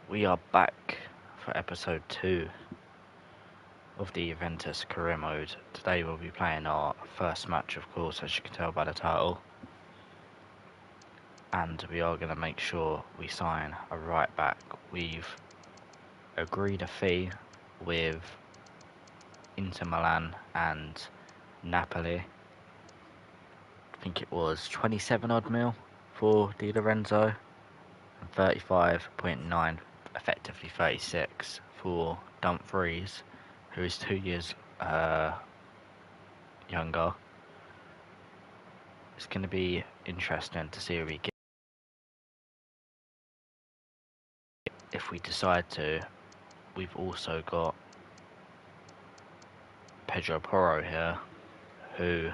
We are back for episode 2 of the Juventus career mode. Today we'll be playing our first match, of course, as you can tell by the title. And we are going to make sure we sign a right back. We've agreed a fee with Inter Milan and Napoli. I think it was 27 odd mil for Di Lorenzo and 35.9, effectively 36 for Dumfries, who is 2 years younger. It's going to be interesting to see who we get if we decide to. We've also got Pedro Porro here, who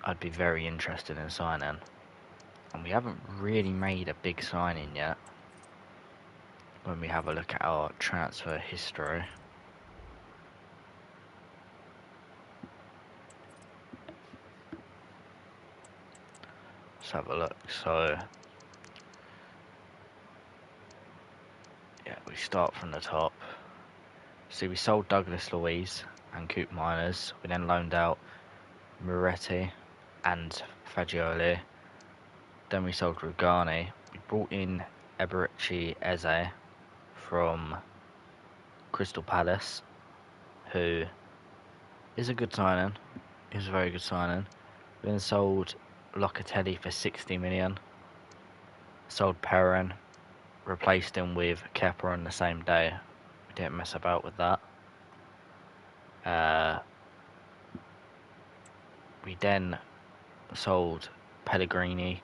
I'd be very interested in signing. And we haven't really made a big signing yet when we have a look at our transfer history. Let's have a look. So, yeah, we start from the top. See, we sold Douglas Luiz and Coop Miners. We then loaned out Moretti and Fagioli. Then we sold Rugani. We brought in Eberici Eze from Crystal Palace, who is a good signing. He's a very good signing. We then sold Locatelli for 60 million. Sold Perrin. Replaced him with Kepa on the same day. We didn't mess about with that. We then sold Pellegrini.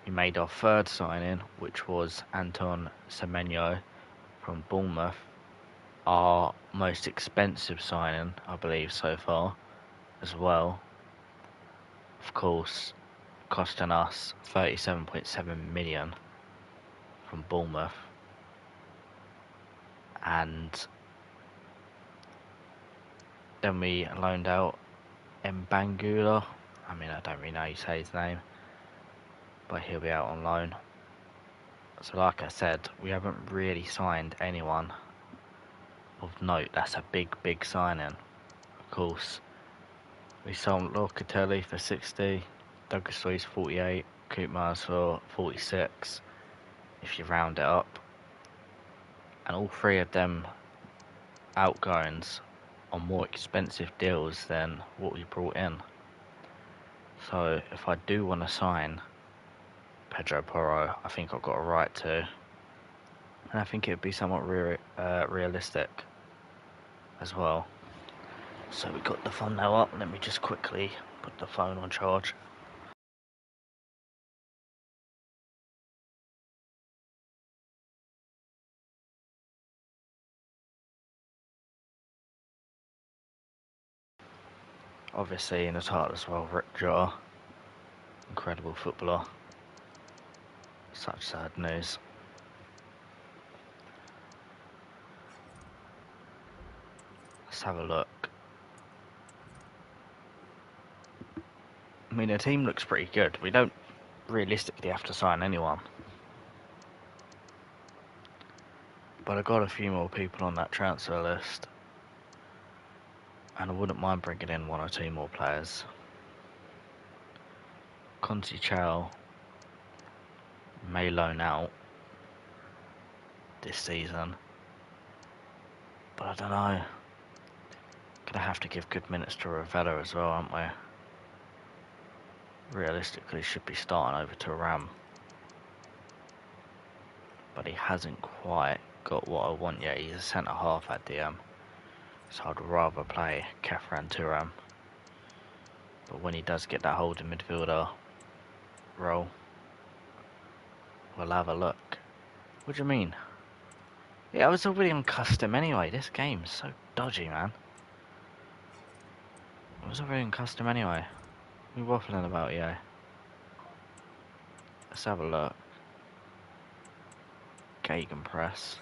We made our third signing, which was Anton Semenyo from Bournemouth. Our most expensive signing, I believe, so far, as well. Of course, costing us 37.7 million from Bournemouth. And then we loaned out Mbangula. I mean, I don't really know how you say his name, but he'll be out on loan. So like I said, we haven't really signed anyone of note. That's a big signing. Of course, we sold Locatelli for 60, Douglas Luiz 48, Coop Mars for 46, if you round it up. And all three of them outgoings are more expensive deals than what we brought in. So if I do want to sign Pedro Porro, I think I've got a right to. And I think it would be somewhat realistic as well. So we got the thumbnail up. Let me just quickly put the phone on charge. Obviously in the title as well, Jota, incredible footballer. Such sad news. Let's have a look. I mean, the team looks pretty good. We don't realistically have to sign anyone. But I got a few more people on that transfer list. And I wouldn't mind bringing in one or two more players. Conti Chow may loan out this season. But I don't know. Gonna have to give good minutes to Ravella as well, aren't we? Realistically, should be starting over to Ram. But he hasn't quite got what I want yet. He's a centre half at DM. So I'd rather play Kefran Turam. But when he does get that holding midfielder role, we'll have a look. What do you mean? Yeah, I was already on custom anyway. This game's so dodgy, man. I was already on custom anyway. What are you waffling about, yeah? Let's have a look. Gegenpress.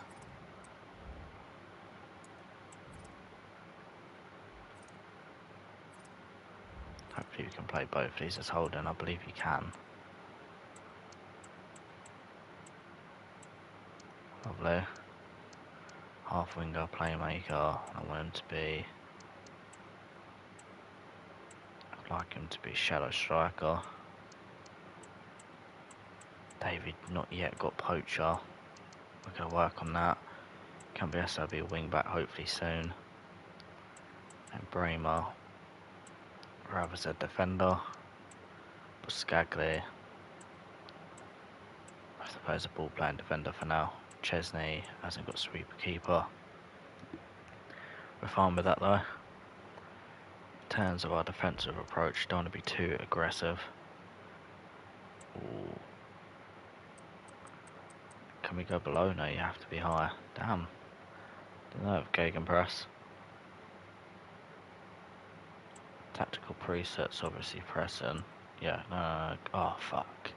Hopefully we can play both of these as holding. I believe you can. effectively. Half winger, playmaker. I want him to be. I'd like him to be shadow striker. David not yet got poacher. We're going to work on that. Cambiasso will be a wing back hopefully soon. And Bremer, rather as a defender. Buscaglia, I suppose a ball playing defender for now. Chesney hasn't got sweeper keeper. We're fine with that though. In terms of our defensive approach, don't want to be too aggressive. Ooh. Can we go below? No, you have to be higher. Damn. Don't know, gegenpress. Tactical presets, obviously pressing. Yeah, no. Oh, fuck.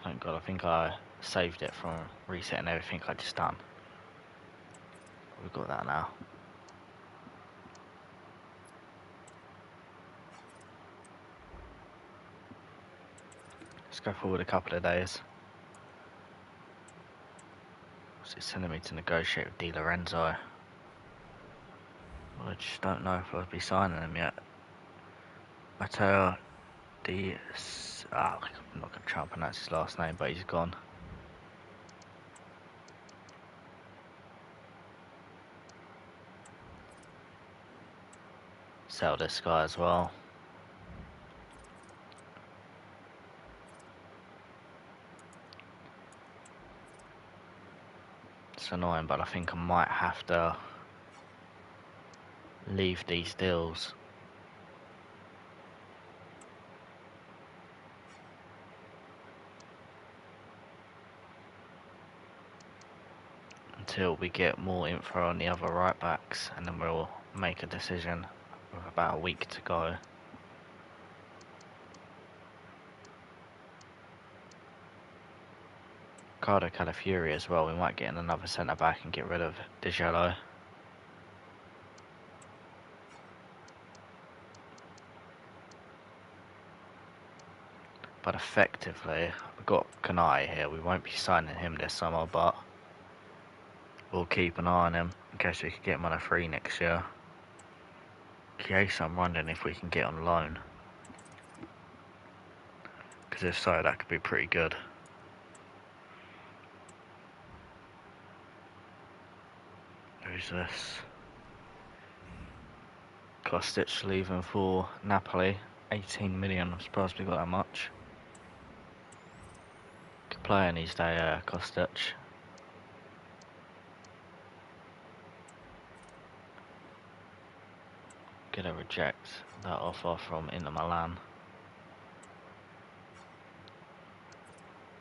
Thank God, I think I saved it from resetting everything I just done. We've got that now. Let's go forward a couple of days. So it's sending me to negotiate with Di Lorenzo. Well, I just don't know if I'll be signing him yet. Matteo Di... I'm not going to try and pronounce his last name, but he's gone. Sell this guy as well. It's annoying, but I think I might have to leave these deals. Until we get more info on the other right backs, and then we'll make a decision with about a week to go. Ricardo Calafiori as well, we might get in another centre back and get rid of Di Giello. But effectively, we've got Kanai here, we won't be signing him this summer, but we'll keep an eye on him in case we can get him on a free next year. Chiesa, I'm wondering if we can get on loan. Because if so, that could be pretty good. Who's this? Kostic leaving for Napoli. 18 million, I'm surprised we got that much. Good player in his day, Kostic. Gonna reject that offer from Inter Milan.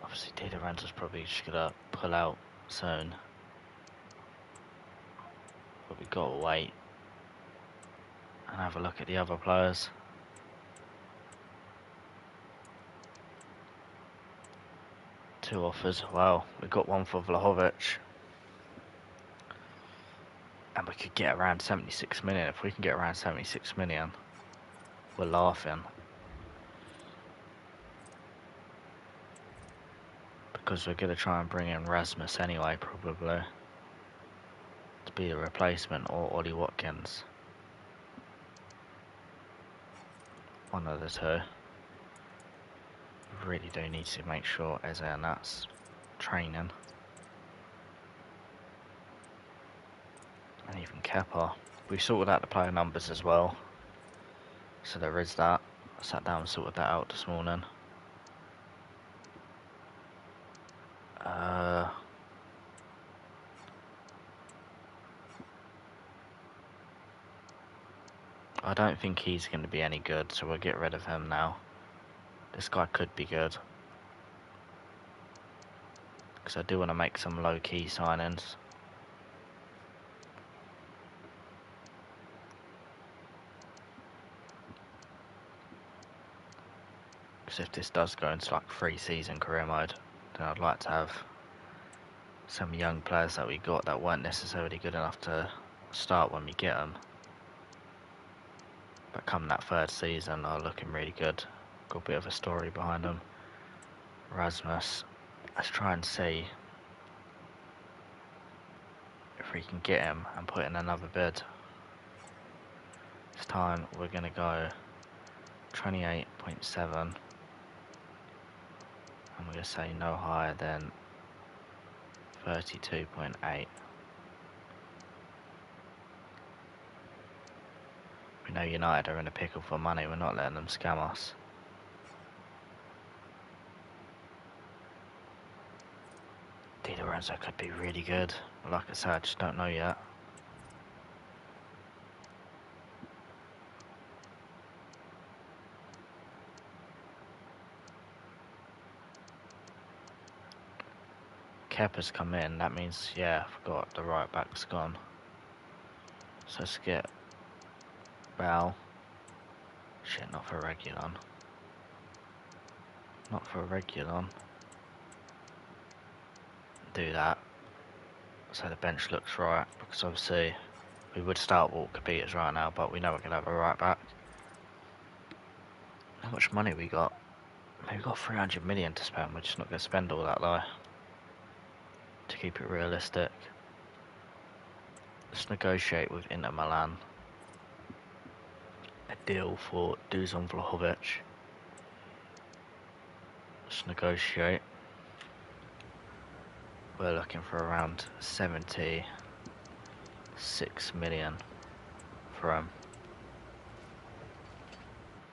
Obviously, Di Lorenzo's probably just gonna pull out soon. But we gotta wait and have a look at the other players. Two offers. Wow, we got one for Vlahovic. And we could get around 76 million. If we can get around 76 million, we're laughing. Because we're going to try and bring in Rasmus anyway, probably. To be the replacement, or Ollie Watkins. One of the two. We really do need to make sure Eze and that's training. And even Kepa. We sorted out the player numbers as well. So there is that. I sat down and sorted that out this morning. I don't think he's going to be any good, so we'll get rid of him now. This guy could be good. Because I do want to make some low-key signings. Because if this does go into like 3-season career mode, then I'd like to have some young players that we got that weren't necessarily good enough to start when we get them. But come that third season, are looking really good. Got a bit of a story behind them. Rasmus. Let's try and see if we can get him and put in another bid. This time we're going to go 28.7 and we're going to say no higher than 32.8. We know United are in a pickle for money, we're not letting them scam us. Di Lorenzo could be really good, but like I said, I just don't know yet. Kepa's come in, that means, yeah, I forgot, the right back's gone. So let's get Bell. Shit, not for Regulon. Not for Regulon. Do that. So the bench looks right, because obviously we would start Walker Peters right now, but we know we're going to have a right back. How much money we got? We've got 300 million to spend, we're just not going to spend all that though. To keep it realistic. Let's negotiate with Inter Milan a deal for Dusan Vlahovic. Let's negotiate. We're looking for around 76 million for him.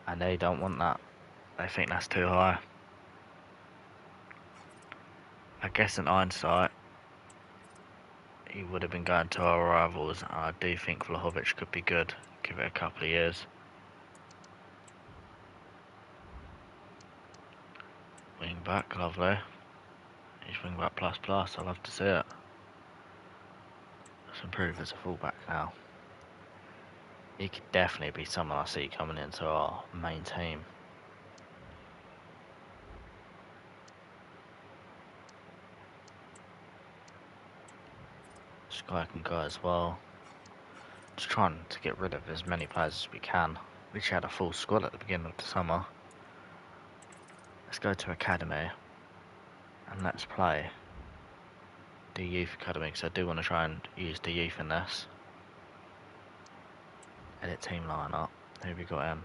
And they don't want that. They think that's too high. I guess in hindsight, he would have been going to our rivals. And I do think Vlahovic could be good. Give it a couple of years. Wing back, lovely. He's wing back plus plus. I love to see it. Let's improve as a fullback now. He could definitely be someone I see coming into our main team. This guy can go as well. Just trying to get rid of as many players as we can. We had a full squad at the beginning of the summer. Let's go to Academy and let's play the Youth Academy, because I do want to try and use the youth in this. Edit team lineup. Who we got in?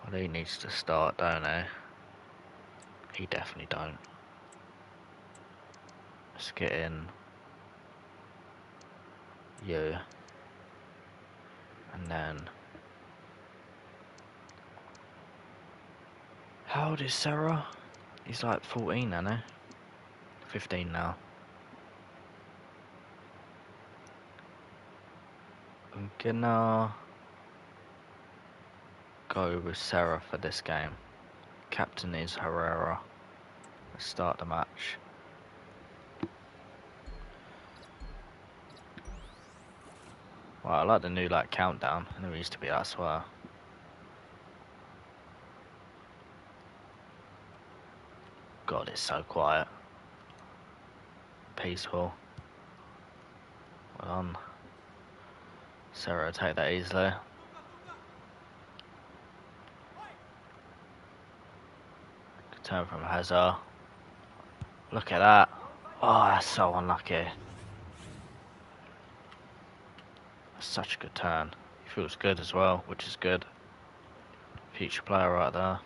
Well, he needs to start, don't he? He definitely don't. Let's get in you. And then... How old is Sarah? He's like 14, isn't he? 15 now. I'm gonna go with Sarah for this game. Captain is Herrera. Let's start the match. Well, I like the new countdown. I never used to be that, I swear. God, it's so quiet. Peaceful. Well done. Sarah, take that easily. Good turn from Hazard. Look at that. Oh, that's so unlucky. That's such a good turn. He feels good as well, which is good. Future player right there.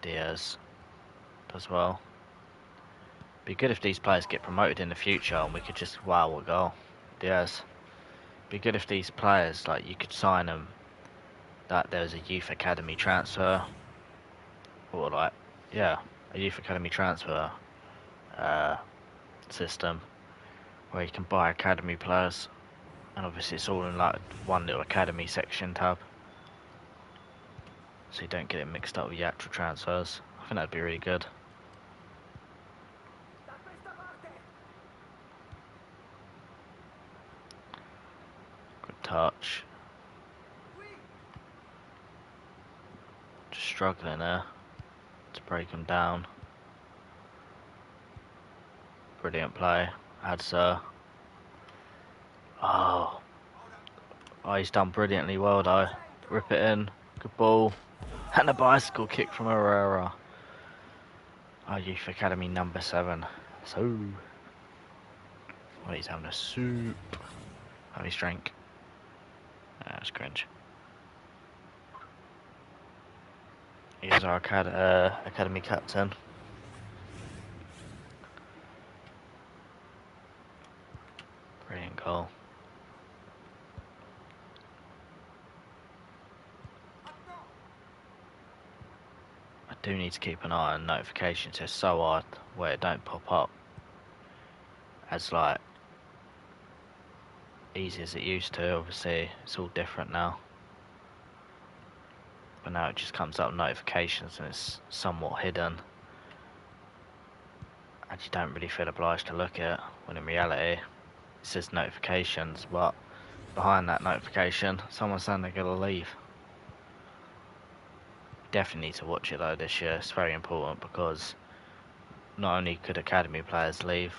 Diaz does well. Be good if these players get promoted in the future and we could just wow a goal. Diaz. Be good if these players, you could sign them, that there's a youth academy transfer, or a youth academy transfer system where you can buy academy players, and obviously it's all in one little academy section tab, so you don't get it mixed up with the actual transfers. I think that'd be really good. Good touch. Just struggling there to break him down. Brilliant play. Hadser. Oh. Oh, he's done brilliantly well though. Rip it in. Good ball. And a bicycle kick from Herrera. Our Youth Academy number 7. So. Oh, he's having a soup. Oh, he's drank. That's cringe. He's our academy captain. Brilliant goal. I do need to keep an eye on notifications. It's so hard where it don't pop up as like easy as it used to. Obviously, it's all different now. But now it just comes up notifications and it's somewhat hidden. And you don't really feel obliged to look at it, when in reality it says notifications, but behind that notification someone's saying they're going to leave. Definitely need to watch it though this year. It's very important because not only could academy players leave,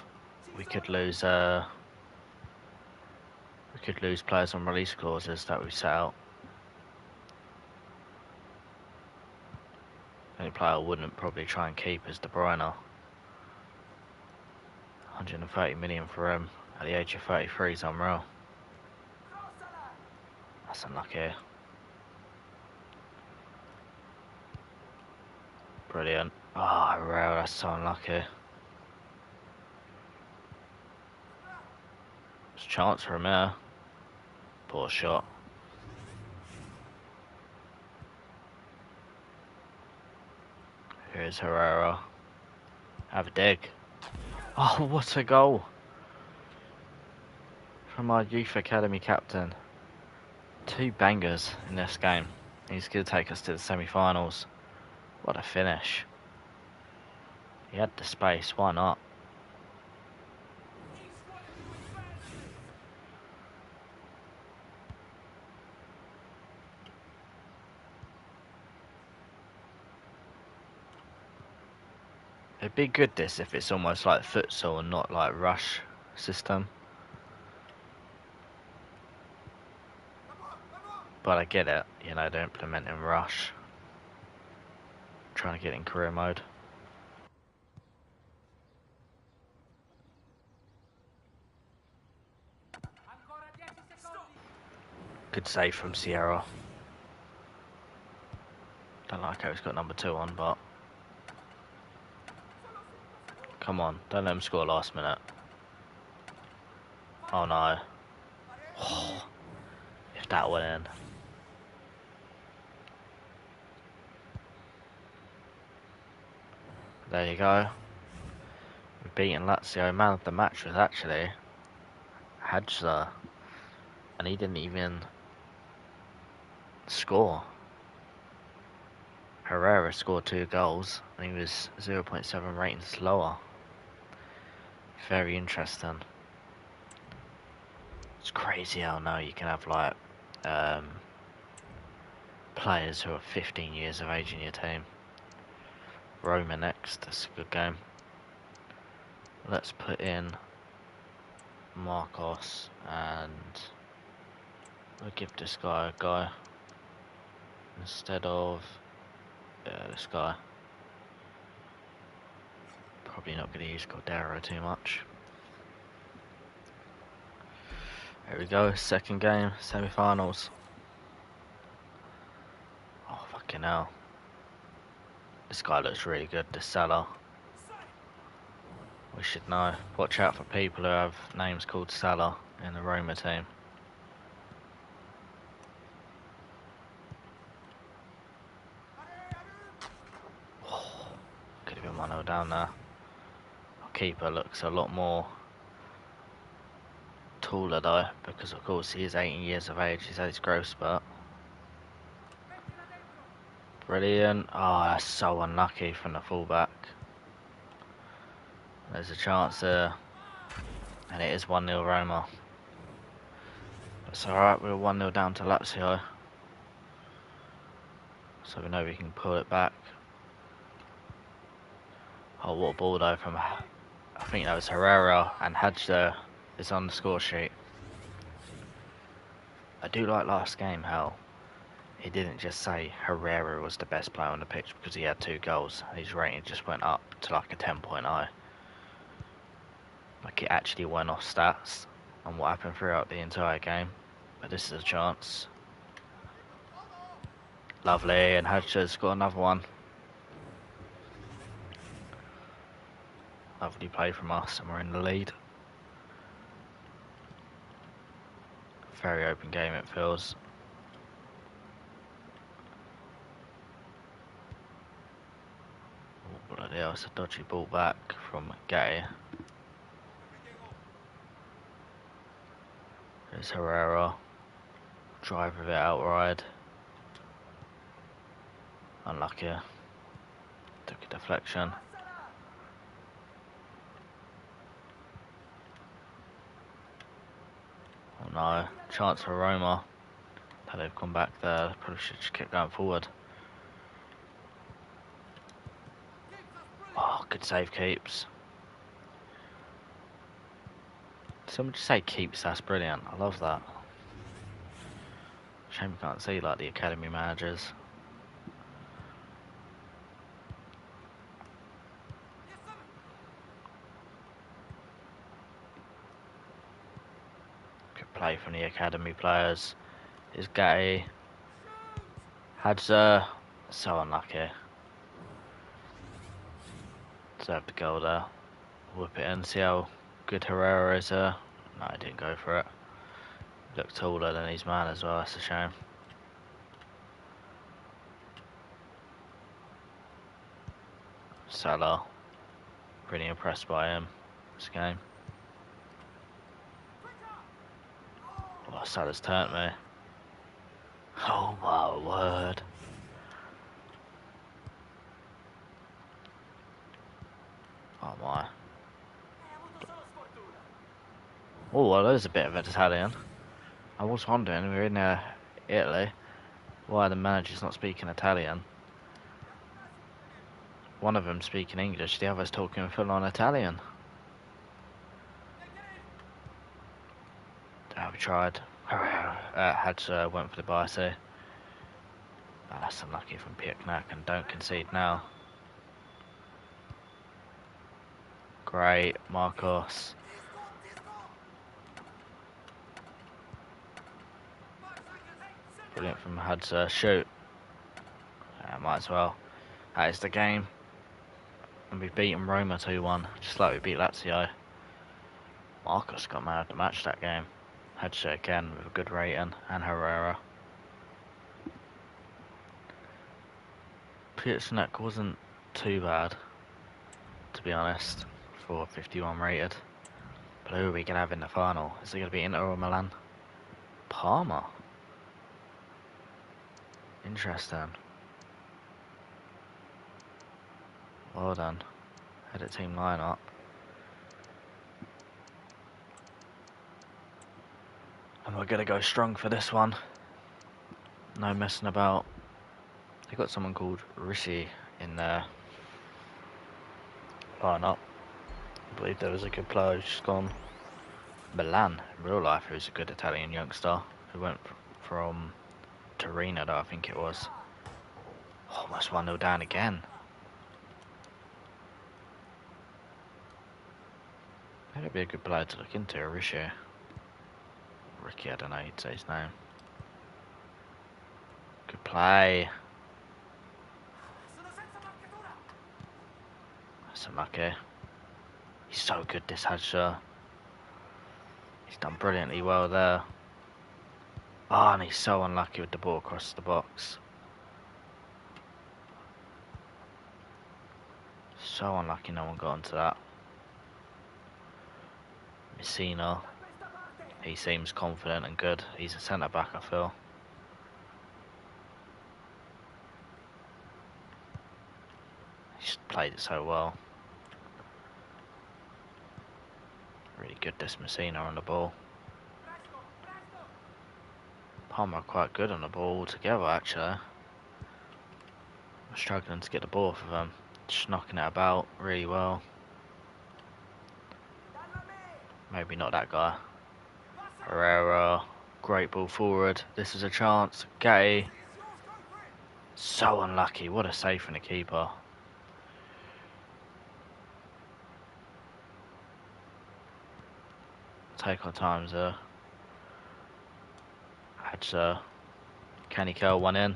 we could lose players on release clauses that we set out. Any player I wouldn't probably try and keep is De Bruyne. 130 million for him at the age of 33 is unreal. That's unlucky. Brilliant. Oh, Herrera, that's so unlucky. There's a chance for him there. Poor shot. Here's Herrera. Have a dig. Oh, what a goal from our Youth Academy captain. 2 bangers in this game. He's going to take us to the semi-finals. What a finish. He had the space, why not? It'd be good this if it's almost like futsal and not like rush system. But I get it, you know, they're implementing rush. Trying to get in career mode. Good save from Sierra. Don't like how he's got number 2 on, but come on, don't let him score last minute. Oh no. Oh, if that went in. There you go. We've beaten Lazio. Man of the match was actually Jota, and he didn't even score. Herrera scored 2 goals, and he was 0.7 ratings lower. Very interesting. It's crazy how now you can have like players who are 15 years of age in your team. Roma next, that's a good game. Let's put in Marcos and we'll give this guy a go instead of this guy. Probably not going to use Cordero too much. There we go, second game, semi-finals. Oh fucking hell. This guy looks really good, this Salah. We should know. Watch out for people who have names called Salah in the Roma team. Oh, could have been 1-0 down there. Our keeper looks a lot more taller though, because of course he is 18 years of age. He's had his growth spurt. Brilliant. Oh, that's so unlucky from the fullback. There's a chance there. And it is 1-0 Roma. It's alright, we're 1-0 down to Lazio. So we know we can pull it back. Oh, what a ball though from, I think that was Herrera, and Hadj there is on the score sheet. I do like last game how he didn't just say Herrera was the best player on the pitch because he had 2 goals. His rating just went up to like a 10.0. Like it actually went off stats on what happened throughout the entire game. But this is a chance. Lovely, and Hadger's got another one. Lovely play from us, and we're in the lead. Very open game it feels. Oh, bloody hell, it's a dodgy ball back from Gay. There's Herrera. Drive with it outright. Unlucky. Took a deflection. Oh no, chance for Roma. How they've come back there, they probably should just keep going forward. Oh, good save, Keeps. Someone just say Keeps, that's brilliant. I love that. Shame you can't see like the academy managers. Good play from the academy players. Is Gatti. Hadza. So unlucky. Deserved the goal there. Whip it in, see how good Herrera is there. No, he didn't go for it. Looked taller than his man as well, that's a shame. Salah. Pretty impressed by him this game. Oh, Salah's turned me. Oh my word. Oh my. Oh, well, there's a bit of Italian. I was wondering, we're in Italy, why the manager's not speaking Italian. One of them speaking English, the other's talking full on Italian. Oh, we tried. Went for the bicy. Oh, that's unlucky from Pieknak, and don't concede now. Great, Marcos. Brilliant from Hadza. Shoot. Might as well. That is the game. And we've beaten Roma 2-1, just like we beat Lazio. Marcos got man of the match that game. Hadza again with a good rating, and Herrera. Pieknak wasn't too bad, to be honest, for 51 rated. But who are we going to have in the final? Is it going to be Inter or Milan? Parma. Interesting. Well done. Edit team lineup. And we're going to go strong for this one. No messing about. They got someone called Rishi in their lineup. I believe there was a good player who's just gone. Milan, in real life, who's a good Italian youngster who went from Torino, though, I think it was. Almost 1-0 down again. That'd be a good player to look into, Rishi. Ricky, I don't know, you'd say his name. Good play. That's unlucky. He's so good, this Hadger. He's done brilliantly well there. Oh, and he's so unlucky with the ball across the box. So unlucky no one got onto that. Messina. He seems confident and good. He's a centre-back, I feel. He's played it so well. Really good, this Messina on the ball. Palmer are quite good on the ball altogether, actually. I'm struggling to get the ball off of them. Just knocking it about really well. Maybe not that guy. Herrera. Great ball forward. This is a chance. Gay. So unlucky. What a save from the keeper. Take our time, there. Hadza. Can he curl one in?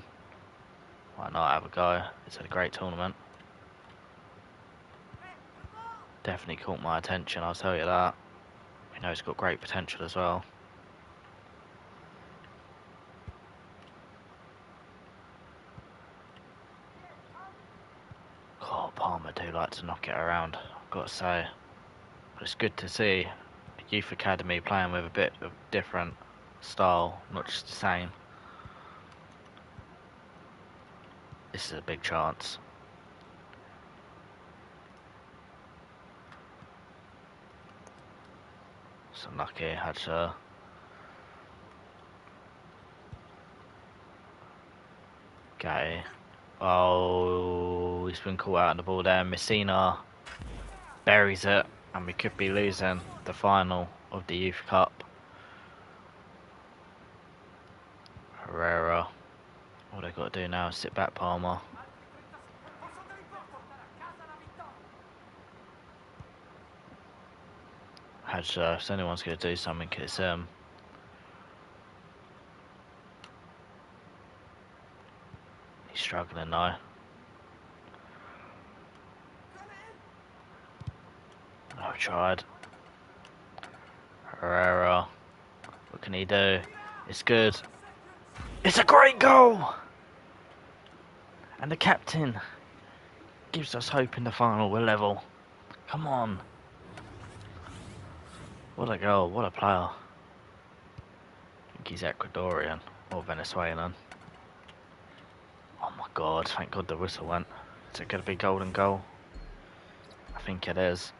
Why not have a go? It's had a great tournament. Definitely caught my attention, I'll tell you that. You know, he's got great potential as well. Oh, Palmer do like to knock it around, I've got to say. But it's good to see a youth academy playing with a bit of different style, not just the same. This is a big chance. It's unlucky, had to. Okay. Oh, he's been caught out on the ball there. Messina buries it, and we could be losing the final of the Youth Cup. Herrera. All they've got to do now is sit back Palmer. If anyone's going to do something, it's him. He's struggling now. I've tried. Herrera. What can he do? It's good. It's a great goal! And the captain gives us hope in the final. We're level. Come on. What a goal. What a player. I think he's Ecuadorian or Venezuelan. Oh my god. Thank god the whistle went. Is it going to be golden goal? I think it is.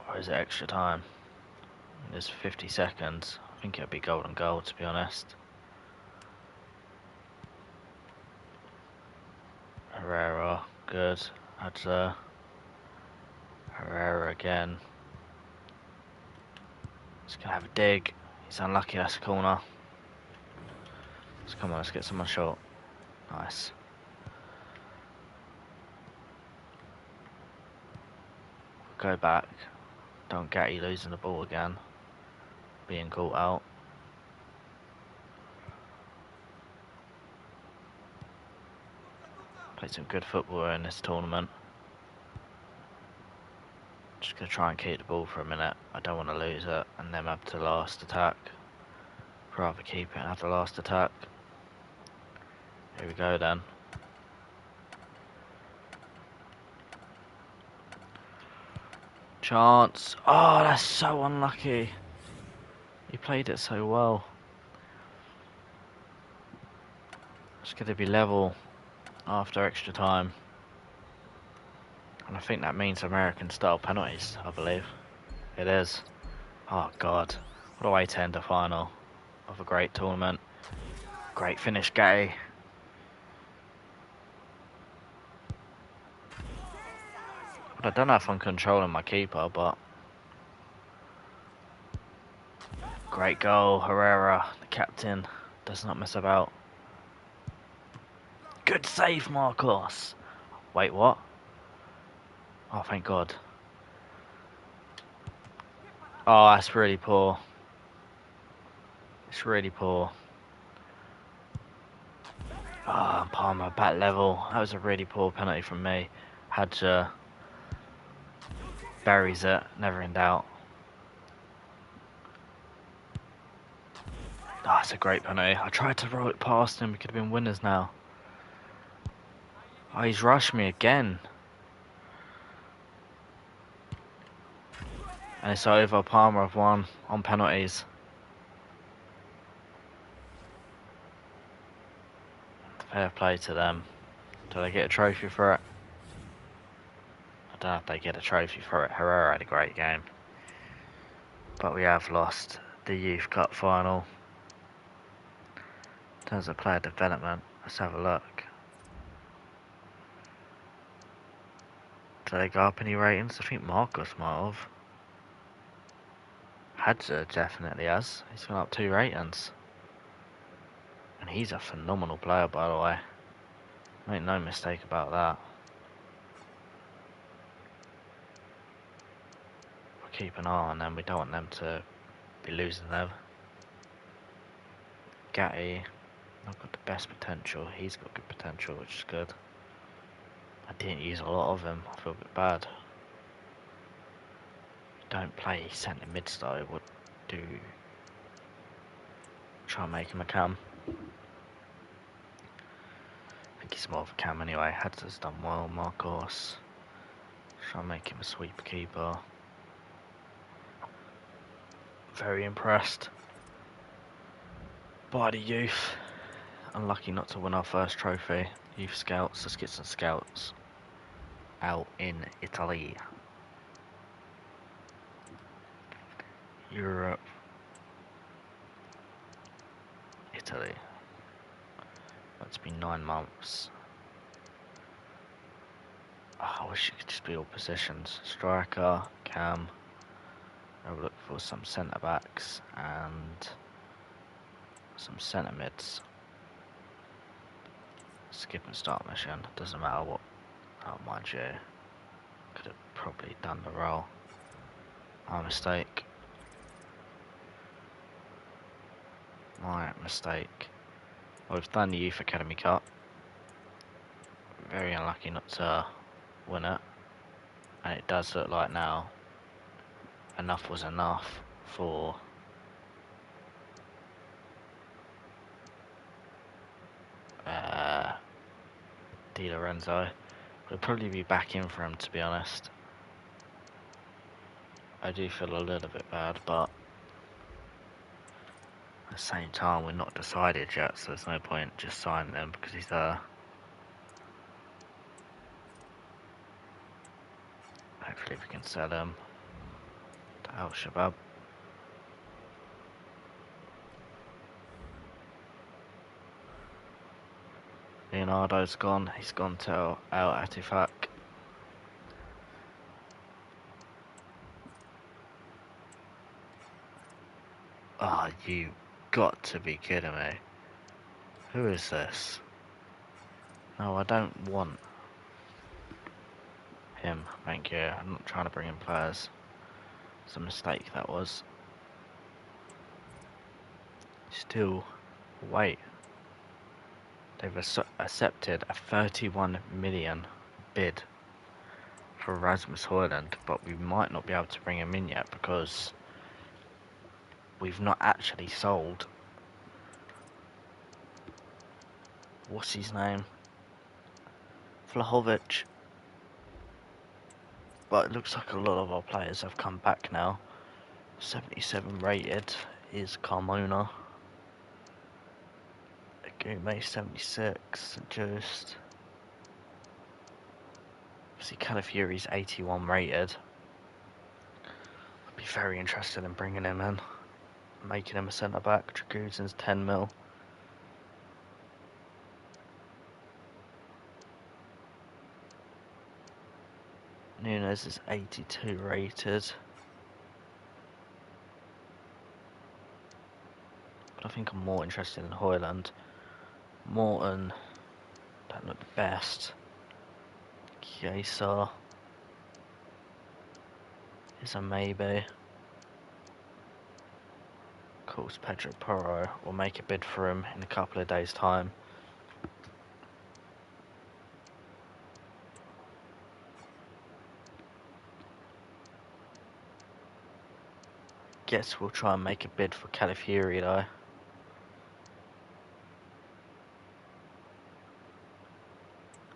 Or is it extra time? There's 50 seconds. I think it'll be golden goal, to be honest. Herrera, good. Hadza. Herrera again. He's going to have a dig. He's unlucky, that's a corner. So come on, let's get someone short. Nice. Go back. Don't get you losing the ball again. Being caught out. Played some good football in this tournament. Just going to try and keep the ball for a minute. I don't want to lose it and then have the last attack. Rather keep it and have the last attack. Here we go then. Chance. Oh, that's so unlucky. He played it so well. It's going to be level after extra time. And I think that means American style penalties, I believe. It is. Oh god. What a way to end the final of a great tournament. Great finish, Gay. I don't know if I'm controlling my keeper, but great goal, Herrera, the captain, does not mess about. Good save, Marcos. Wait, what? Oh, thank God. Oh, that's really poor. It's really poor. Ah, oh, Palmer back level. That was a really poor penalty from me. Hadza buries it, never in doubt. Oh, it's a great penalty. I tried to roll it past him. We could have been winners now. Oh, he's rushed me again. And it's over. Palmer have won on penalties. Fair play to them. Do they get a trophy for it? I don't know if they get a trophy for it. Herrera had a great game. But we have lost the Youth Cup final. In terms of player development, let's have a look. Do they go up any ratings? I think Marcos might have. Hadza definitely has. He's gone up 2 ratings. And he's a phenomenal player, by the way. Make no mistake about that. We'll keep an eye on them. We don't want them to be losing them. Gatty, not got the best potential. He's got good potential, which is good. I didn't use a lot of him. I feel a bit bad. Don't play centre mid style. What do? Try and make him a cam. I think he's more of a cam anyway. Hadza's done well. Marcos. Try and make him a sweeper keeper. Very impressed by the youth. Unlucky not to win our first trophy. Youth scouts. Let's get some scouts out in Italy. Europe. Italy. That's been 9 months. Oh, I wish it could just be all positions. Striker, cam. I'll look for some centre backs and some centre mids. Skip and start mission. Doesn't matter what. Oh, mind you, could have probably done the role. My mistake. My mistake. Well, we've done the Youth Academy Cup. Very unlucky not to win it. And it does look like now enough was enough for Di Lorenzo. We'll probably be back in for him, to be honest. I do feel a little bit bad, but at the same time we're not decided yet, so there's no point just signing him because he's there. Hopefully we can sell him to Al Shabab. Leonardo's gone. He's gone to Al Atifak. Oh, you got to be kidding me. Who is this? No, I don't want him, thank you. I'm not trying to bring in players. It's a mistake that was. Still, wait. They've accepted a 31 million bid for Rasmus Højlund, but we might not be able to bring him in yet because we've not actually sold. What's his name? Vlahovic. But it looks like a lot of our players have come back now. 77 rated is Carmona. May 76, just see Calafiori's 81 rated. I'd be very interested in bringing him in, making him a centre back. Dragutin's 10 mil. Nunes is 82 rated. But I think I'm more interested in Højlund. Morton don't look the best. Chiesa is a maybe. Of course, Pedro Porro will make a bid for him in a couple of days' time. Guess we'll try and make a bid for Calafiori though.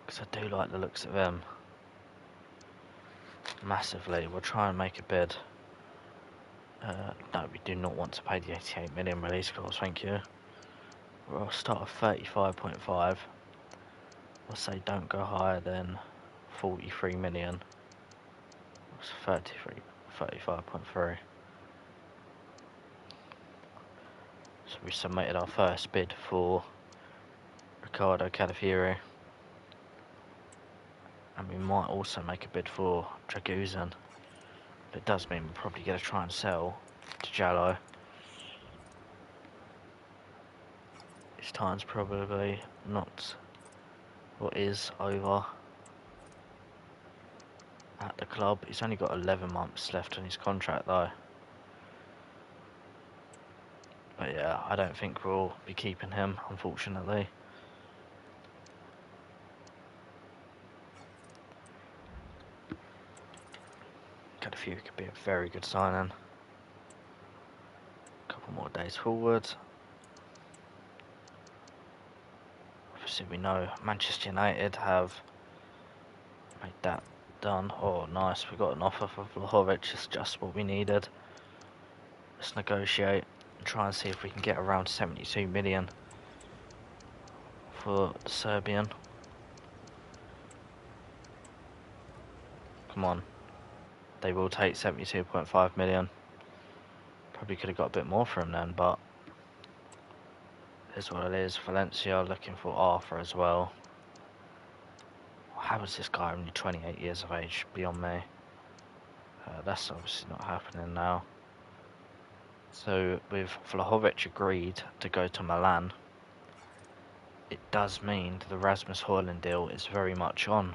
Because I do like the looks of him. Massively. We'll try and make a bid. No, we do not want to pay the 88 million release clause, thank you. We'll start at 35.5. I'll say don't go higher than 43 million. It's 35.3. So we submitted our first bid for Ricardo Calafiori. And we might also make a bid for Dragutin. But it does mean we're probably going to try and sell Jallo. His time's probably not what is over at the club. He's only got 11 months left on his contract though. But yeah, I don't think we'll be keeping him, unfortunately. Got a few could be a very good signing. A couple more days forward. Obviously we know Manchester United have made that done. Oh nice, we got an offer for Vlahovic. It's just what we needed. Let's negotiate and try and see if we can get around 72 million for the Serbian. Come on. They will take 72.5 million. Probably could have got a bit more for him then, but here's what it is. Valencia looking for Arthur as well. How is this guy only 28 years of age? Beyond me. That's obviously not happening now. So with Vlahovic agreed to go to Milan, it does mean the Rasmus Højlund deal is very much on.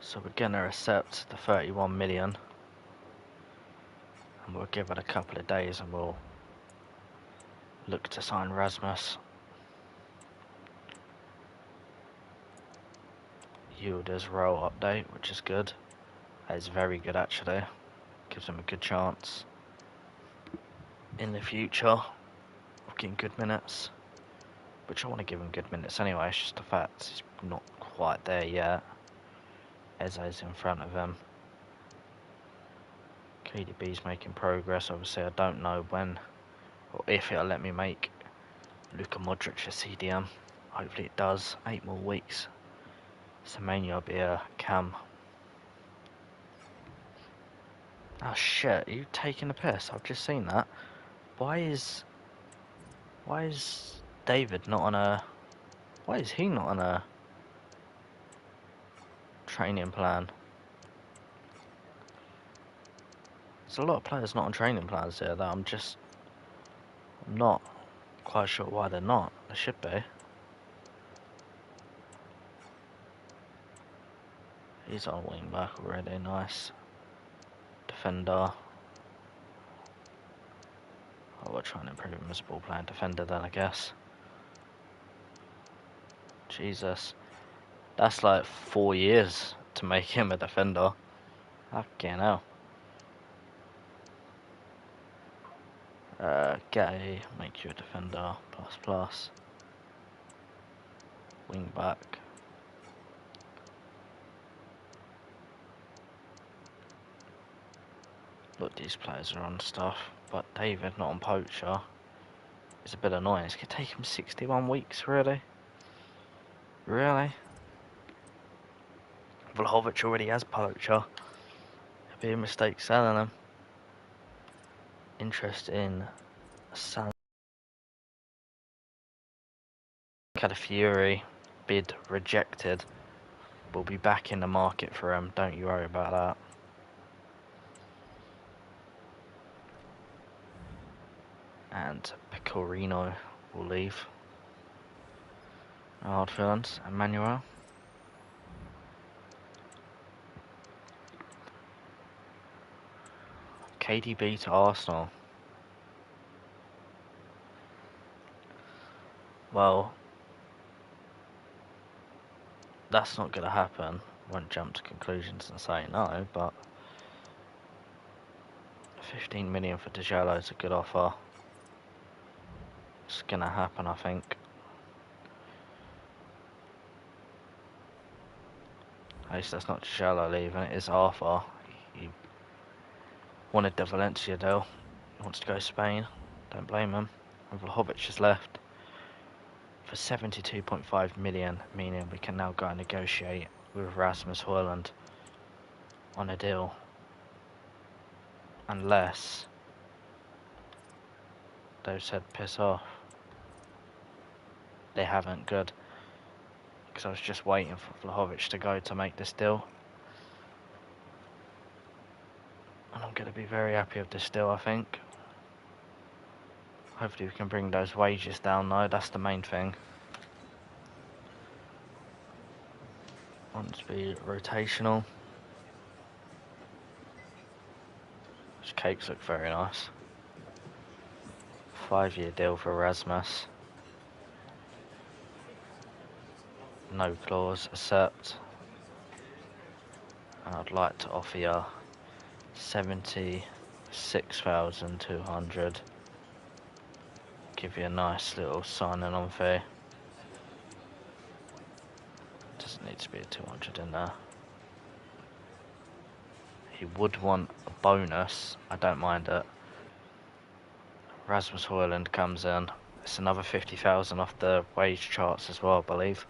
So we're going to accept the 31 million. And we'll give it a couple of days and we'll look to sign Rasmus. Yildiz role update, which is good. That is very good actually. Gives him a good chance in the future of getting good minutes. Which I want to give him good minutes anyway, it's just the fact he's not quite there yet. Eze's in front of him. KDB's making progress. Obviously I don't know when or if it'll let me make Luka Modric a CDM. Hopefully it does. 8 more weeks. Semenya will be a cam. Oh shit, are you taking a piss? I've just seen that. Why is David not on a... Why is he not on a training plan? There's a lot of players not on training plans here that I'm not quite sure why they're not. They should be. He's on wing back already, nice. Defender. Oh, we're trying to improve him as a ball playing defender then, I guess. Jesus. That's like 4 years to make him a defender. Fucking hell. Gay, make you a defender, ++. Wing back. Look, these players are on stuff, but David not on poacher is a bit annoying. It's gonna take him 61 weeks, really? Really? Vlahovic already has poacher. It'd be a mistake selling him. Interest in San Calafiori, bid rejected. We'll be back in the market for him, don't you worry about that. And Pecorino will leave. No hard feelings. Emmanuel. KDB to Arsenal. Well, that's not going to happen. Won't jump to conclusions and say no, but 15 million for Diallo is a good offer. It's going to happen, I think. At least that's not Diallo leaving, it is Arthur. He wanted the Valencia deal. He wants to go to Spain. Don't blame him. And Vlahovic has left for 72.5 million, meaning we can now go and negotiate with Rasmus Højlund on a deal. Unless they've said piss off. They haven't, good. Because I was just waiting for Vlahovic to go to make this deal. going to be very happy with this deal, I think. Hopefully we can bring those wages down though, that's the main thing. Want to be rotational. Those cakes look very nice. 5-year deal for Erasmus. No clause, accept. And I'd like to offer you 76,200. Give you a nice little signing on fee. Doesn't need to be a 200 in there. He would want a bonus, I don't mind it. Rasmus Højlund comes in. It's another 50,000 off the wage charts as well, I believe.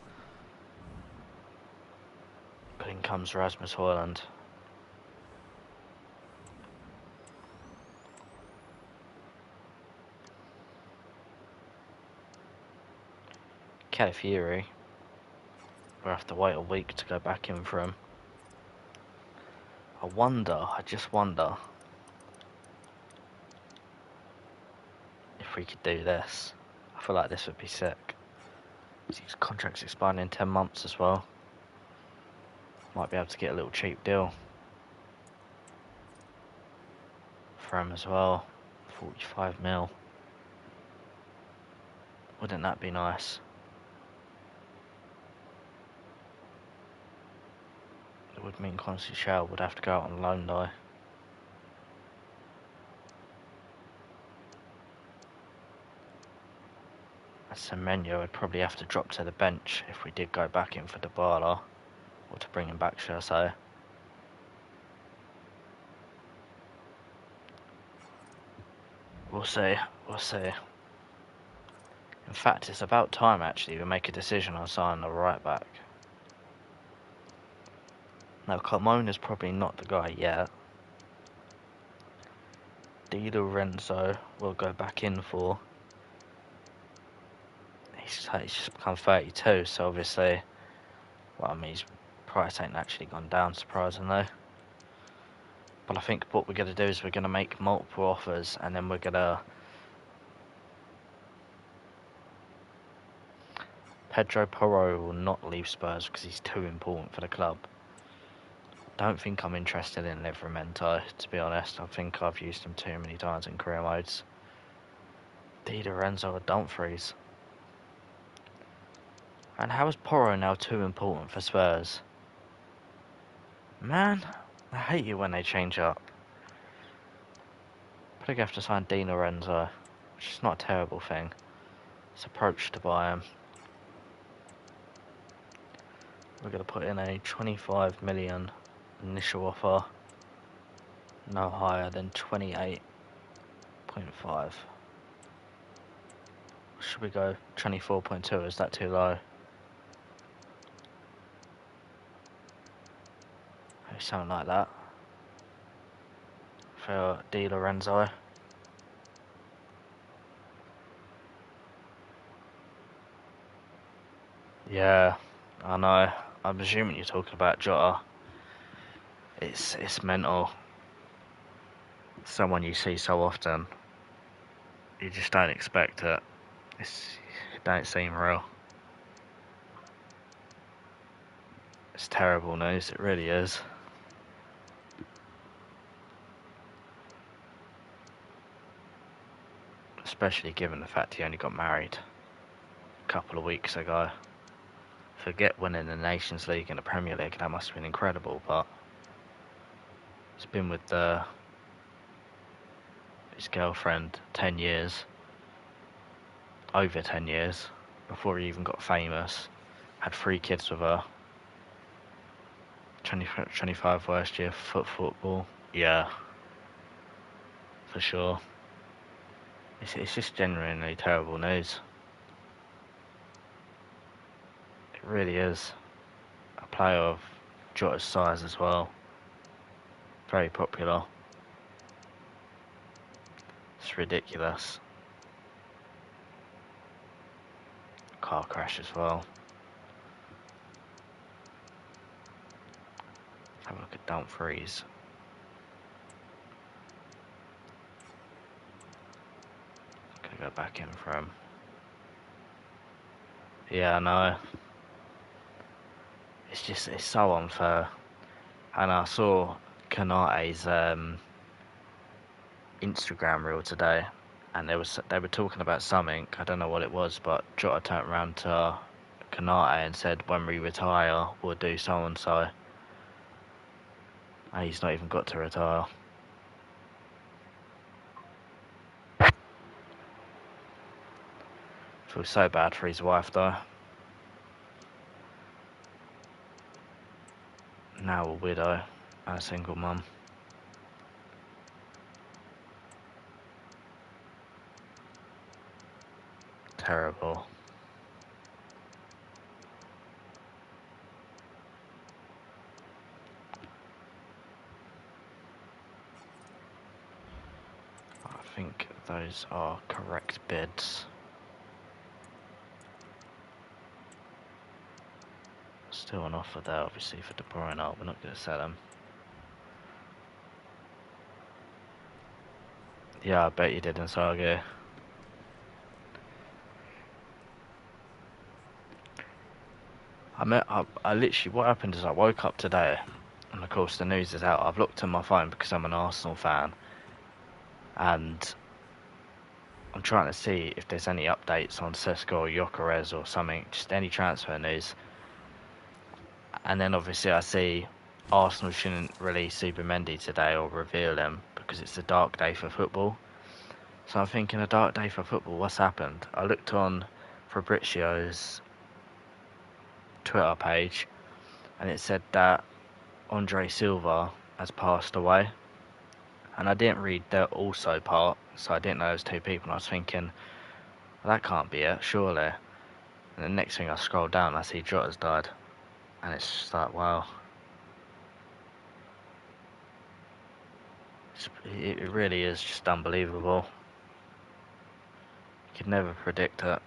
But in comes Rasmus Højlund. Calafiori. We'll have to wait a week to go back in for him. I just wonder if we could do this. I feel like this would be sick. His contract's expiring in 10 months as well. Might be able to get a little cheap deal for him as well. 45 mil. Wouldn't that be nice? It would mean Conceicao would have to go out on loan though. Semenyo would probably have to drop to the bench if we did go back in for Dybala. Or to bring him back, shall I say. We'll see, we'll see. In fact, it's about time actually we make a decision on signing the right back. Now, Carmona's probably not the guy yet. Di Lorenzo will go back in for. He's just become 32, so obviously, well, I mean, his price ain't actually gone down, surprisingly. But I think what we're going to do is we're going to make multiple offers, and then we're going to. Pedro Porro will not leave Spurs because he's too important for the club. Don't think I'm interested in Livramento, to be honest. I think I've used him too many times in career modes. Di Lorenzo or Dumfries. And how is Porro now too important for Spurs? Man, I hate you when they change up. Probably have to sign Di Lorenzo, which is not a terrible thing. It's approach to buy him. We're going to put in a 25 million initial offer. No higher than 28.5. Should we go 24.2? Is that too low? Maybe something like that. For Di Lorenzo. Yeah, I know. I'm assuming you're talking about Jota. It's mental. Someone you see so often. You just don't expect it. It don't seem real. It's terrible news, it really is. Especially given the fact he only got married a couple of weeks ago. Forget winning the Nations League and the Premier League, that must have been incredible, but he's been with his girlfriend 10 years, over 10 years, before he even got famous. Had 3 kids with her. 25 worst year for football. Yeah, for sure. It's just genuinely terrible news. It really is. A player of Jota's size as well. Very popular. It's ridiculous. Car crash as well. Have a look at Dumfries. back in for him. Yeah, I know. It's so unfair. And I saw Kanate's Instagram reel today, and they were talking about something. I don't know what it was, but Jota turned around to Kanate and said, "When we retire, we'll do so and so." And he's not even got to retire. Feels so bad for his wife though. Now a widow and a single mum. Terrible. I think those are correct bids. Still an offer there, obviously, for De Bruyne. We're not going to sell him. Yeah, I bet you did in Saga. I literally, what happened is I woke up today, and of course the news is out. I've looked on my phone because I'm an Arsenal fan, and I'm trying to see if there's any updates on Sesko or Gyökeres or something, just any transfer news. And then obviously I see Arsenal shouldn't release Zubimendi today or reveal him because it's a dark day for football. So I'm thinking, a dark day for football, what's happened? I looked on Fabrizio's Twitter page, and it said that Andre Silva has passed away. And I didn't read the also part, so I didn't know it was two people. And I was thinking, well, that can't be it, surely. And the next thing I scroll down, I see Jota's died. And it's just like, wow. It really is just unbelievable. You could never predict it.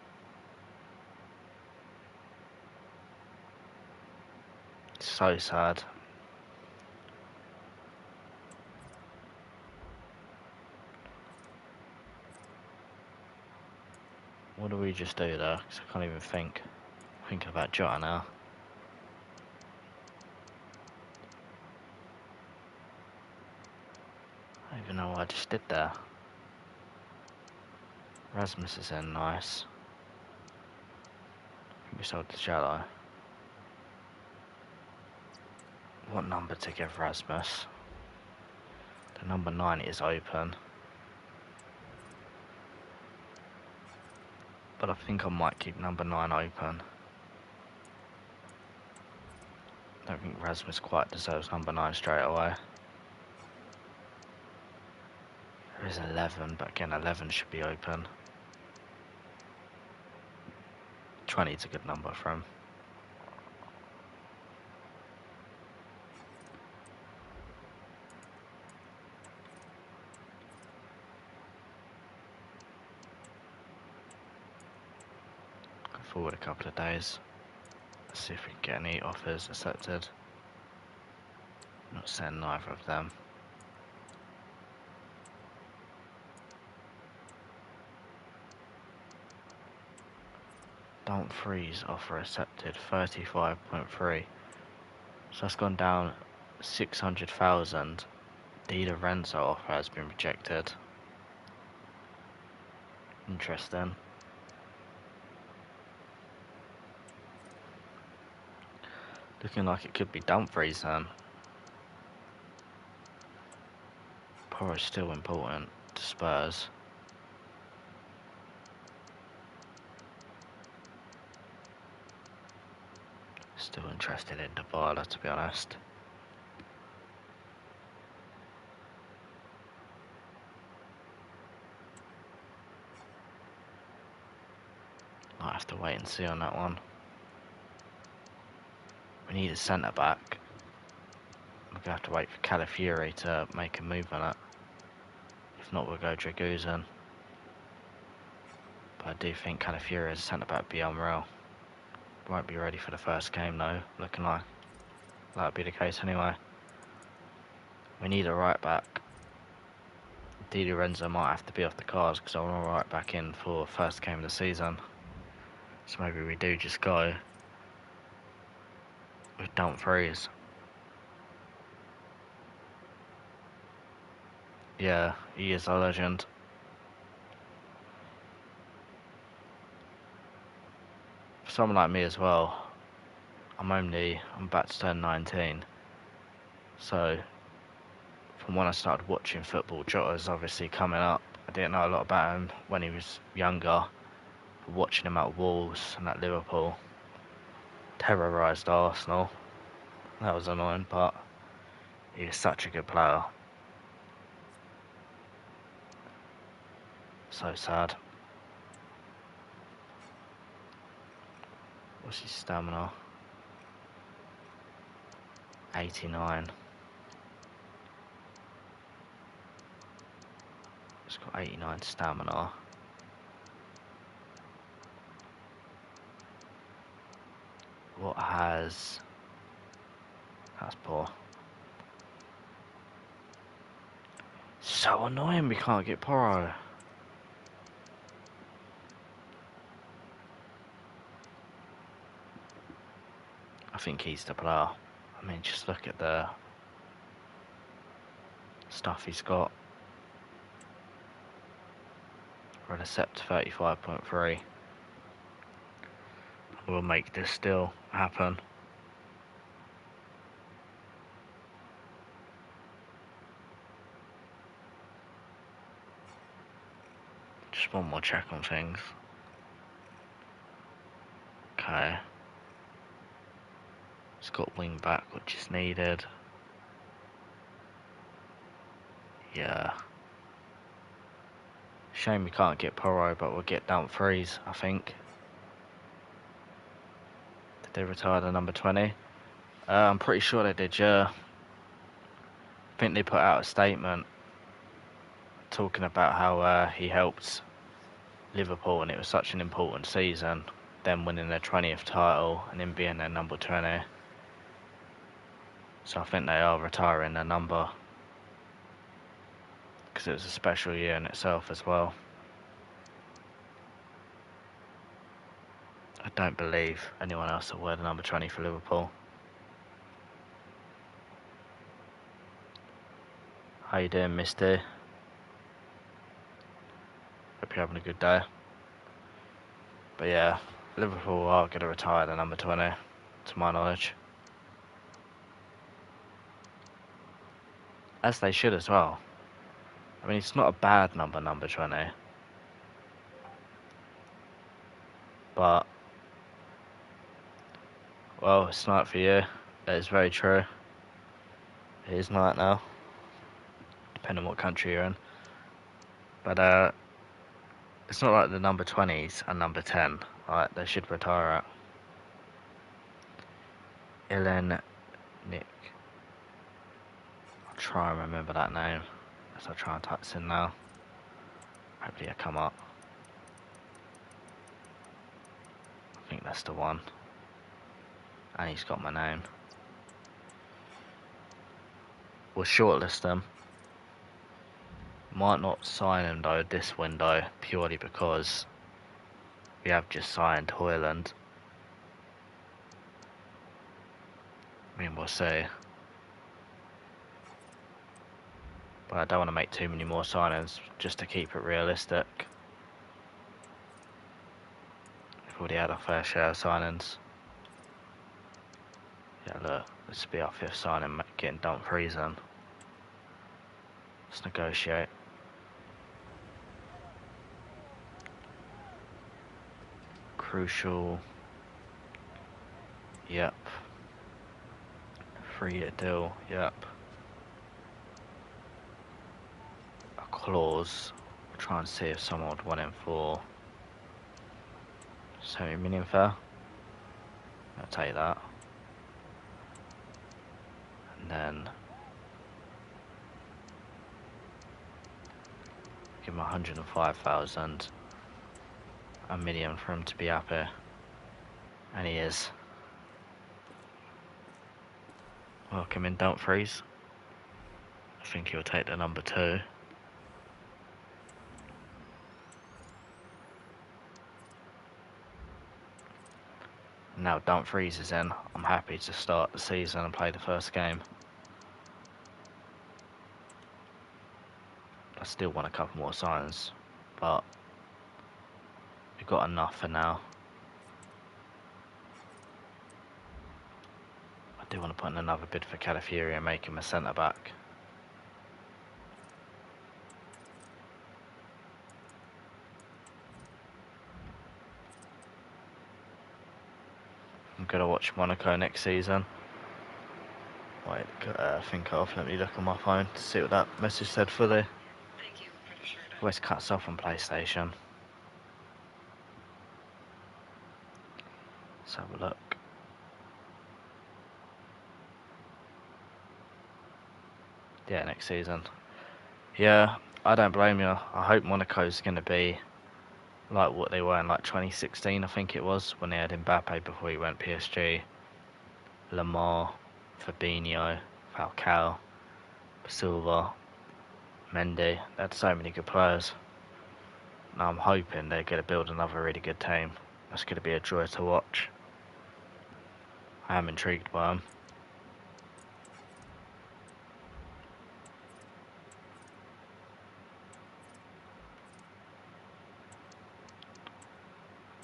It's so sad. What do we just do there? Because I can't even think. Thinking about Jota now. I don't even know what I just did there. Rasmus is in, nice. I think we sold the Jota. What number to give Rasmus? The number 9 is open. But I think I might keep number 9 open. I don't think Rasmus quite deserves number 9 straight away. There is 11, but again 11 should be open. 20 is a good number for him. Go forward a couple of days. Let's see if we can get any offers accepted. Not send neither of them. Don't freeze offer accepted 35.3. So that's gone down 600,000. Di Lorenzo offer has been rejected. Interesting. Looking like it could be Dumfries then. Porro's still important to Spurs. Still interested in Dybala, to be honest. Might have to wait and see on that one. We need a centre back. We're going to have to wait for Calafiori to make a move on it. If not, we'll go Dragusin. But I do think Calafiori as a centre back would be unreal. Won't be ready for the first game though, looking like that'll be the case anyway. We need a right back. Di Lorenzo might have to be off the cards because I'm right back in for first game of the season. So maybe we do just go with Dumfries. Yeah, he is a legend. For someone like me as well, I'm about to turn 19. So from when I started watching football, Jota's obviously coming up. I didn't know a lot about him when he was younger. But watching him at Wolves and at Liverpool terrorised Arsenal. That was annoying, but he was such a good player. So sad. What's his stamina? 89. It's got 89 stamina. What has... That's poor. So annoying we can't get Porro. I think he's the player. I mean, just look at the stuff he's got. Recept 35.3. We'll make this still happen. Just one more check on things. Okay. It's got wing back, which is needed. Yeah. Shame we can't get Porro, but we'll get Dumfries, I think. Did they retire the number 20? I'm pretty sure they did, yeah. I think they put out a statement talking about how he helped Liverpool and it was such an important season, them winning their 20th title and him being their number 20. So I think they are retiring their number because it was a special year in itself as well. I don't believe anyone else will wear the number 20 for Liverpool. How you doing, Misty? Hope you're having a good day. But yeah, Liverpool are going to retire the number 20, to my knowledge. As they should as well. I mean, it's not a bad number 20. But, well, it's night for you. That is very true. It is night now. Depending on what country you're in. But, it's not like the number 20s and number 10. Right, they should retire it. Ilan Nick. I'll try and remember that name. As I try and type this in now. Hopefully I come up. I think that's the one. And he's got my name. We'll shortlist them. Might not sign him though this window purely because we have just signed Højlund. I mean, we'll see. But I don't want to make too many more signings just to keep it realistic. We've already had our fair share of signings. Yeah, look, this will be our 5th signing, getting Dumfries in. Let's negotiate. Crucial. Yep. Free deal. Yep. A clause. We'll try and see if someone would want him for 70 million fair. I'll take that. And then give him 105,000. A million for him to be happy. And he is. Welcome in, Dumfries. I think he'll take the number 2. Now Dumfries is in. I'm happy to start the season and play the first game. I still want a couple more signs, but we've got enough for now. I do want to put in another bid for Calafiori and make him a centre back. I'm gonna watch Monaco next season. Wait, I think off. Let me look on my phone to see what that message said fully. Always cuts off on PlayStation. Let's have a look. Yeah, next season. Yeah, I don't blame you. I hope Monaco's going to be like what they were in like 2016, I think it was, when they had Mbappe before he went PSG. Lamar, Fabinho, Falcao, Silva, Mendy. They had so many good players. Now I'm hoping they're going to build another really good team. That's going to be a joy to watch. I am intrigued by them.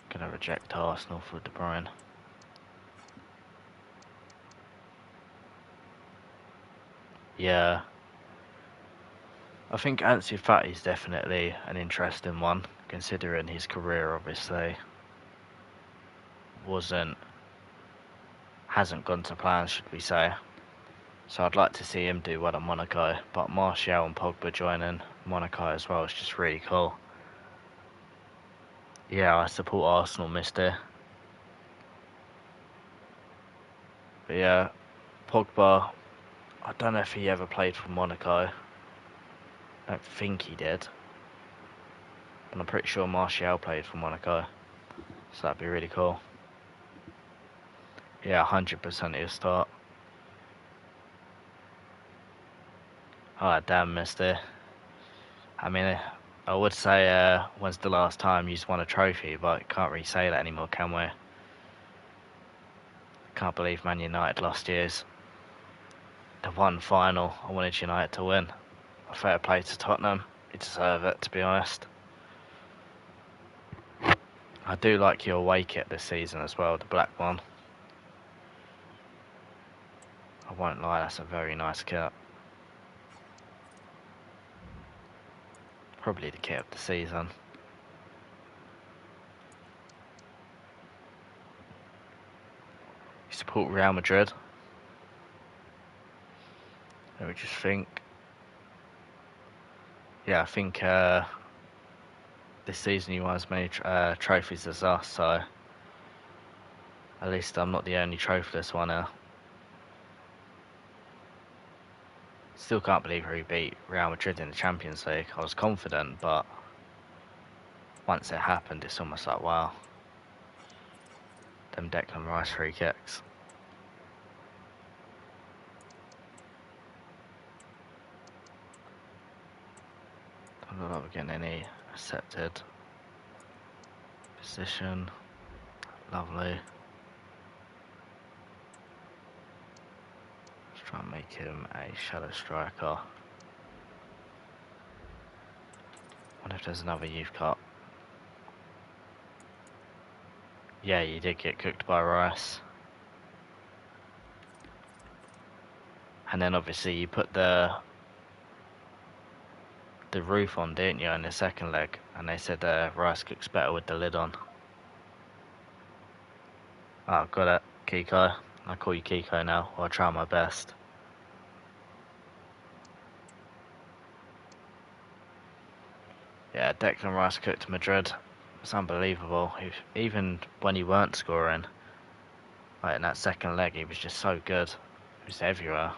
Gonna reject Arsenal for De Bruyne. Yeah. I think Ansu Fati is definitely an interesting one, considering his career obviously hasn't gone to plan, should we say. So I'd like to see him do well at Monaco, but Martial and Pogba joining Monaco as well is just really cool. Yeah, I support Arsenal, mister. But yeah, Pogba, I don't know if he ever played for Monaco. I don't think he did. But I'm pretty sure Martial played for Monaco. So that'd be really cool. Yeah, 100% he'll start. Oh, damn, mister. I mean, I would say, when's the last time you won a trophy, but can't really say that anymore, can we? Can't believe Man United lost years. The one final I wanted United to win. A fair play to Tottenham. They deserve it, to be honest. I do like your away kit this season as well, the black one. I won't lie, that's a very nice kit. Probably the kit of the season. You support Real Madrid? Let me just think. Yeah, I think this season you won as many trophies as us, so at least I'm not the only trophyless one here. Still can't believe we beat Real Madrid in the Champions League. I was confident, but once it happened, it's almost like, wow. Them Declan Rice free kicks. Don't look like we're getting any accepted. Position. Lovely. Let's try and make him a shadow striker. Wonder if there's another youth cut. Yeah, you did get cooked by Rice. And then obviously you put the roof on, didn't you, in the second leg? And they said Rice cooks better with the lid on. Oh, got it. Kiko. I call you Kiko now. I'll try my best. Yeah, Declan Rice cooked Madrid. It's unbelievable. Even when he weren't scoring, like in that second leg, he was just so good. He was everywhere.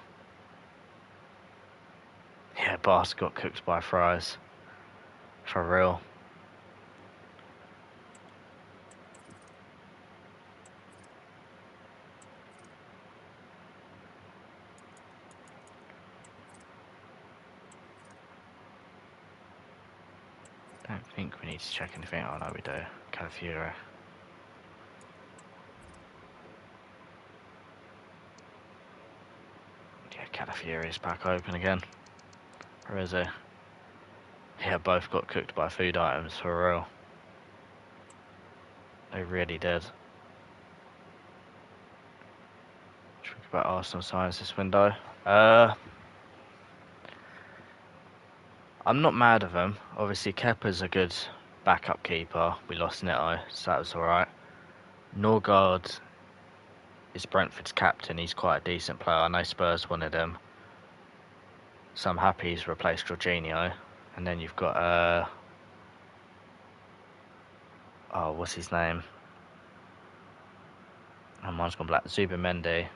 Yeah, Barca got cooked by fries. For real. Don't think we need to check anything. Oh no, we do. Calafiori. Calafiori's back open again. Or is he? Yeah, both got cooked by food items, for real. They really did. Talk about Arsenal signs this window. I'm not mad of them. Obviously, Kepa's a good backup keeper. We lost Neto, so that was alright. Norgard is Brentford's captain. He's quite a decent player. I know Spurs wanted him, so I'm happy he's replaced Jorginho. And then you've got oh, what's his name? And mine's gone black. Zubimendi,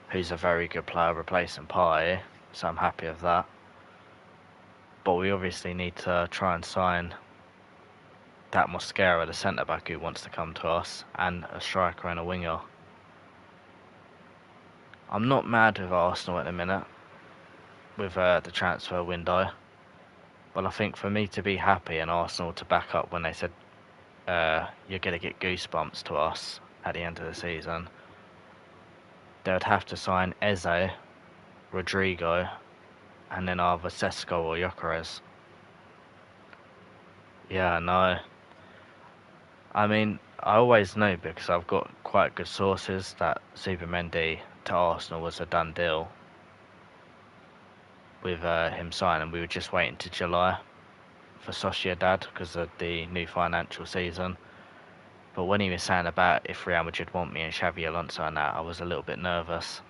who's a very good player, replacing Partey. So I'm happy with that. But we obviously need to try and sign that Mosquera, the centre back who wants to come to us, and a striker and a winger. I'm not mad with Arsenal at the minute with the transfer window, but I think for me to be happy and Arsenal to back up when they said you're going to get goosebumps to us at the end of the season, they would have to sign Eze, Rodrigo, and then either Sesko or Gyökeres. Yeah, no. I mean, I always knew because I've got quite good sources that Zubimendi to Arsenal was a done deal with him signing. We were just waiting to July for Sociedad because of the new financial season. But when he was saying about if Real Madrid want me and Xavi Alonso and that, I was a little bit nervous.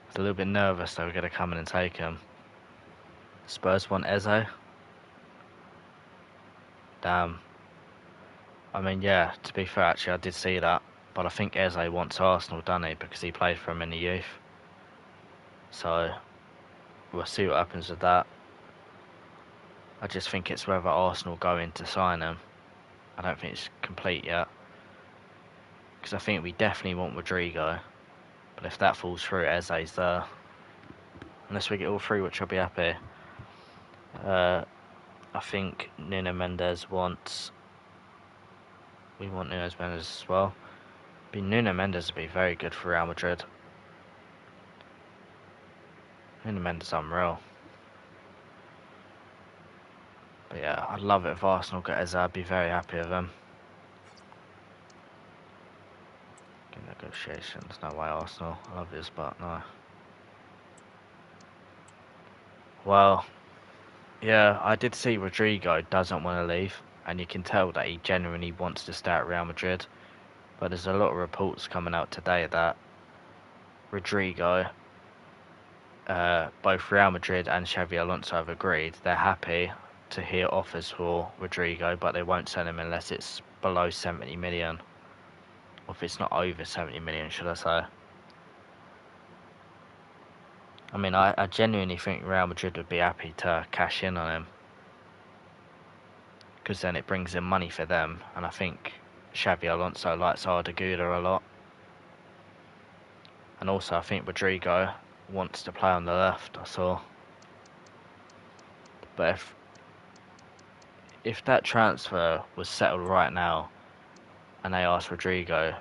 I was a little bit nervous they were going to come in and take him. Spurs want Eze. Damn. I mean, yeah, to be fair, actually, I did see that. But I think Eze wants Arsenal, doesn't he? Because he played for him in the youth. So, we'll see what happens with that. I just think it's whether Arsenal go in to sign him. I don't think it's complete yet. Because I think we definitely want Rodrigo. But if that falls through, Eze's there. Unless we get all three, which I'll be happy. I think Nuno Mendes wants... We want Nuno Mendes as well. Nuno Mendes would be very good for Real Madrid. Nuno Mendes is unreal. But yeah, I'd love it if Arsenal got Eze. I'd be very happy with them. Good negotiations. No way, Arsenal. I love this, but no. Well, yeah, I did see Rodrigo doesn't want to leave, and you can tell that he genuinely wants to stay at Real Madrid. But there's a lot of reports coming out today that Rodrigo, both Real Madrid and Xavi Alonso have agreed they're happy to hear offers for Rodrigo, but they won't send him unless it's below 70 million. Or if it's not over 70 million, should I say. I mean, I genuinely think Real Madrid would be happy to cash in on him. Because then it brings in money for them. And I think Xavi Alonso likes Arda Güler a lot. And also I think Rodrigo wants to play on the left, I saw. But if that transfer was settled right now, and they asked Rodrigo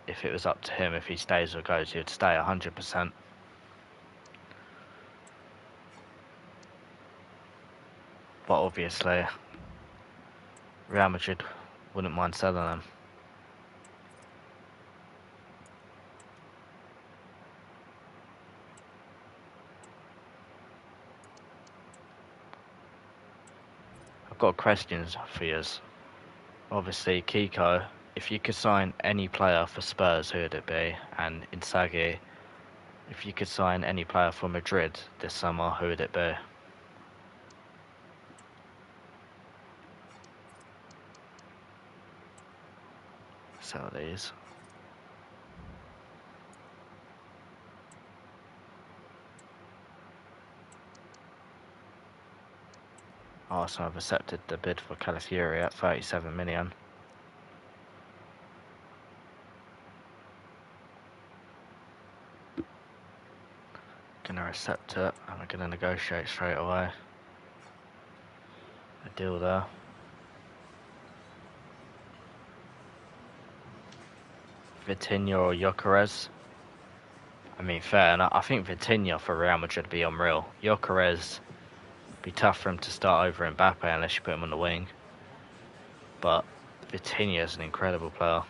if it was up to him, if he stays or goes, he would stay 100%. But obviously, Real Madrid wouldn't mind selling him. I've got questions for you. Obviously, Kiko, if you could sign any player for Spurs, who would it be? And Inzaghi, if you could sign any player for Madrid this summer, who would it be? Sell these. Arsenal have accepted the bid for Calafiori at 37 million. Gonna accept it and we're gonna negotiate straight away. A deal there. Vitinha or Gyökeres. I mean, fair enough. I think Vitinha for Real Madrid would be unreal. Gyökeres be tough for him to start over Mbappe unless you put him on the wing. But Vitinha is an incredible player.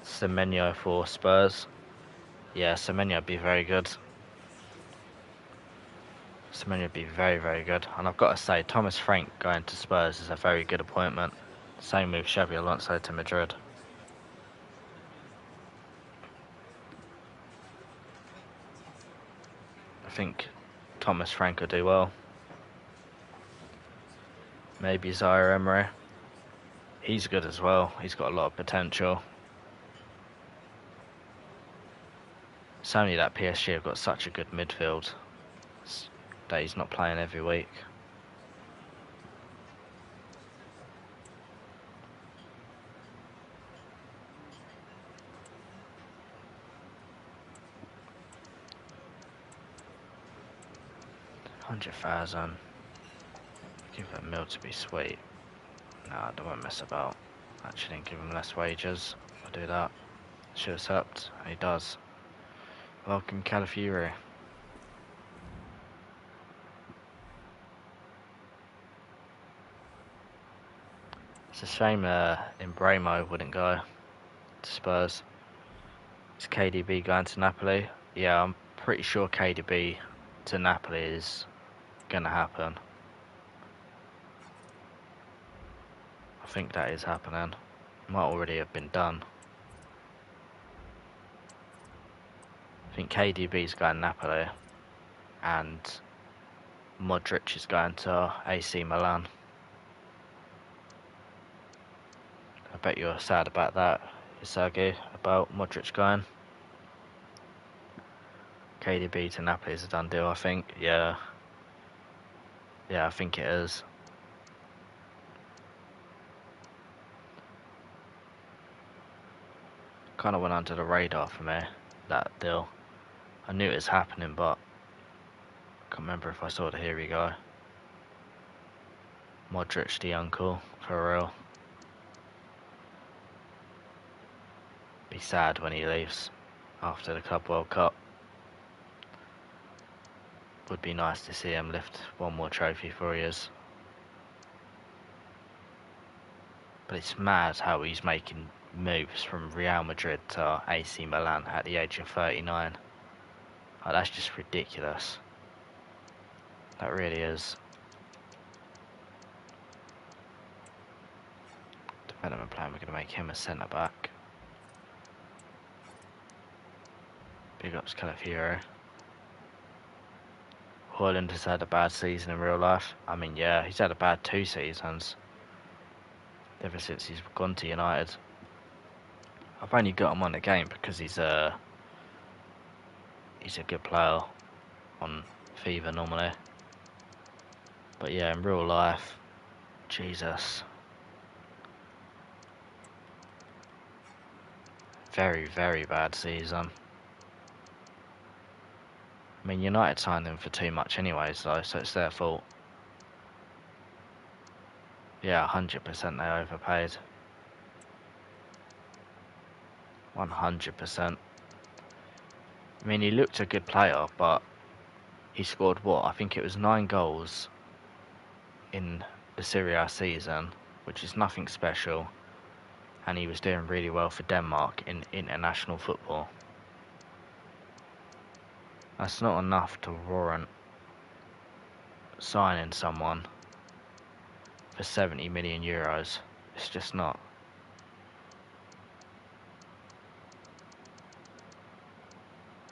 Semenyo for Spurs. Yeah, Semenyo would be very good. Semenyo would be very, very good. And I've got to say, Thomas Frank going to Spurs is a very good appointment. Same with Xabi Alonso to Madrid. I think Thomas Frank will do well. Maybe Zaire Emery. He's good as well. He's got a lot of potential. It's only that PSG have got such a good midfield that he's not playing every week. $100,000. Give that mil to be sweet. No, I don't want to mess about. Actually, didn't give him less wages. I'll do that. Should have slept. And he does. Welcome, Calafiori. It's a shame Embremo wouldn't go to Spurs. Is KDB going to Napoli? Yeah, I'm pretty sure KDB to Napoli is going to happen. I think that is happening. Might already have been done. I think KDB is going to Napoli and Modric is going to AC Milan. I bet you're sad about that, Isagi, about Modric going. KDB to Napoli is a done deal, I think. Yeah. Yeah, I think it is. Kind of went under the radar for me, that deal. I knew it was happening, but I can't remember if I saw the here we go. Modric, the uncle, for real. Be sad when he leaves after the Club World Cup. Would be nice to see him lift one more trophy for years. But it's mad how he's making moves from Real Madrid to AC Milan at the age of 39. Oh, that's just ridiculous. That really is. Development plan, we're going to make him a centre back. Big ups Calafiori. Haaland has had a bad season in real life. I mean, yeah, he's had a bad 2 seasons. Ever since he's gone to United. I've only got him on the game because he's a good player on FIFA normally. But yeah, in real life, Jesus. Very, very bad season. I mean, United signed him for too much anyways, though, so it's their fault. Yeah, 100% they overpaid. 100%. I mean, he looked a good player, but he scored what? I think it was 9 goals in the Serie A season, which is nothing special. And he was doing really well for Denmark in international football. That's not enough to warrant signing someone for 70 million euros. It's just not.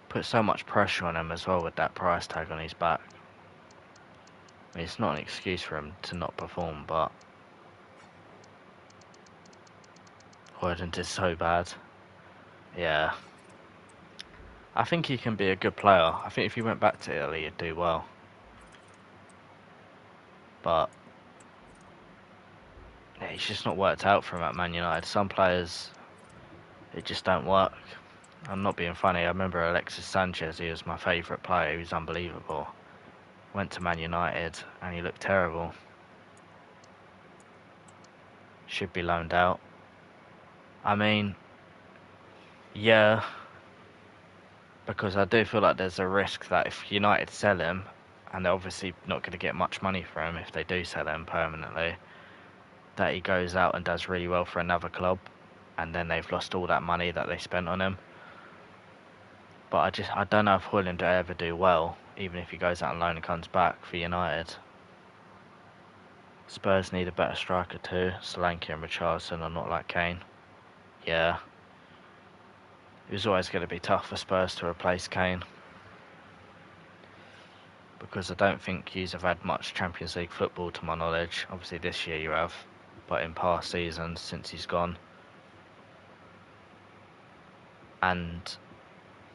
Put so much pressure on him as well with that price tag on his back. I mean, it's not an excuse for him to not perform, but Haaland is so bad. Yeah. I think he can be a good player. I think if he went back to Italy, he'd do well. But yeah, he's just not worked out for him at Man United. Some players, it just don't work. I'm not being funny. I remember Alexis Sanchez. He was my favourite player. He was unbelievable. Went to Man United and he looked terrible. Should be loaned out. I mean, yeah. because I do feel like there's a risk that if United sell him, and they're obviously not going to get much money for him if they do sell him permanently, that he goes out and does really well for another club, and then they've lost all that money that they spent on him. But I don't know if Haaland will ever do well, even if he goes out on loan and comes back for United. Spurs need a better striker too. Solanke and Richarlison are not like Kane. Yeah. It was always going to be tough for Spurs to replace Kane, because I don't think you have had much Champions League football to my knowledge. Obviously this year you have, but in past seasons since he's gone. And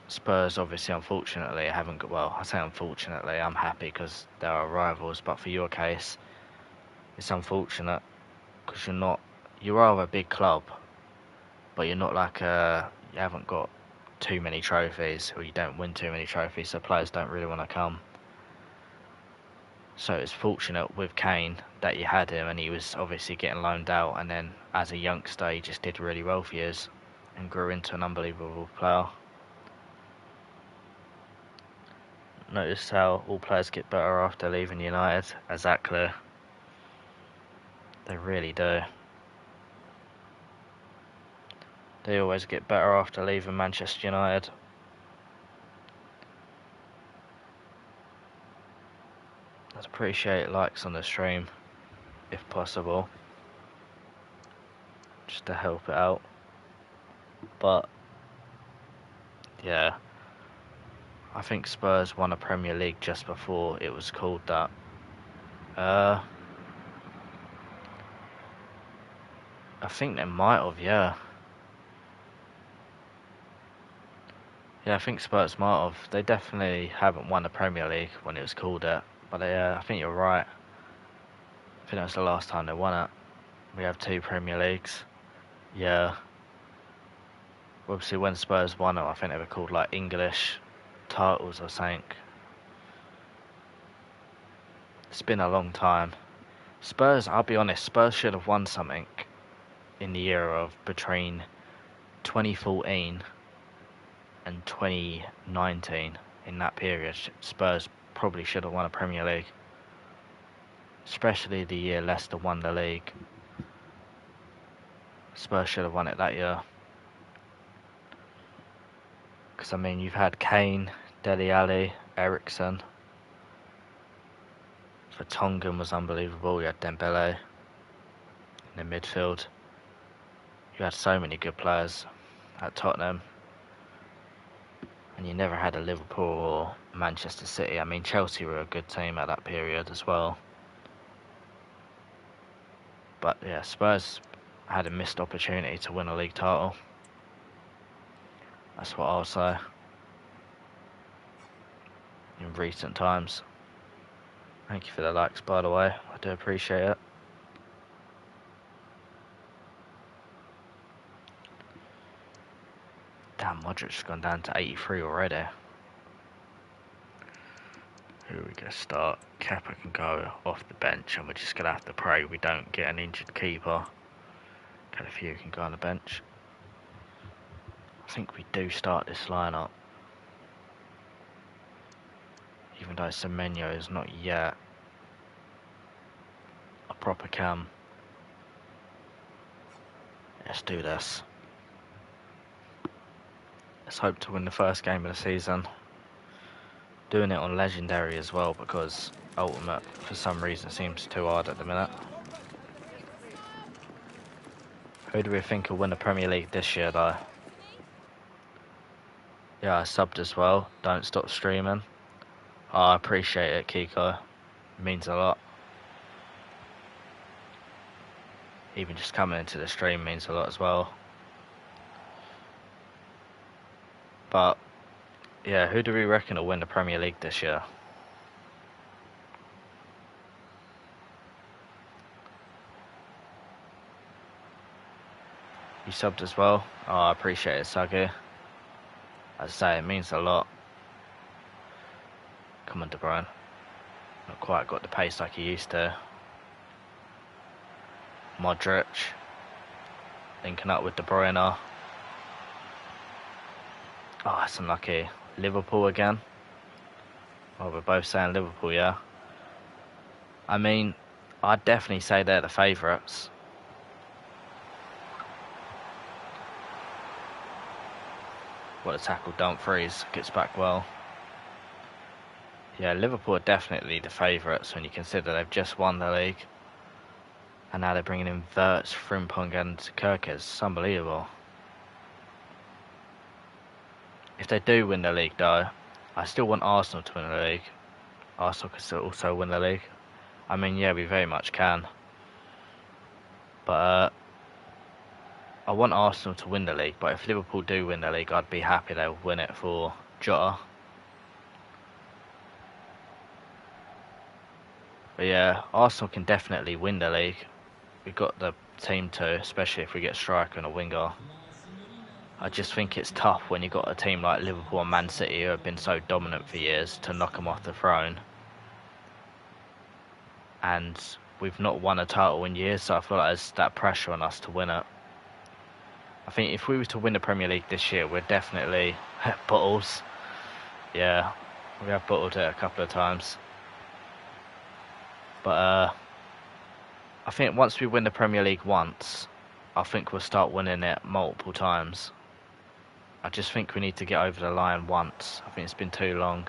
Spurs obviously, unfortunately, haven't got, well, I say unfortunately, I'm happy because they are rivals, but for your case, it's unfortunate because you are a big club, but you're not like you haven't got too many trophies, or you don't win too many trophies, so players don't really want to come. So it's fortunate with Kane that you had him, and he was obviously getting loaned out, and then as a youngster he just did really well for years and grew into an unbelievable player. Notice how all players get better after leaving United. Exactly. They really do. They always get better after leaving Manchester United. I'd appreciate likes on the stream, if possible, just to help it out. But yeah, I think Spurs won a Premier League just before it was called that. I think they might have, yeah. Yeah, I think Spurs might have. They definitely haven't won the Premier League when it was called it. But I think you're right. I think that was the last time they won it. We have 2 Premier Leagues. Yeah. Obviously, when Spurs won it, I think they were called like English titles or something. It's been a long time. Spurs, I'll be honest, Spurs should have won something in the era of between 2014 and 2019. In that period, Spurs probably should have won a Premier League. Especially the year Leicester won the league. Spurs should have won it that year. Because, I mean, you've had Kane, Dele Alli, Eriksen. Vertonghen was unbelievable. You had Dembele in the midfield. You had so many good players at Tottenham. And you never had a Liverpool or Manchester City. I mean, Chelsea were a good team at that period as well. But yeah, Spurs had a missed opportunity to win a league title. That's what I'll say. In recent times. Thank you for the likes, by the way. I do appreciate it. Damn, Modric's gone down to 83 already. Who are we going to start? Kepa can go off the bench, and we're just going to have to pray we don't get an injured keeper. Got a few can go on the bench. I think we do start this lineup. Even though Semenyo is not yet a proper cam. Let's do this. Let's hope to win the first game of the season. Doing it on Legendary as well, because Ultimate for some reason seems too hard at the minute. Who do we think will win the Premier League this year though? Yeah, I subbed as well. Don't stop streaming. Oh, I appreciate it, Kiko. It means a lot. Even just coming into the stream means a lot as well. But yeah, who do we reckon will win the Premier League this year? You subbed as well? Oh, I appreciate it, Sagi. As I say, it means a lot. Come on, De Bruyne. Not quite got the pace like he used to. Modric. Linking up with De Bruyne. Oh, that's unlucky. Liverpool again. Well, we're both saying Liverpool, yeah. I mean, I'd definitely say they're the favourites. What a tackle, Dumfries gets back well. Yeah, Liverpool are definitely the favourites when you consider they've just won the league. And now they're bringing in Wirtz, Frimpong and Kirkes. It's unbelievable. If they do win the league though, I still want Arsenal to win the league. Arsenal can still also win the league. I mean, yeah, we very much can. But I want Arsenal to win the league. But if Liverpool do win the league, I'd be happy they'll win it for Jota. But yeah, Arsenal can definitely win the league. We've got the team to, especially if we get a striker and a winger. I just think it's tough when you've got a team like Liverpool and Man City who have been so dominant for years to knock them off the throne. And we've not won a title in years, so I feel like there's that pressure on us to win it. I think if we were to win the Premier League this year, we're definitely bottles. Yeah, we have bottled it a couple of times. But I think once we win the Premier League once, I think we'll start winning it multiple times. I just think we need to get over the line once. I think it's been too long.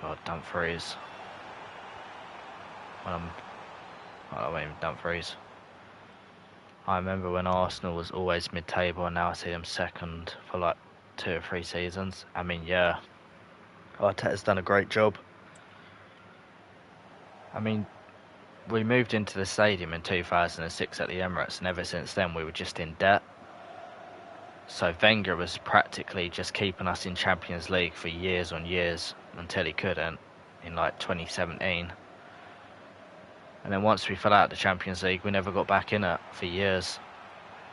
God, Dumfries. I mean, Dumfries. I remember when Arsenal was always mid-table and now I see them second for like 2 or 3 seasons. I mean, yeah, Arteta's done a great job. I mean, we moved into the stadium in 2006 at the Emirates, and ever since then we were just in debt. So Wenger was practically just keeping us in Champions League for years on years until he couldn't in like 2017. And then once we fell out of the Champions League, we never got back in it for years.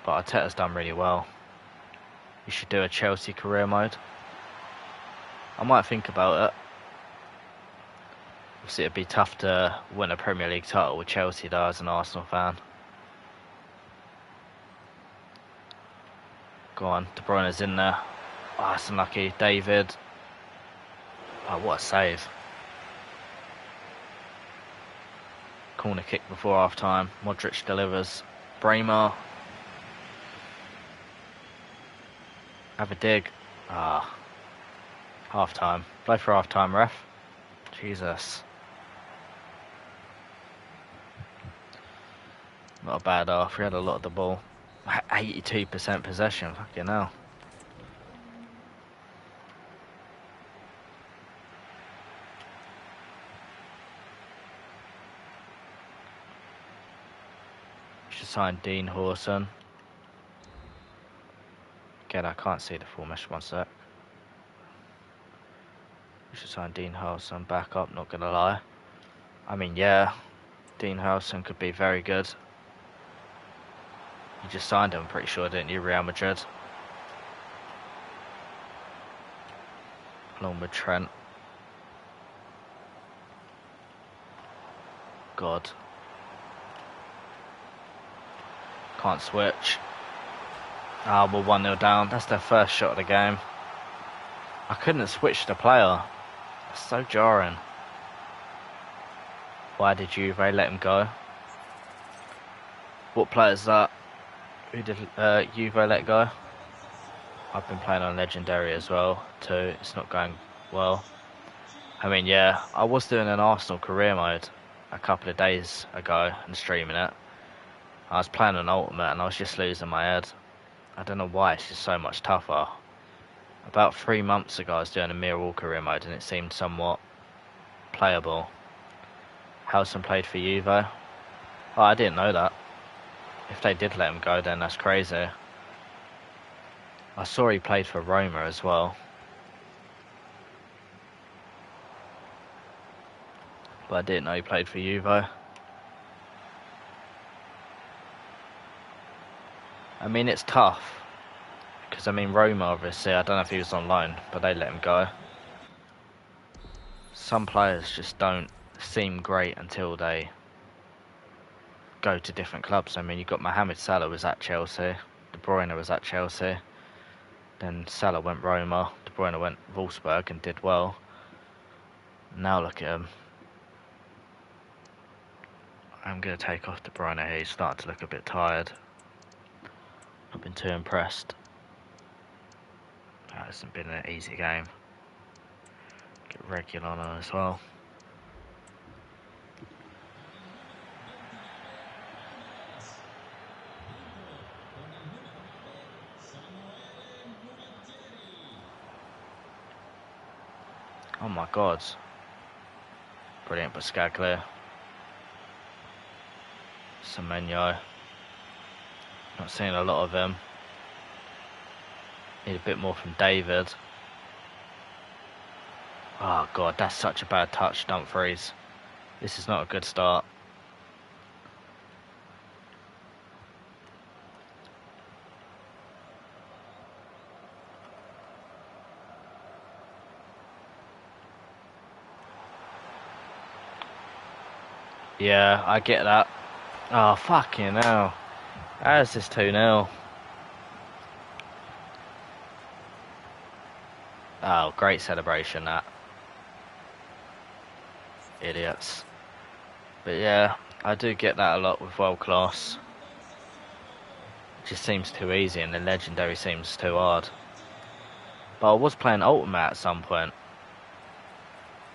But Arteta's done really well. You should do a Chelsea career mode. I might think about it. Obviously, it'd be tough to win a Premier League title with Chelsea though, as an Arsenal fan. Go on, De Bruyne's in there. Oh, that's unlucky. David. Oh, what a save. Corner kick before half time. Modric delivers. Bremer. Have a dig. Ah. Half time. Play for half time, ref. Jesus. Not a bad half. We had a lot of the ball. 82% possession. Fucking hell. Should sign Dean Hawson. Again, I can't see the formation. One sec. We should sign Dean Hawson back up, not gonna lie. I mean, yeah, Dean Hawson could be very good. You just signed him, I'm pretty sure, didn't you, Real Madrid? Along with Trent. God. Can't switch. Ah, we're 1-0 down. That's their first shot of the game. I couldn't switch the player. That's so jarring. Why did Juve let him go? What player's that? Who did Juve let go? I've been playing on Legendary as well too. It's not going well. I mean, yeah, I was doing an Arsenal career mode a couple of days ago and streaming it. I was playing on Ultimate and I was just losing my head. I don't know why, it's just so much tougher. About 3 months ago I was doing a Millwall career mode and it seemed somewhat playable. Howson played for Juve. Oh, I didn't know that. If they did let him go, then that's crazy. I saw he played for Roma as well. But I didn't know he played for Juve. I mean, it's tough. Because, I mean, Roma, obviously, I don't know if he was on loan, but they let him go. Some players just don't seem great until they go to different clubs. I mean, you got Mohamed Salah was at Chelsea, De Bruyne was at Chelsea, then Salah went Roma, De Bruyne went Wolfsburg and did well. Now look at him. I'm going to take off De Bruyne here. He's starting to look a bit tired. I've been too impressed. That hasn't been an easy game. Get regular on as well. Oh my god. Brilliant Buscaglia. Semenyo. Not seeing a lot of him. Need a bit more from David. Oh god, that's such a bad touch, Dumfries. This is not a good start. Yeah, I get that. Oh, fucking hell. How is this 2-0? Oh, great celebration, that. Idiots. But yeah, I do get that a lot with world class. It just seems too easy and the legendary seems too hard. But I was playing Ultimate at some point.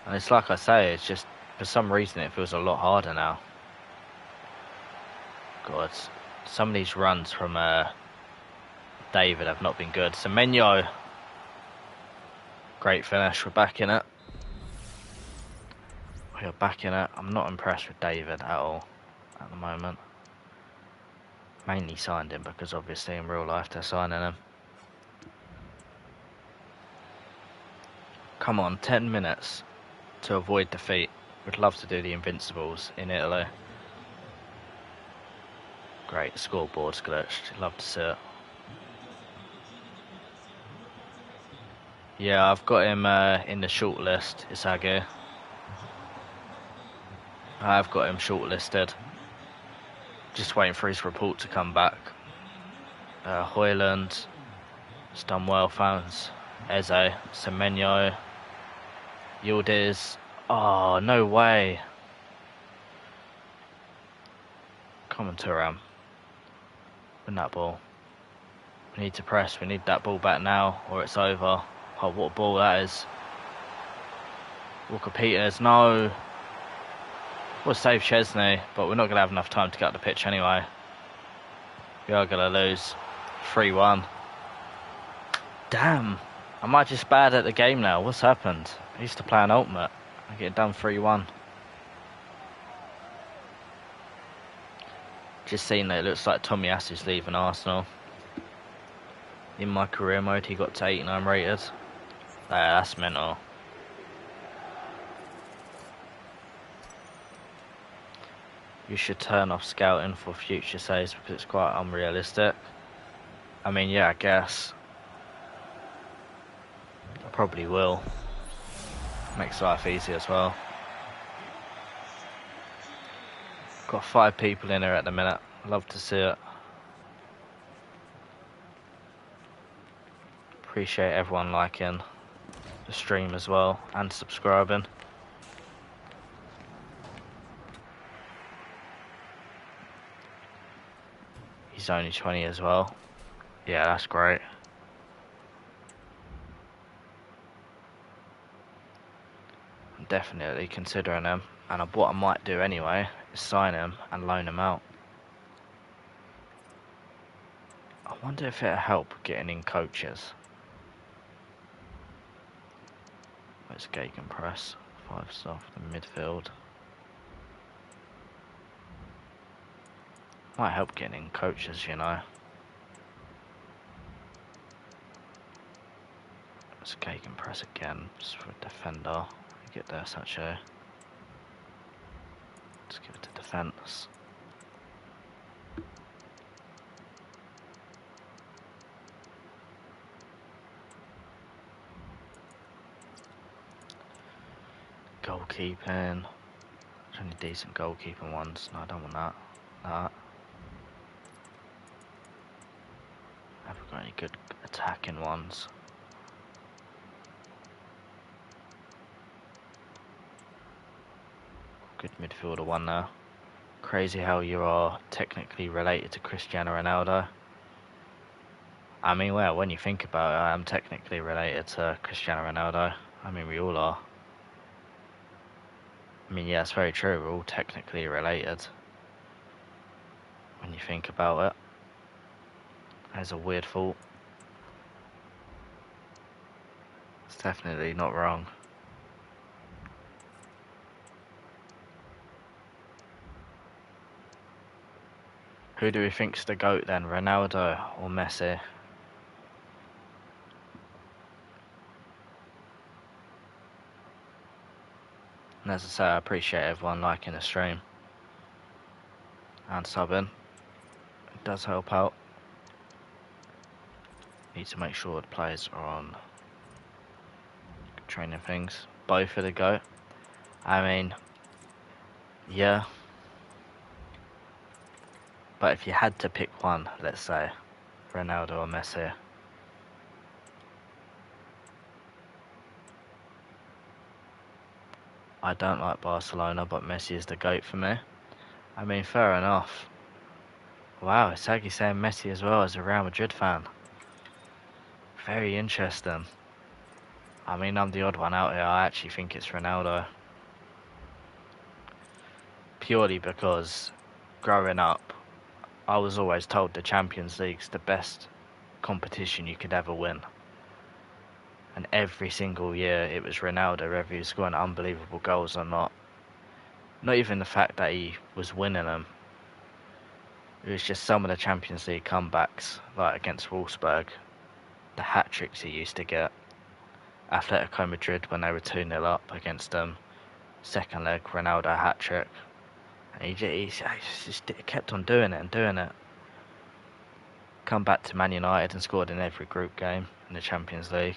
And it's like I say, it's just, for some reason it feels a lot harder now. God, some of these runs from David have not been good. Semenyo. Great finish, we're back in it. We're back in it. I'm not impressed with David at all at the moment. Mainly signed him because obviously in real life they're signing him. Come on, 10 minutes to avoid defeat. Would love to do the Invincibles in Italy. Great, scoreboard's glitched. Love to see it. Yeah, I've got him in the shortlist, Isagi. I've got him shortlisted. Just waiting for his report to come back. Hoyland has done well, fans. Eze, Semenyo, Yildiz. Oh, no way. Come on, Thuram. Win that ball. We need to press. We need that ball back now, or it's over. Oh, what a ball that is. Walker Peters, no. We'll save Chesney, but we're not going to have enough time to get up the pitch anyway. We are going to lose 3-1. Damn. Am I just bad at the game now? What's happened? I used to play an Ultimate. I get done 3-1. Just seen that it looks like Tomiyasu's leaving Arsenal. In my career mode, he got to 89 rated. That's mental. You should turn off scouting for future saves because it's quite unrealistic. I mean, yeah, I guess. I probably will. Makes life easy as well. Got 5 people in here at the minute. Love to see it. Appreciate everyone liking the stream as well and subscribing. He's only 20 as well. Yeah, that's great. I'm definitely considering him. And what I might do anyway is sign him and loan him out. I wonder if it'll help getting in coaches. Let's gegenpress. 5 soft in midfield. Might help getting in coaches, you know. Let's gegenpress again, just for a defender. Get there, such a. Let's give it to defence. Goalkeeping. There's only decent goalkeeping ones. No, I don't want that. Have we got any good attacking ones? Good midfielder one there. Crazy how you are technically related to Cristiano Ronaldo. I mean, well, when you think about it, I am technically related to Cristiano Ronaldo. I mean, we all are. I mean, yeah, it's very true. We're all technically related. When you think about it. That's a weird thought. It's definitely not wrong. Who do we think's the GOAT then? Ronaldo or Messi? And as I say, I appreciate everyone liking the stream and subbing. It does help out. Need to make sure the players are on training things. Both are the GOAT. I mean, yeah. But if you had to pick one, let's say, Ronaldo or Messi. I don't like Barcelona, but Messi is the GOAT for me. I mean, fair enough. Wow, it's Saggy saying Messi as well as a Real Madrid fan. Very interesting. I mean, I'm the odd one out here. I actually think it's Ronaldo. Purely because growing up, I was always told the Champions League's the best competition you could ever win. And every single year it was Ronaldo, whether he was scoring unbelievable goals or not. Not even the fact that he was winning them. It was just some of the Champions League comebacks, like against Wolfsburg. The hat-tricks he used to get. Atletico Madrid when they were 2-0 up against them. Second leg, Ronaldo hat-trick. And he just kept on doing it and doing it. Come back to Man United and scored in every group game in the Champions League.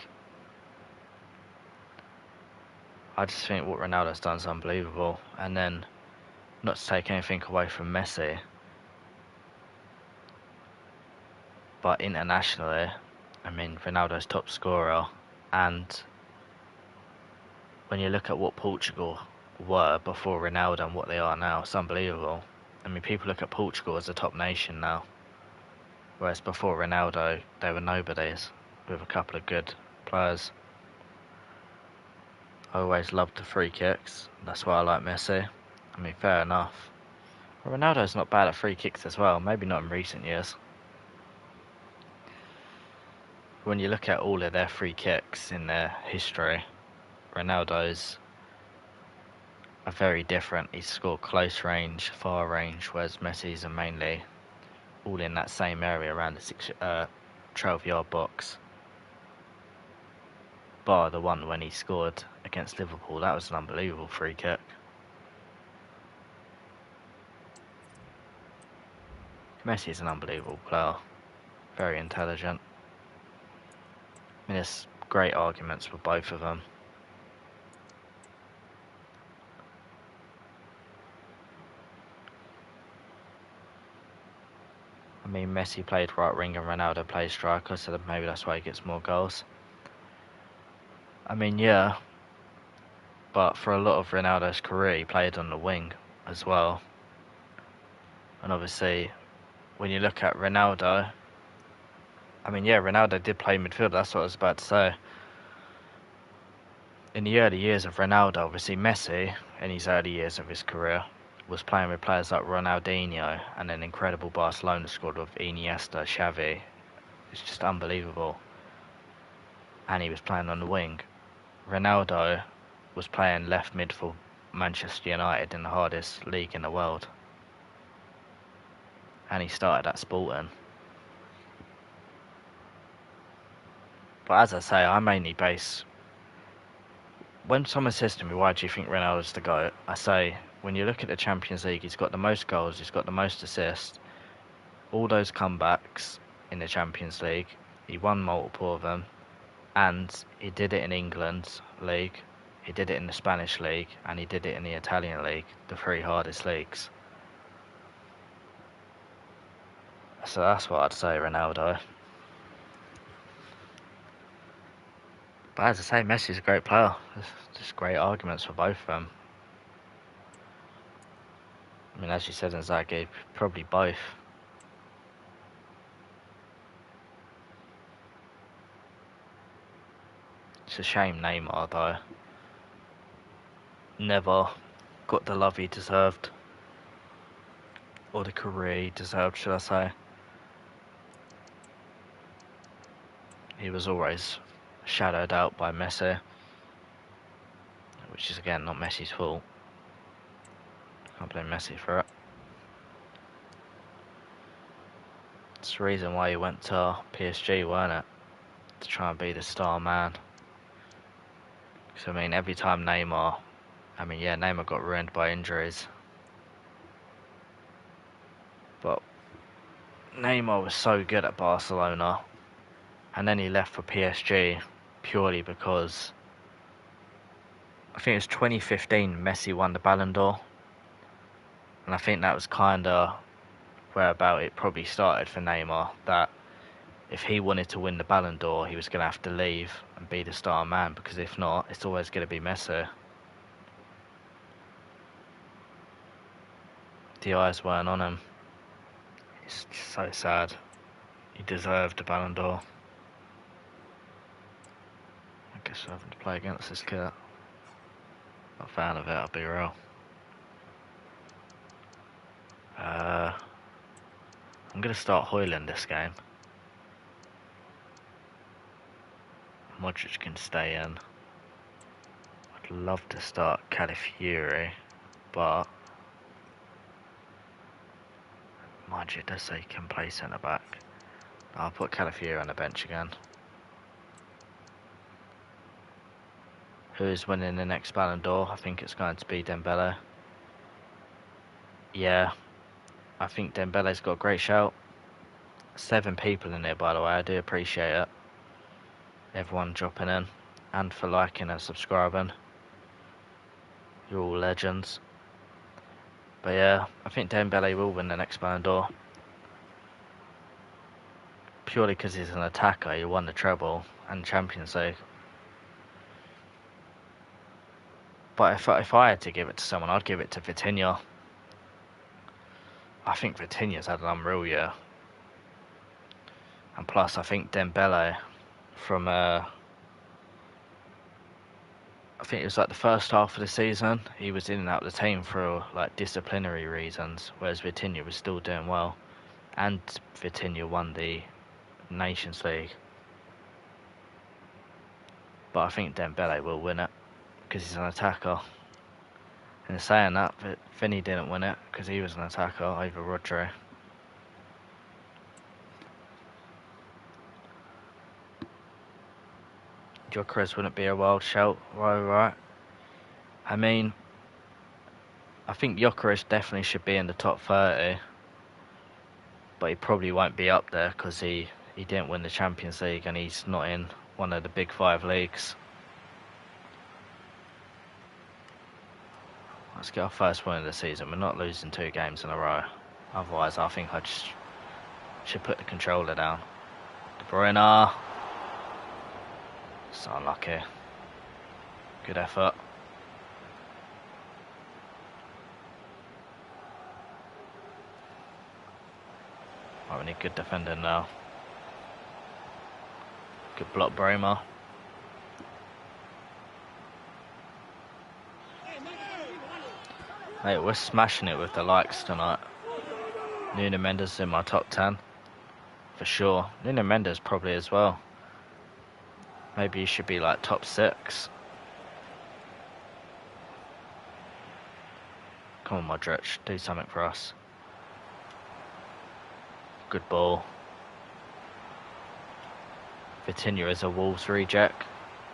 I just think what Ronaldo's done is unbelievable. And then, not to take anything away from Messi, but internationally, I mean, Ronaldo's top scorer. And when you look at what Portugal were before Ronaldo and what they are now, it's unbelievable. I mean, people look at Portugal as a top nation now. Whereas before Ronaldo, they were nobodies with a couple of good players. I always loved the free kicks. That's why I like Messi. I mean, fair enough. Well, Ronaldo's not bad at free kicks as well. Maybe not in recent years. When you look at all of their free kicks in their history, Ronaldo's are very different. He's scored close range, far range, whereas Messi's are mainly all in that same area around the 12-yard box. Bar the one when he scored against Liverpool, that was an unbelievable free kick. Messi is an unbelievable player, very intelligent. I mean, there's great arguments with both of them. I mean, Messi played right wing and Ronaldo plays striker, so maybe that's why he gets more goals. I mean, yeah, but for a lot of Ronaldo's career, he played on the wing as well. And obviously, when you look at Ronaldo, I mean, yeah, Ronaldo did play midfield, that's what I was about to say. In the early years of Ronaldo, obviously Messi, in his early years of his career, was playing with players like Ronaldinho and an incredible Barcelona squad with Iniesta, Xavi. It's just unbelievable. And he was playing on the wing. Ronaldo was playing left mid for Manchester United in the hardest league in the world. And he started at Sporting. But as I say, I mainly base... When someone says to me, why do you think Ronaldo's the GOAT? I say, when you look at the Champions League, he's got the most goals, he's got the most assists. All those comebacks in the Champions League, he won multiple of them. And he did it in England's league, he did it in the Spanish league, and he did it in the Italian league, the three hardest leagues. So that's what I'd say, Ronaldo. But as I say, Messi's a great player. There's just great arguments for both of them. I mean, as you said, Inzaghi, probably both. It's a shame Neymar, though, never got the love he deserved. Or the career he deserved, should I say. He was always shadowed out by Messi, which is, again, not Messi's fault. Can't blame Messi for it. It's the reason why he went to PSG, weren't it? To try and be the star man. Because, I mean, every time Neymar got ruined by injuries. But Neymar was so good at Barcelona, and then he left for PSG purely because I think it was 2015 Messi won the Ballon d'Or, and I think that was kind of whereabout it probably started for Neymar, that if he wanted to win the Ballon d'Or, he was going to have to leave and be the star man, because if not, it's always going to be Messi. The eyes weren't on him. It's just so sad. He deserved the Ballon d'Or. I guess we're having to play against this kid. Not a fan of it, I'll be real. I'm going to start Højlund this game. Modric can stay in. I'd love to start Calafiori, but mind you, it does say he can play centre back. I'll put Calafiori on the bench again. Who is winning the next Ballon d'Or? I think it's going to be Dembele. Yeah, I think Dembele's got a great shout. 7 people in there, by the way. I do appreciate it. Everyone dropping in, and for liking and subscribing. You're all legends. But yeah, I think Dembele will win the next Ballon d'Or. Purely because he's an attacker. He won the treble and Champions League. But if I had to give it to someone, I'd give it to Vitinha. I think Vitinha's had an unreal year. And plus, I think Dembele from I think it was like the first half of the season, he was in and out of the team for like disciplinary reasons, whereas Vitinha was still doing well. And Vitinha won the Nations League. But I think Dembele will win it, because he's an attacker. And saying that, Vinny didn't win it, because he was an attacker over Rodri. Gyökeres wouldn't be a wild shout, right? I mean, I think Gyökeres definitely should be in the top 30, but he probably won't be up there because he didn't win the Champions League and he's not in one of the big 5 leagues. Let's get our first win of the season. We're not losing 2 games in a row. Otherwise, I think I just should put the controller down. De Bruyne. So unlucky. Good effort. Oh, we need good defending now. Good block, Bremer. Hey, we're smashing it with the likes tonight. Nuno Mendes in my top 10. For sure. Nuno Mendes probably as well. Maybe he should be like top 6. Come on, Modric. Do something for us. Good ball. Vitinha is a Wolves reject.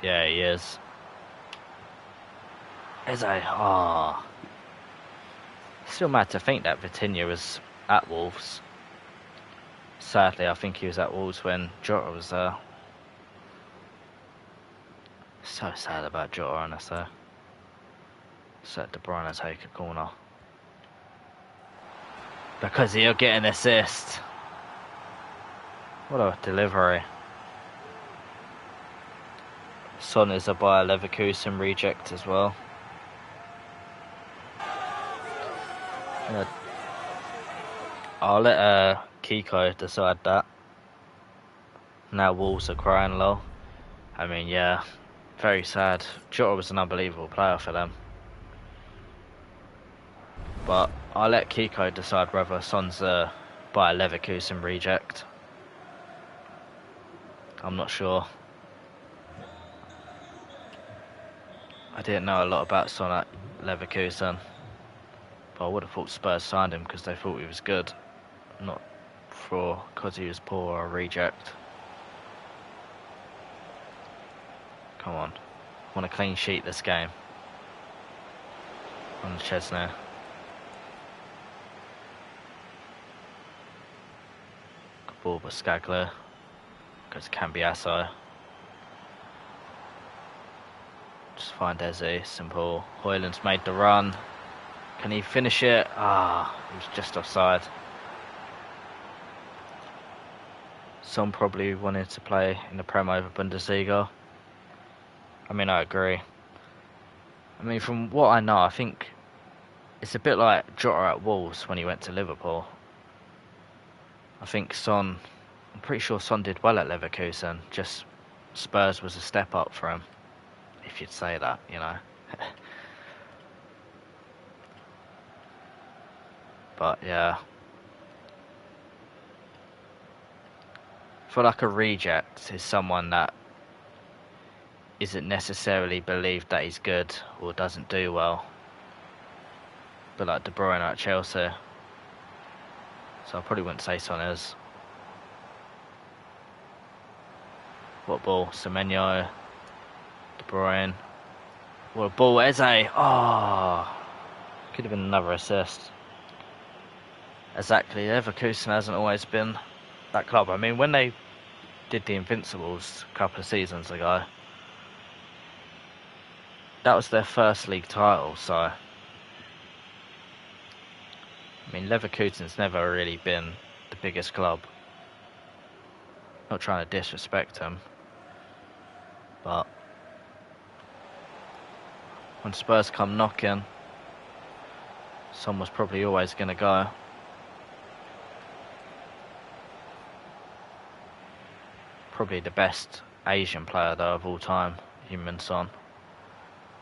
Yeah, he is. Still mad to think that Vitinha was at Wolves. Sadly, I think he was at Wolves when Jota was there. So sad about Jota, honestly. Set De Bruyne take a corner. Because he'll get an assist. What a delivery. Son is a Bayer Leverkusen reject as well. Yeah. I'll let Kiko decide that. Now Wolves are crying low. I mean, yeah, very sad. Jota was an unbelievable player for them. But I'll let Kiko decide whether Son's a Bayer Leverkusen reject. I'm not sure. I didn't know a lot about Son at Leverkusen. But I would have thought Spurs signed him because they thought he was good. Not because he was poor or a reject. Come on. Want a clean sheet this game. On Chesney. Good ball by Skagler. Goes to Cambiasso. Just find Eze. Simple. Højlund's made the run. Can he finish it? Ah, he was just offside. Some probably wanted to play in the Prem over Bundesliga. I mean, I agree. I mean, from what I know, I think it's a bit like Jota at Wolves when he went to Liverpool. I think I'm pretty sure Son did well at Leverkusen, just Spurs was a step up for him, if you'd say that, you know. But yeah. I feel like a reject is someone that isn't necessarily believed that he's good or doesn't do well. But like De Bruyne at Chelsea. So I probably wouldn't say Son is. What ball? Semenyo. De Bruyne. What a ball, Eze. Oh, could have been another assist. Exactly, Leverkusen hasn't always been that club. I mean, when they did the Invincibles a couple of seasons ago, that was their first league title, so I mean, Leverkusen's never really been the biggest club. Not trying to disrespect them, but when Spurs come knocking, someone's probably always going to go. Probably the best Asian player though of all time, Heung-min Son.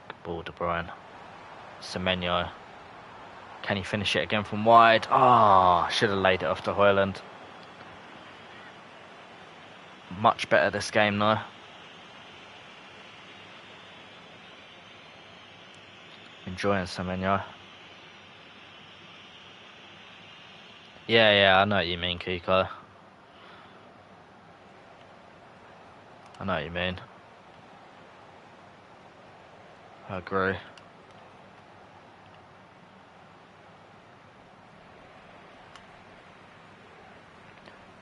Good ball, De Bruyne. Semenyo. Can he finish it again from wide? Ah, should have laid it off to Højlund. Much better this game though. Enjoying Semenyo. Yeah, I know what you mean, Kiko. I know what you mean. I agree.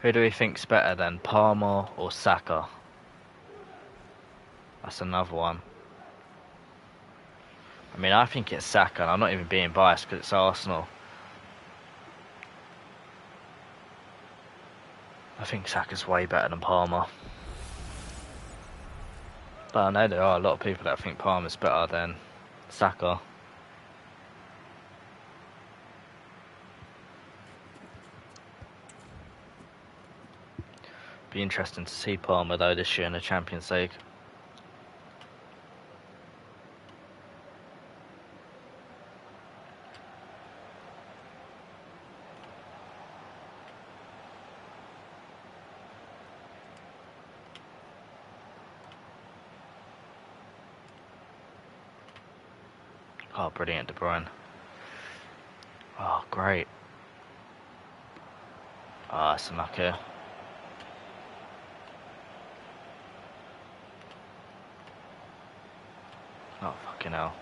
Who do we think's better then, Palmer or Saka? That's another one. I mean, I think it's Saka, and I'm not even being biased because it's Arsenal. I think Saka's way better than Palmer. But I know there are a lot of people that think Palmer's better than Saka. Be interesting to see Palmer though this year in the Champions League. Oh, brilliant, De Bruyne. Oh, great. Ah, that's unlucky. Oh, fucking hell.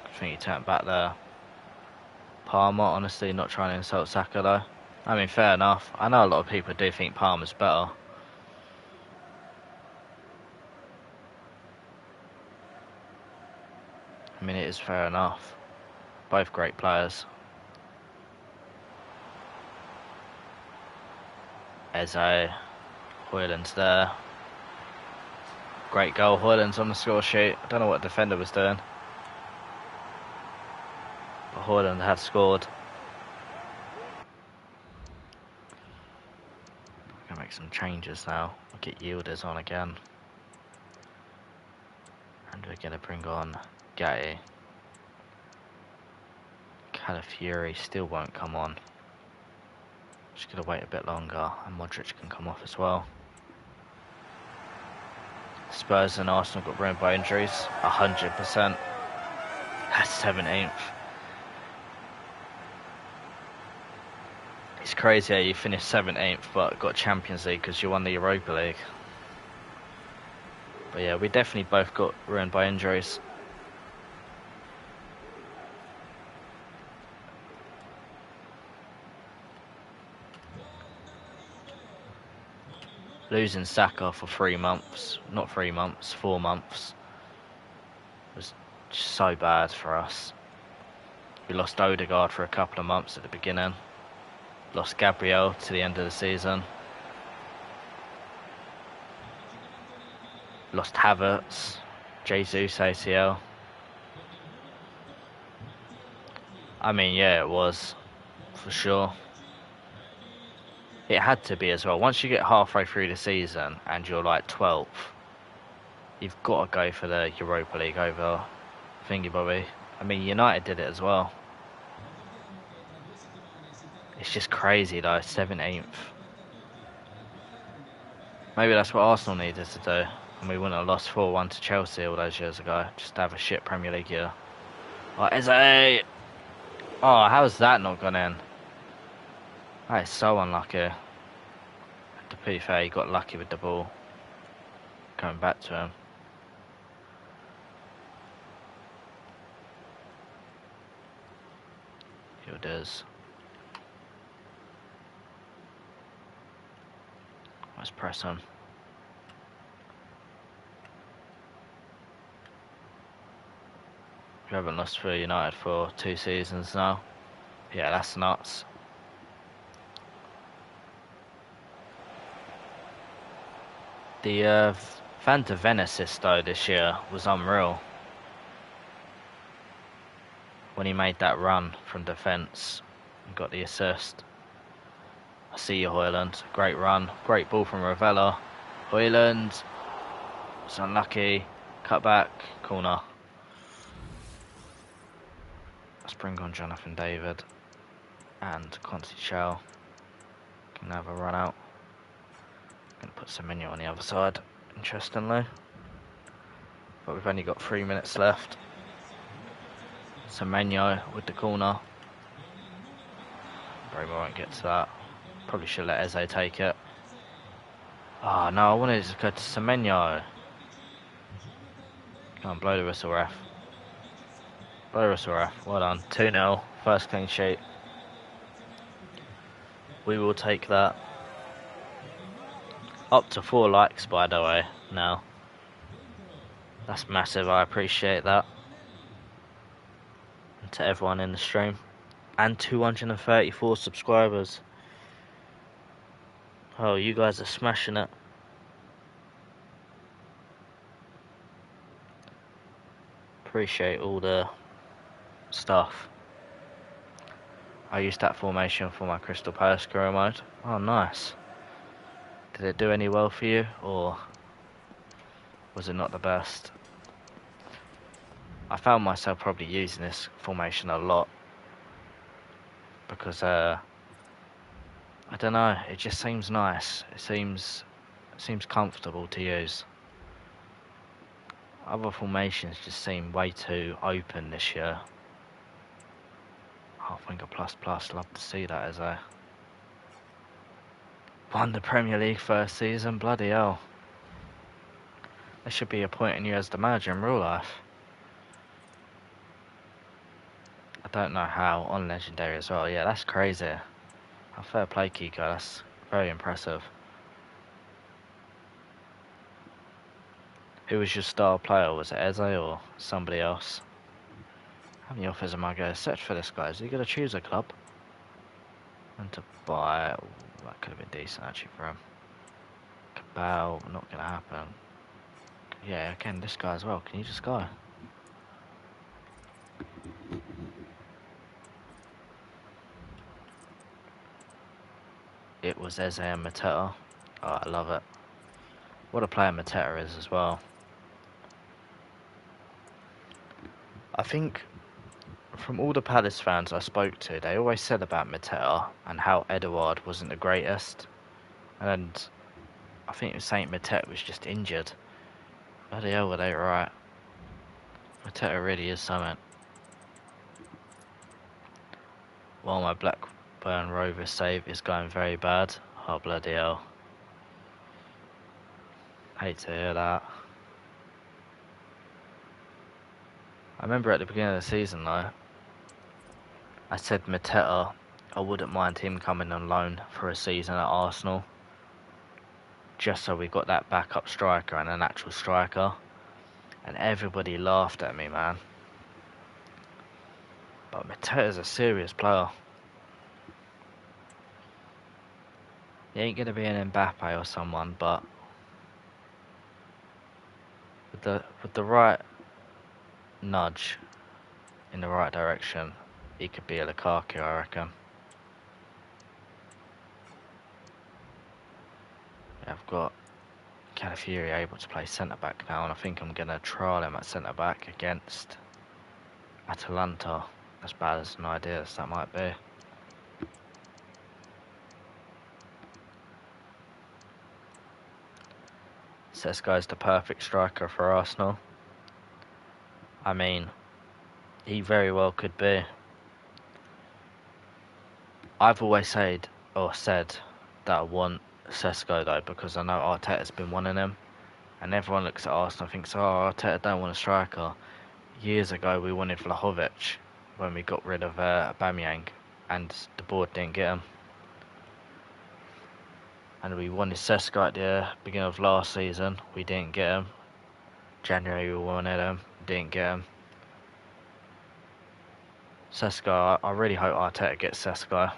I think he turned back there. Palmer, honestly, not trying to insult Saka though. I mean, fair enough. I know a lot of people do think Palmer's better. I mean, it is fair enough. Both great players. Eze. Hoyland's there. Great goal. Hoyland's on the score sheet. I don't know what the defender was doing. But Hoyland had scored. I'm going to make some changes now. I'll get Yildiz on again. And we're going to bring on Gatti. Calafiori still won't come on. Just going to wait a bit longer. And Modric can come off as well. Spurs and Arsenal got ruined by injuries. 100%. That's 17th. It's crazy how you finished 17th but got Champions League because you won the Europa League. But yeah, we definitely both got ruined by injuries. Losing Saka for 3 months, not 3 months, 4 months, was just so bad for us. We lost Odegaard for a couple of months at the beginning. Lost Gabriel to the end of the season. Lost Havertz, Jesus ACL. I mean, yeah, it was, for sure. It had to be as well. Once you get halfway through the season and you're like 12th, you've got to go for the Europa League over thingy bobby. I mean, United did it as well. It's just crazy though, 17th. Maybe that's what Arsenal needed to do. And we wouldn't have lost 4-1 to Chelsea all those years ago. Just to have a shit Premier League year. Oh, Eze! Oh, how's that not gone in? That is so unlucky. To be fair, he got lucky with the ball. Coming back to him. Here it is. Let's press on. We haven't lost for United for 2 seasons now. Yeah, that's nuts. The Van de Ven assist though this year was unreal. When he made that run from defence and got the assist. I see you, Hoyland. Great run. Great ball from Ravella. Hoyland was unlucky. Cut back. Corner. Let's bring on Jonathan David and Conti Shell. Can have a run out. Going to put Semenyo on the other side, interestingly. But we've only got 3 minutes left. Semenyo with the corner. Probably won't get to that. Probably should let Eze take it. Oh no, I wanted to go to Semenyo. Come on, blow the whistle, ref. Blow the whistle, ref. Well done. 2-0. First clean sheet. We will take that. Up to 4 likes, by the way, now. That's massive, I appreciate that. And to everyone in the stream. And 234 subscribers. Oh, you guys are smashing it. Appreciate all the stuff. I used that formation for my Crystal Palace career mode. Oh, nice. Did it do any well for you, or was it not the best? I found myself probably using this formation a lot because I don't know, it just seems nice. It seems comfortable to use. Other formations just seem way too open this year. Oh, Finger plus plus, love to see that as a won the Premier League first season, bloody hell. There should be a point in you as the manager in real life. I don't know how, on Legendary as well. Yeah, that's crazy. Oh, fair play, Kiko, that's very impressive. Who was your star player? Was it Eze or somebody else? How many offers am I going to search for this guy? Is he going to choose a club? And to buy... Ooh, that could have been decent actually for him. Bow, not going to happen. Yeah, again, this guy as well. Can you just go? It was Eze and Mateta. Oh, I love it. What a player Mateta is as well. I think from all the Palace fans I spoke to, they always said about Mateta and how Edouard wasn't the greatest. And I think it was saying Mateta was just injured. Bloody hell, were they right? Mateta really is something. While my Blackburn Rovers save is going very bad. Oh, bloody hell. Hate to hear that. I remember at the beginning of the season though, I said Mateta, I wouldn't mind him coming on loan for a season at Arsenal. Just so we got that backup striker and an actual striker. And everybody laughed at me, man. But Mateta's a serious player. He ain't going to be an Mbappe or someone, but with the right nudge in the right direction, he could be a Lukaku, I reckon. Yeah, I've got Calafiori able to play centre-back now, and I think I'm going to trial him at centre-back against Atalanta. As bad as an idea as that might be. Sesko's the perfect striker for Arsenal. I mean, he very well could be. I've always said that I want Sesko though, because I know Arteta's been wanting him. And everyone looks at Arsenal and thinks, oh, Arteta don't want a striker. Years ago we wanted Vlahovic when we got rid of Aubameyang, and the board didn't get him. And we wanted Sesko at the beginning of last season, we didn't get him. January we wanted him, didn't get him. Sesko, I really hope Arteta gets Sesko.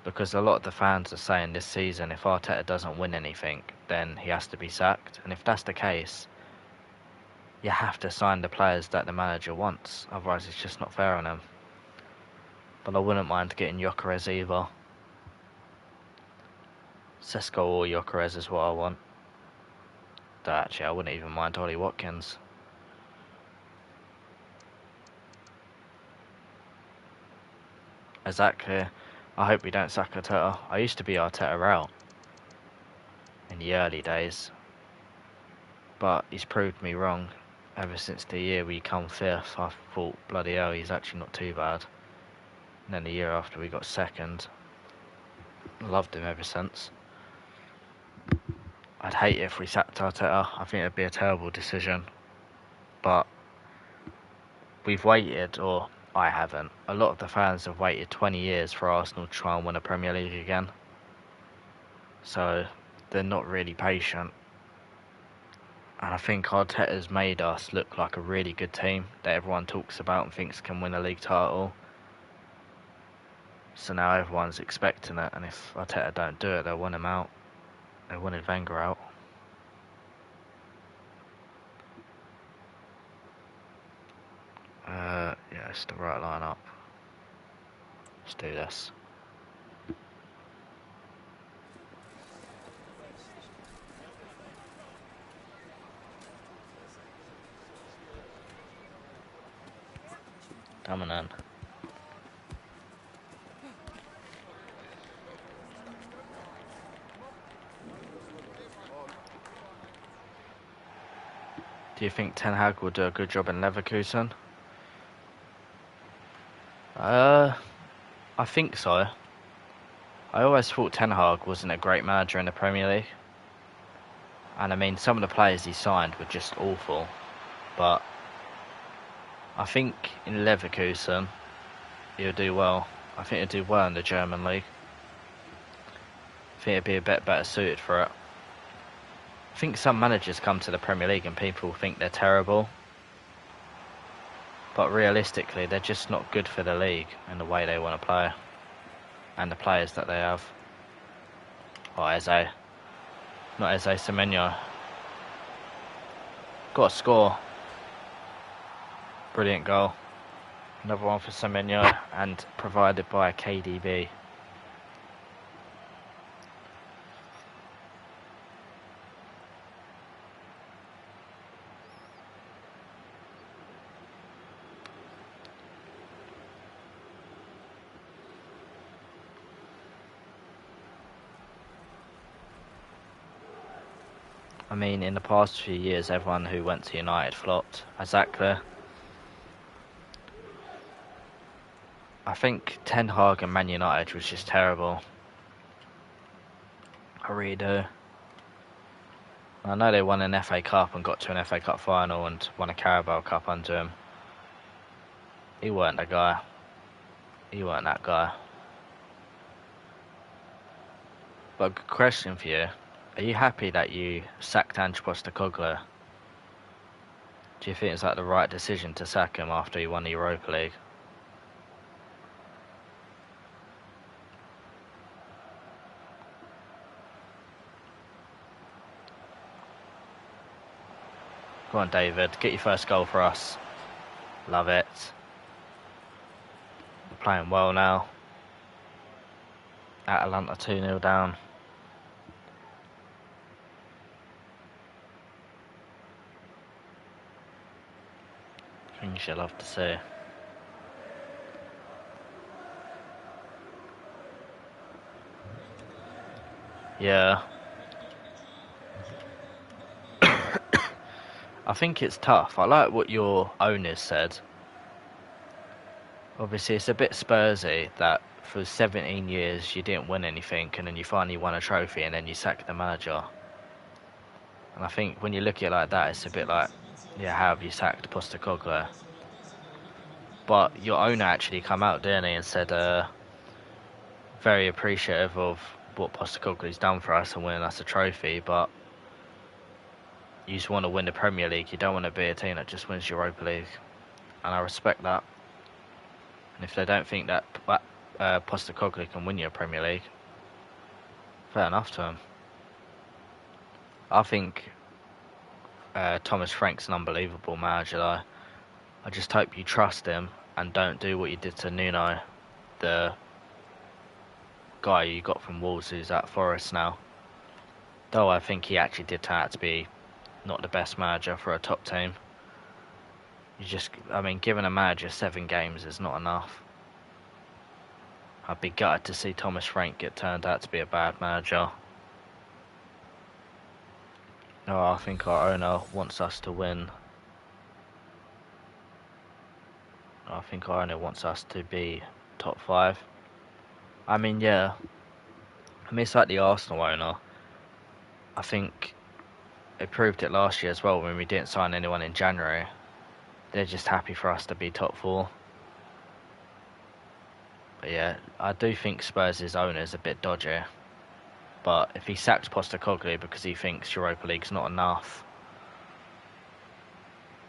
Because a lot of the fans are saying this season, if Arteta doesn't win anything, then he has to be sacked. And if that's the case, you have to sign the players that the manager wants. Otherwise, it's just not fair on him. But I wouldn't mind getting Gyökeres either. Sesko or Gyökeres is what I want. Though actually, I wouldn't even mind Ollie Watkins. Exactly. I hope we don't sack Arteta. I used to be Arteta out in the early days, but he's proved me wrong. Ever since the year we come 5th, I thought, bloody hell, he's actually not too bad. And then the year after we got 2nd, loved him ever since. I'd hate it if we sacked Arteta. I think it'd be a terrible decision. But we've waited, or I haven't. A lot of the fans have waited 20 years for Arsenal to try and win a Premier League again. So they're not really patient. And I think Arteta's made us look like a really good team that everyone talks about and thinks can win a league title. So now everyone's expecting it, and if Arteta don't do it, they'll want him out. They wanted Wenger out. Yeah, it's the right lineup. Let's do this. Dominant. Do you think Ten Hag will do a good job in Leverkusen? I think so. I always thought Ten Hag wasn't a great manager in the Premier League. And I mean, some of the players he signed were just awful. But I think in Leverkusen, he'll do well. I think he'll do well in the German league. I think he'll be a bit better suited for it. I think some managers come to the Premier League and people think they're terrible. But realistically, they're just not good for the league and the way they want to play. And the players that they have. Oh, Eze. Not Eze Semenyo. Got a score. Brilliant goal. Another one for Semenyo and provided by KDB. I mean, in the past few years, everyone who went to United flopped. Exactly. I think Ten Hag and Man United was just terrible. I really do. I know they won an FA Cup and got to an FA Cup final and won a Carabao Cup under him. He weren't the guy. He weren't that guy. But a good question for you. Are you happy that you sacked Ange Postecoglou? Do you think it's like the right decision to sack him after he won the Europa League? Go on, David. Get your first goal for us. Love it. We're playing well now. Atalanta 2-0 down. Things you'll love to see. Yeah. I think it's tough. I like what your owners said. Obviously, it's a bit Spursy that for 17 years you didn't win anything and then you finally won a trophy and then you sack the manager. And I think when you look at it like that, it's a bit like, yeah, how have you sacked Postecoglou? But your owner actually come out, didn't he, and said, very appreciative of what Postecoglou's done for us and winning us a trophy, but you just want to win the Premier League. You don't want to be a team that just wins Europa League. And I respect that. And if they don't think that Postecoglou can win you a Premier League, fair enough to him. I think Thomas Frank's an unbelievable manager, though. I just hope you trust him and don't do what you did to Nuno, the guy you got from Wolves who's at Forest now. Though I think he actually did turn out to be not the best manager for a top team. I mean, giving a manager 7 games is not enough. I'd be gutted to see Thomas Frank get turned out to be a bad manager. No, I think our owner wants us to win. I think our owner wants us to be top 5. I mean, yeah. I mean, it's like the Arsenal owner. I think they proved it last year as well when we didn't sign anyone in January. They're just happy for us to be top 4. But yeah, I do think Spurs' owner is a bit dodgy. But if he sacks Postecoglou because he thinks Europa League's not enough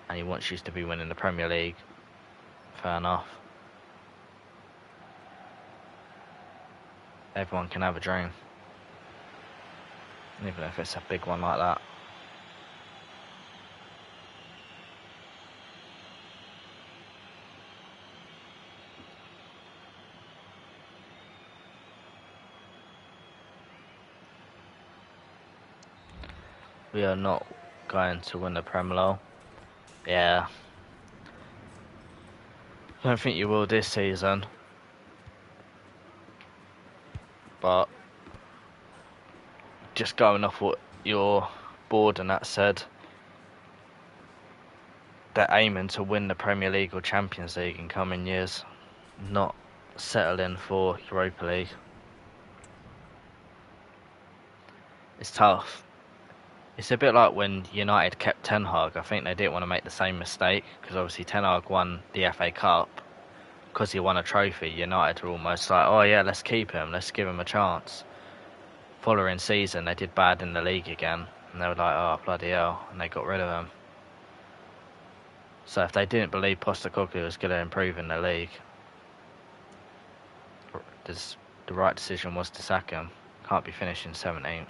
and he wants you to be winning the Premier League, fair enough. Everyone can have a dream. Even if it's a big one like that. We are not going to win the Premier League. Yeah. I don't think you will this season. But just going off what your board and that said, they're aiming to win the Premier League or Champions League in coming years, not settling for Europa League. It's tough. It's a bit like when United kept Ten Hag. I think they didn't want to make the same mistake because obviously Ten Hag won the FA Cup because he won a trophy. United were almost like, oh yeah, let's keep him, let's give him a chance. Following season, they did bad in the league again, and they were like, oh bloody hell, and they got rid of him. So if they didn't believe Postecoglou was going to improve in the league, the right decision was to sack him. Can't be finishing 17th.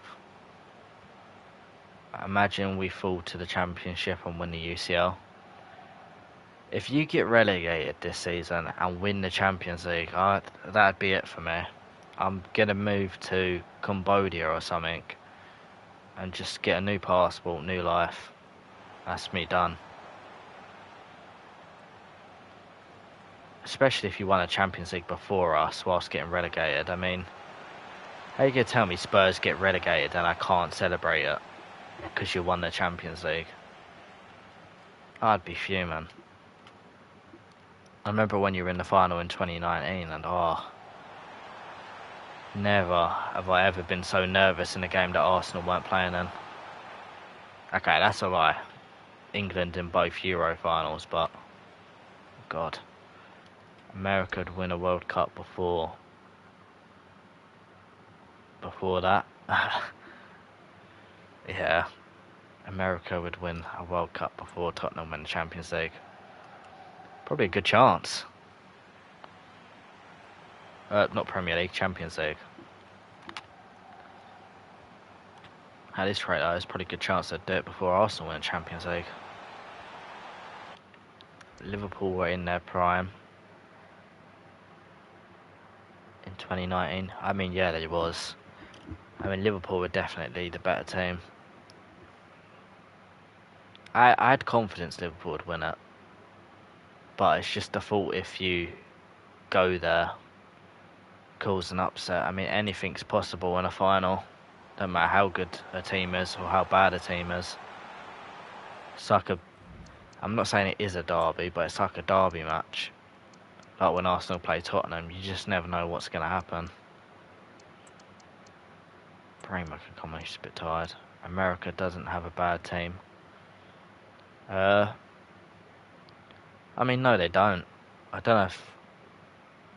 Imagine we fall to the Championship and win the UCL. If you get relegated this season and win the Champions League, that'd be it for me. I'm gonna move to Cambodia or something and just get a new passport, new life. That's me done. Especially if you won a Champions League before us whilst getting relegated. I mean, how you gonna tell me Spurs get relegated and I can't celebrate it because you won the Champions League? I'd be fuming. I remember when you were in the final in 2019 and never have I ever been so nervous in a game that Arsenal weren't playing in. Okay, that's a lie. England in both Euro finals, but God. America would win a World Cup before that. Yeah, America would win a World Cup before Tottenham win the Champions League. Probably a good chance. Not Premier League, Champions League. At this rate, though, there's probably a good chance they'd do it before Arsenal win the Champions League. Liverpool were in their prime in 2019. I mean, yeah, they was. I mean, Liverpool were definitely the better team. I had confidence Liverpool would win it. But it's just the thought if you go there, cause an upset. I mean, anything's possible in a final. Don't matter how good a team is or how bad a team is. It's like I'm not saying it is a derby, but it's like a derby match. Like when Arsenal play Tottenham, you just never know what's going to happen. Brain can come on, he's a bit tired. America doesn't have a bad team. I mean, no, they don't. I don't know if...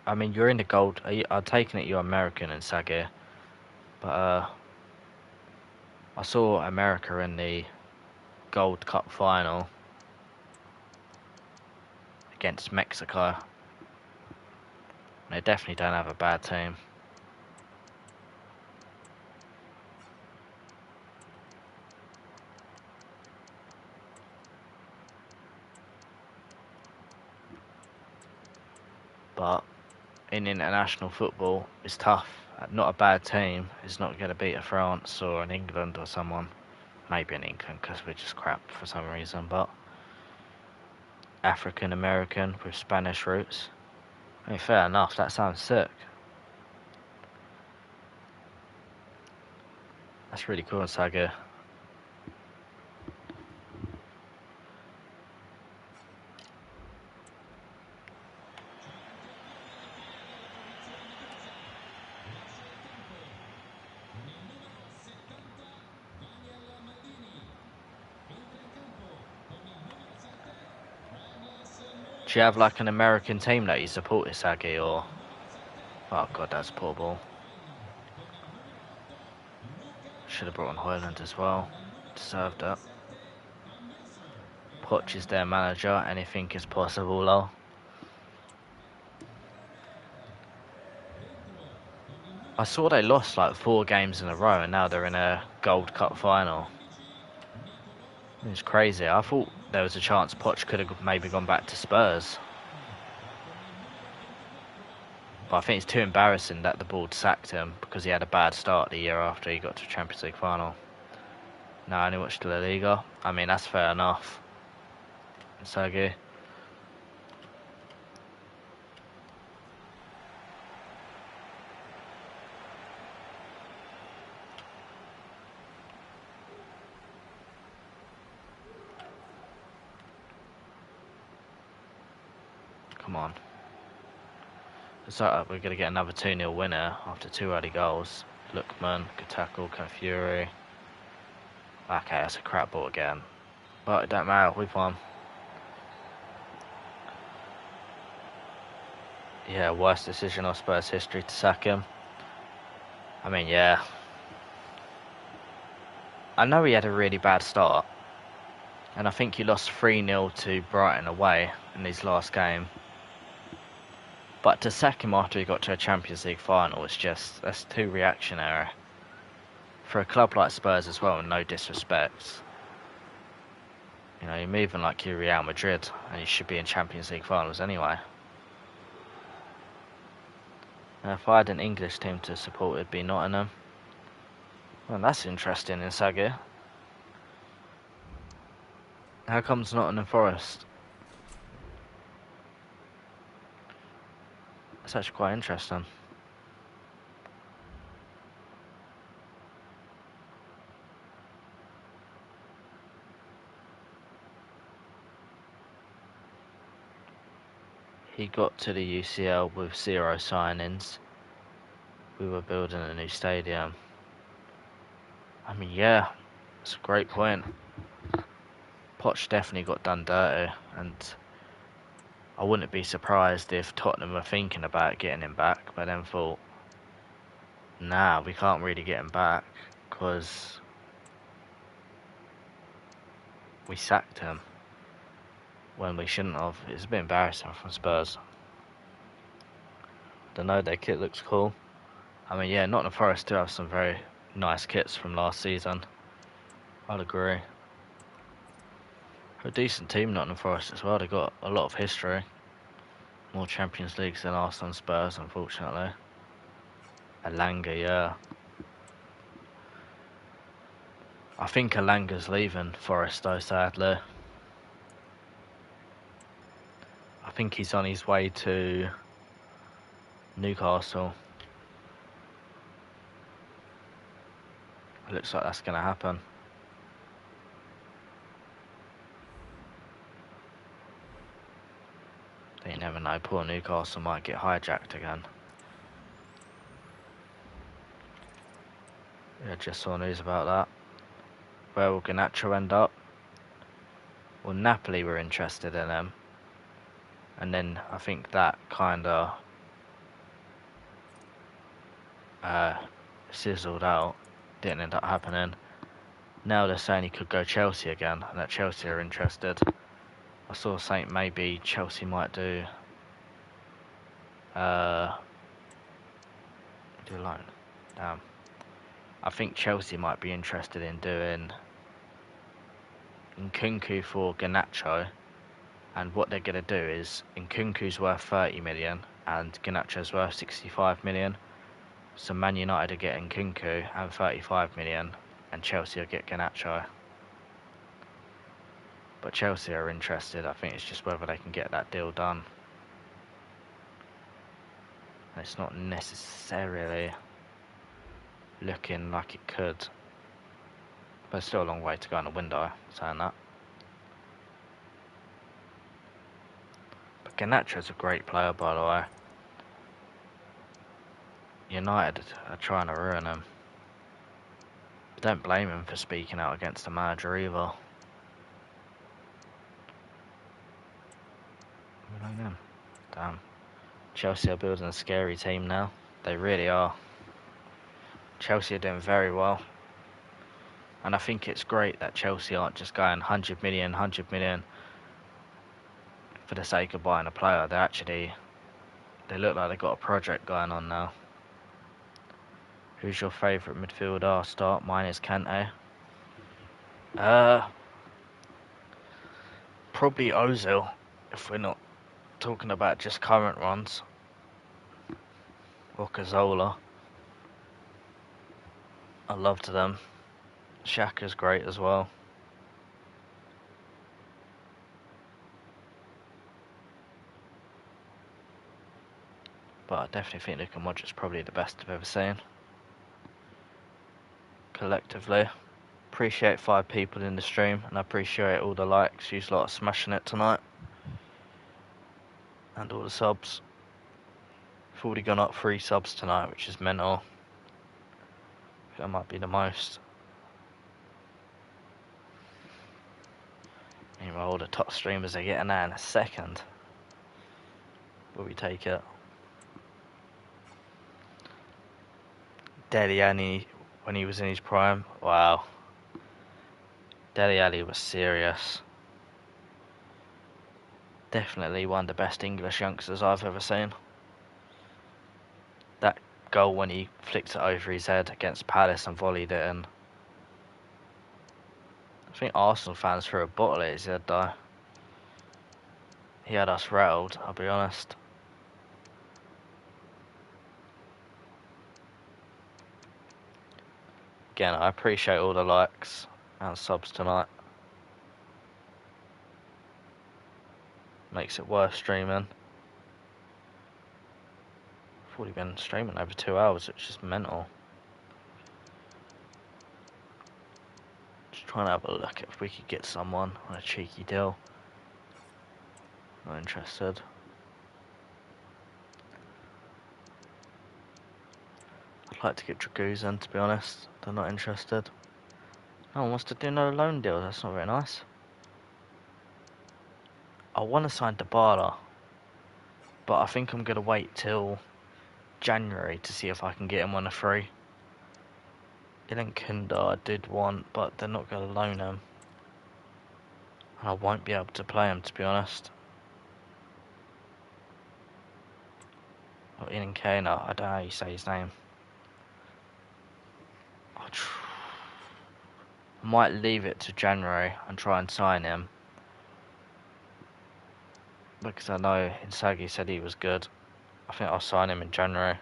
I mean, you're in the gold... I'm taking it you're American in Sagir. But, I saw America in the Gold Cup final against Mexico. They definitely don't have a bad team. But in international football, it's tough. Not a bad team is not going to beat a France or an England or someone. Maybe in England because we're just crap for some reason. But African American with Spanish roots. I mean, fair enough. That sounds sick. That's really cool, Saga. Do you have like an American team that you support, Sagi, or... Oh god, that's a poor ball. Should have brought on Hoyland as well. Deserved it. Poch is their manager, anything is possible, lol. I saw they lost like 4 games in a row and now they're in a Gold Cup final. It's crazy. I thought there was a chance Poch could have maybe gone back to Spurs. But I think it's too embarrassing that the board sacked him because he had a bad start the year after he got to Champions League final. No, I only watched La Liga. I mean, that's fair enough. Sergey. Come on. So we're going to get another 2-0 winner after 2 early goals. Lookman, good tackle, Fury. Okay, that's a crap ball again. But it don't matter, we've won. Yeah, worst decision of Spurs history to sack him. I mean, yeah. I know he had a really bad start. And I think he lost 3-0 to Brighton away in his last game. But to sack him after he got to a Champions League final is just, that's too reactionary. for a club like Spurs as well, no disrespect, you know, you're moving like you're Real Madrid and you should be in Champions League finals anyway. Now, if I had an English team to support, it'd be Nottingham. Well, that's interesting in Saga. How comes Nottingham Forest? That's actually quite interesting. He got to the UCL with 0 signings. We were building a new stadium. I mean, yeah, it's a great point. Poch definitely got done dirty, and I wouldn't be surprised if Tottenham were thinking about getting him back, but then thought, nah, we can't really get him back because we sacked him when we shouldn't have. It's a bit embarrassing from Spurs. Don't know, their kit looks cool. I mean, yeah, Nottingham Forest do have some very nice kits from last season. I'd agree. A decent team, Nottingham Forest as well. They got a lot of history. More Champions Leagues than Arsenal and Spurs, unfortunately. Alanga, yeah. I think Alanga's leaving Forest though, sadly. I think he's on his way to Newcastle. It looks like that's going to happen. You never know, poor Newcastle might get hijacked again. Yeah, just saw news about that. Where will Garnacho end up? Well, Napoli were interested in him. And then I think that kind of sizzled out. Didn't end up happening. Now they're saying he could go Chelsea again, and that Chelsea are interested. I saw saying maybe Chelsea might do a loan. Damn. I think Chelsea might be interested in doing Nkunku for Garnacho, and what they're going to do is Nkunku's worth 30 million and Garnacho's worth 65 million. So Man United are getting Nkunku and 35 million, and Chelsea will get Garnacho. But Chelsea are interested. I think it's just whether they can get that deal done. It's not necessarily looking like it could, but it's still a long way to go in the window, saying that. But Garnacho's a great player, by the way. United are trying to ruin him. Don't blame him for speaking out against the manager either. Damn. Chelsea are building a scary team now. They really are. Chelsea are doing very well. And I think it's great that Chelsea aren't just going 100 million for the sake of buying a player. They look like they've got a project going on now. Who's your favourite midfielder? I'll start. Mine is Kante. Probably Ozil, if we're not talking about just current ones. Or Cazorla. I loved them. Xhaka's great as well. But I definitely think Luka Modric's probably the best I've ever seen. Collectively. Appreciate 5 people in the stream, and I appreciate all the likes. You lot are smashing it tonight. And all the subs. We've already gone up 3 subs tonight, which is mental. That might be the most. Anyway, all the top streamers are getting that in a second. But we take it. Dele Alli, when he was in his prime, wow. Dele Alli was serious. Definitely one of the best English youngsters I've ever seen. That goal when he flicked it over his head against Palace and volleyed it in. I think Arsenal fans threw a bottle at his head though. He had us rattled, I'll be honest. Again, I appreciate all the likes and subs tonight. Makes it worth streaming. I've already been streaming over 2 hours, which is mental. Just trying to have a look if we could get someone on a cheeky deal. Not interested. I'd like to get Dragoon, to be honest. They're not interested. No one wants to do no loan deal. That's not very nice. I want to sign Dybala, but I think I'm going to wait till January to see if I can get him on a free. Ilan Kinder I did want, but they're not going to loan him. And I won't be able to play him, to be honest. Or Ilan Kane, I don't know how you say his name. I might leave it to January and try and sign him. Because I know Inzaghi said he was good. I think I'll sign him in January.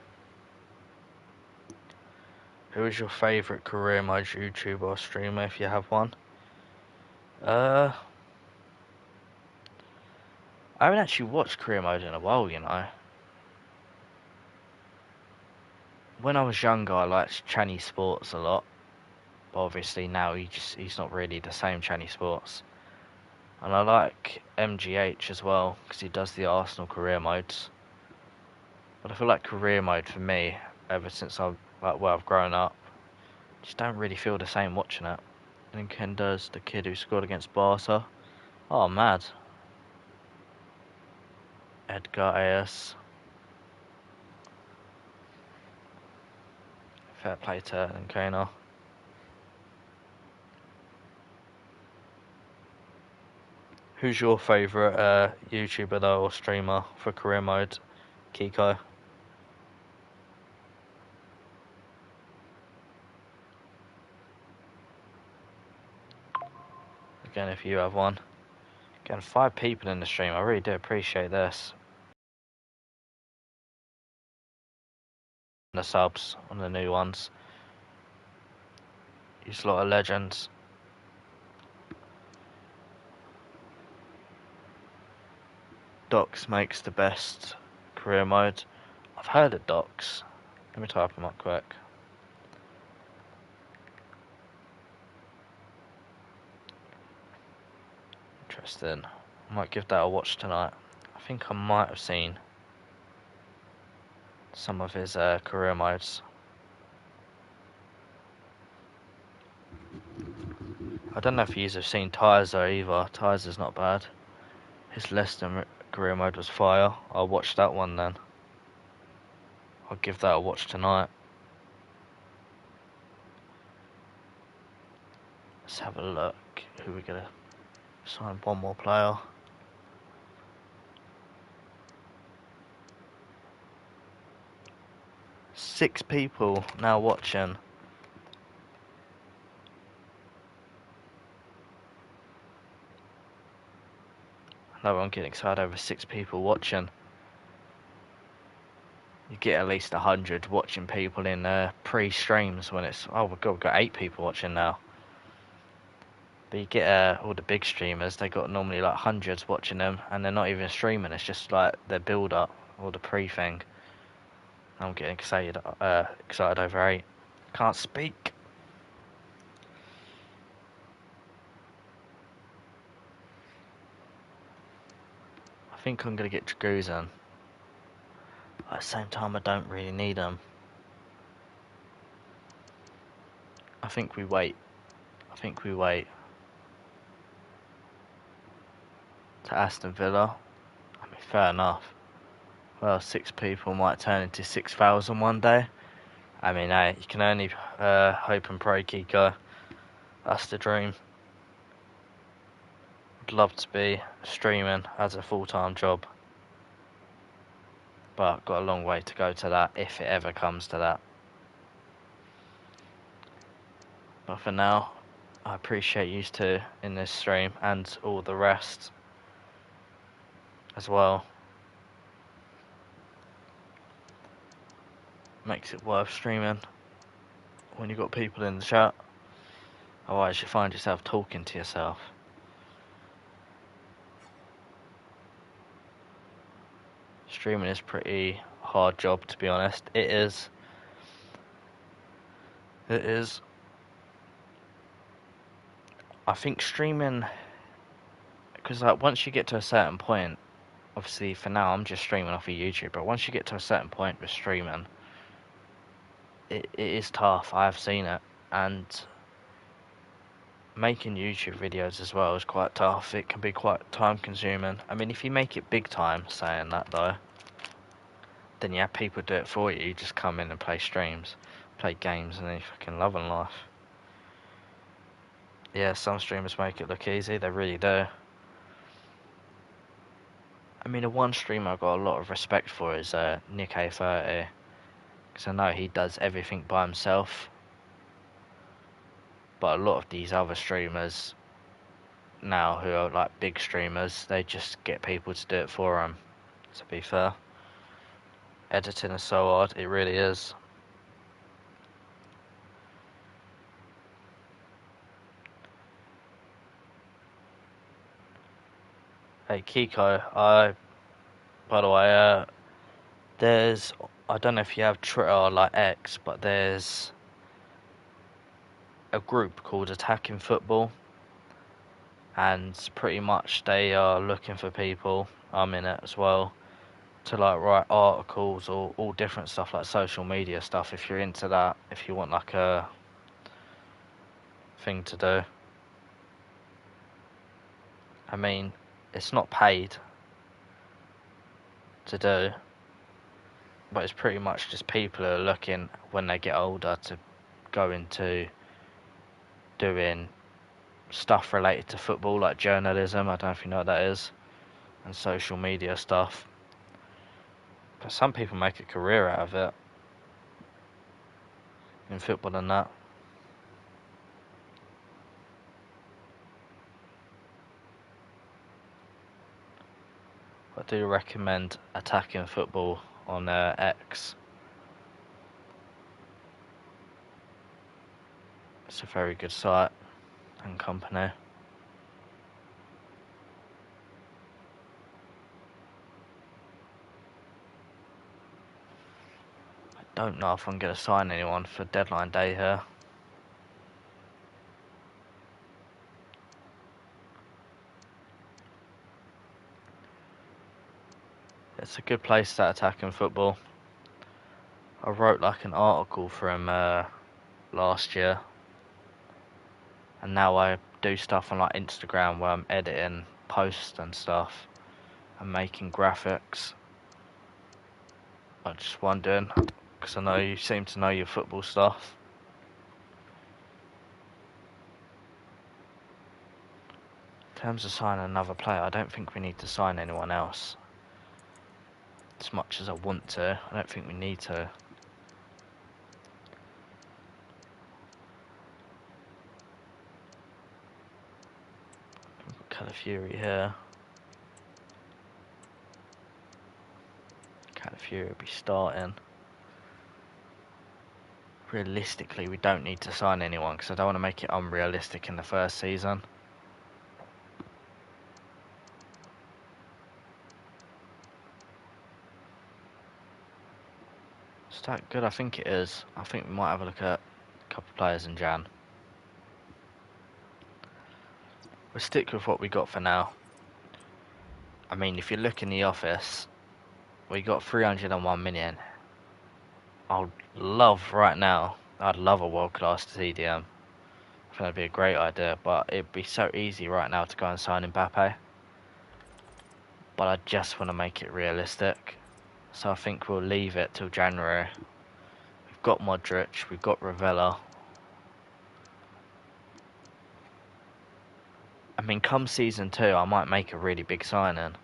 Who is your favourite career mode YouTuber or streamer if you have one? I haven't actually watched career mode in a while, you know. When I was younger, I liked Channy Sports a lot. But obviously now he's not really the same Channy Sports. And I like MGH as well, because he does the Arsenal career modes. But I feel like career mode for me, ever since I've grown up, just don't really feel the same watching it. And Ken does the kid who scored against Barca. Oh, mad. Edgar AS. Fair play to Nkana. Who's your favourite YouTuber though, or streamer for career mode? Kiko? Again, if you have one. Again, 5 people in the stream. I really do appreciate this. The subs on the new ones. You're a lot of legends. Docs makes the best career mode. I've heard of Docs. Let me type them up quick. Interesting. I might give that a watch tonight. I think I might have seen some of his career modes. I don't know if you have seen Tyzer either. Tyzer's not bad. His Leicester career mode was fire. I'll watch that one then. I'll give that a watch tonight. Let's have a look. Who we gonna sign? One more player. Six people now watching. No, I'm getting excited over 6 people watching. You get at least 100 watching people in pre-streams when it's... Oh my god, we've got 8 people watching now. But you get all the big streamers, they got normally like hundreds watching them, and they're not even streaming, it's just like their build-up, or the pre-thing. I'm getting excited over 8. Can't speak. I think I'm going to get Dragoon. At the same time, I don't really need them. I think we wait. To Aston Villa. I mean, fair enough. Well, 6 people might turn into 6,000 one day. I mean, hey, you can only hope and pray, Kiko. That's the dream. I'd love to be streaming as a full-time job. but got a long way to go to that, if it ever comes to that. But for now, I appreciate you two in this stream and all the rest as well. Makes it worth streaming when you've got people in the chat. Otherwise you find yourself talking to yourself. Streaming is a pretty hard job, to be honest. It is. It is. I think streaming, because like once you get to a certain point, obviously for now I'm just streaming off of YouTube, but once you get to a certain point with streaming, it is tough. I've seen it, and making YouTube videos as well is quite tough. It can be quite time consuming. I mean, if you make it big time, saying that though, then you have people do it for you. You just come in and play streams, play games, and then you fucking loving life. Yeah, some streamers make it look easy, they really do. I mean, the one streamer I got a lot of respect for is Nick A30, because I know he does everything by himself. But a lot of these other streamers now who are like big streamers, they just get people to do it for them, to be fair. Editing is so hard, it really is. Hey Kiko, by the way, there's, I don't know if you have Twitter or like X, but there's a group called Attacking Football, and pretty much they are looking for people, I'm in it as well, to like write articles or all different stuff like social media stuff, if you're into that, if you want like a thing to do. I mean, it's not paid to do, but it's pretty much just people who are looking when they get older to go into doing stuff related to football, like journalism, I don't know if you know what that is, and social media stuff. But some people make a career out of it in football and that. I do recommend Attacking Football on X. It's a very good site and company. I don't know if I'm going to sign anyone for deadline day here. It's a good place to Attacking Football. I wrote like an article for him last year, and now I do stuff on like Instagram where I'm editing posts and stuff and making graphics. I'm just wondering, because I know you seem to know your football stuff. In terms of signing another player, I don't think we need to sign anyone else. As much as I want to, I don't think we need to. Calafiori here. Calafiori will be starting. Realistically, we don't need to sign anyone because I don't want to make it unrealistic in the first season. Is that good? I think it is. I think we might have a look at a couple of players in Jan. We'll stick with what we got for now. I mean, if you look in the office, we got 301 million. I'd love right now, I'd love a world-class CDM. I think that'd be a great idea, but it'd be so easy right now to go and sign Mbappe. But I just want to make it realistic. So I think we'll leave it till January. We've got Modric, we've got Ravella. I mean, come season 2, I might make a really big signing.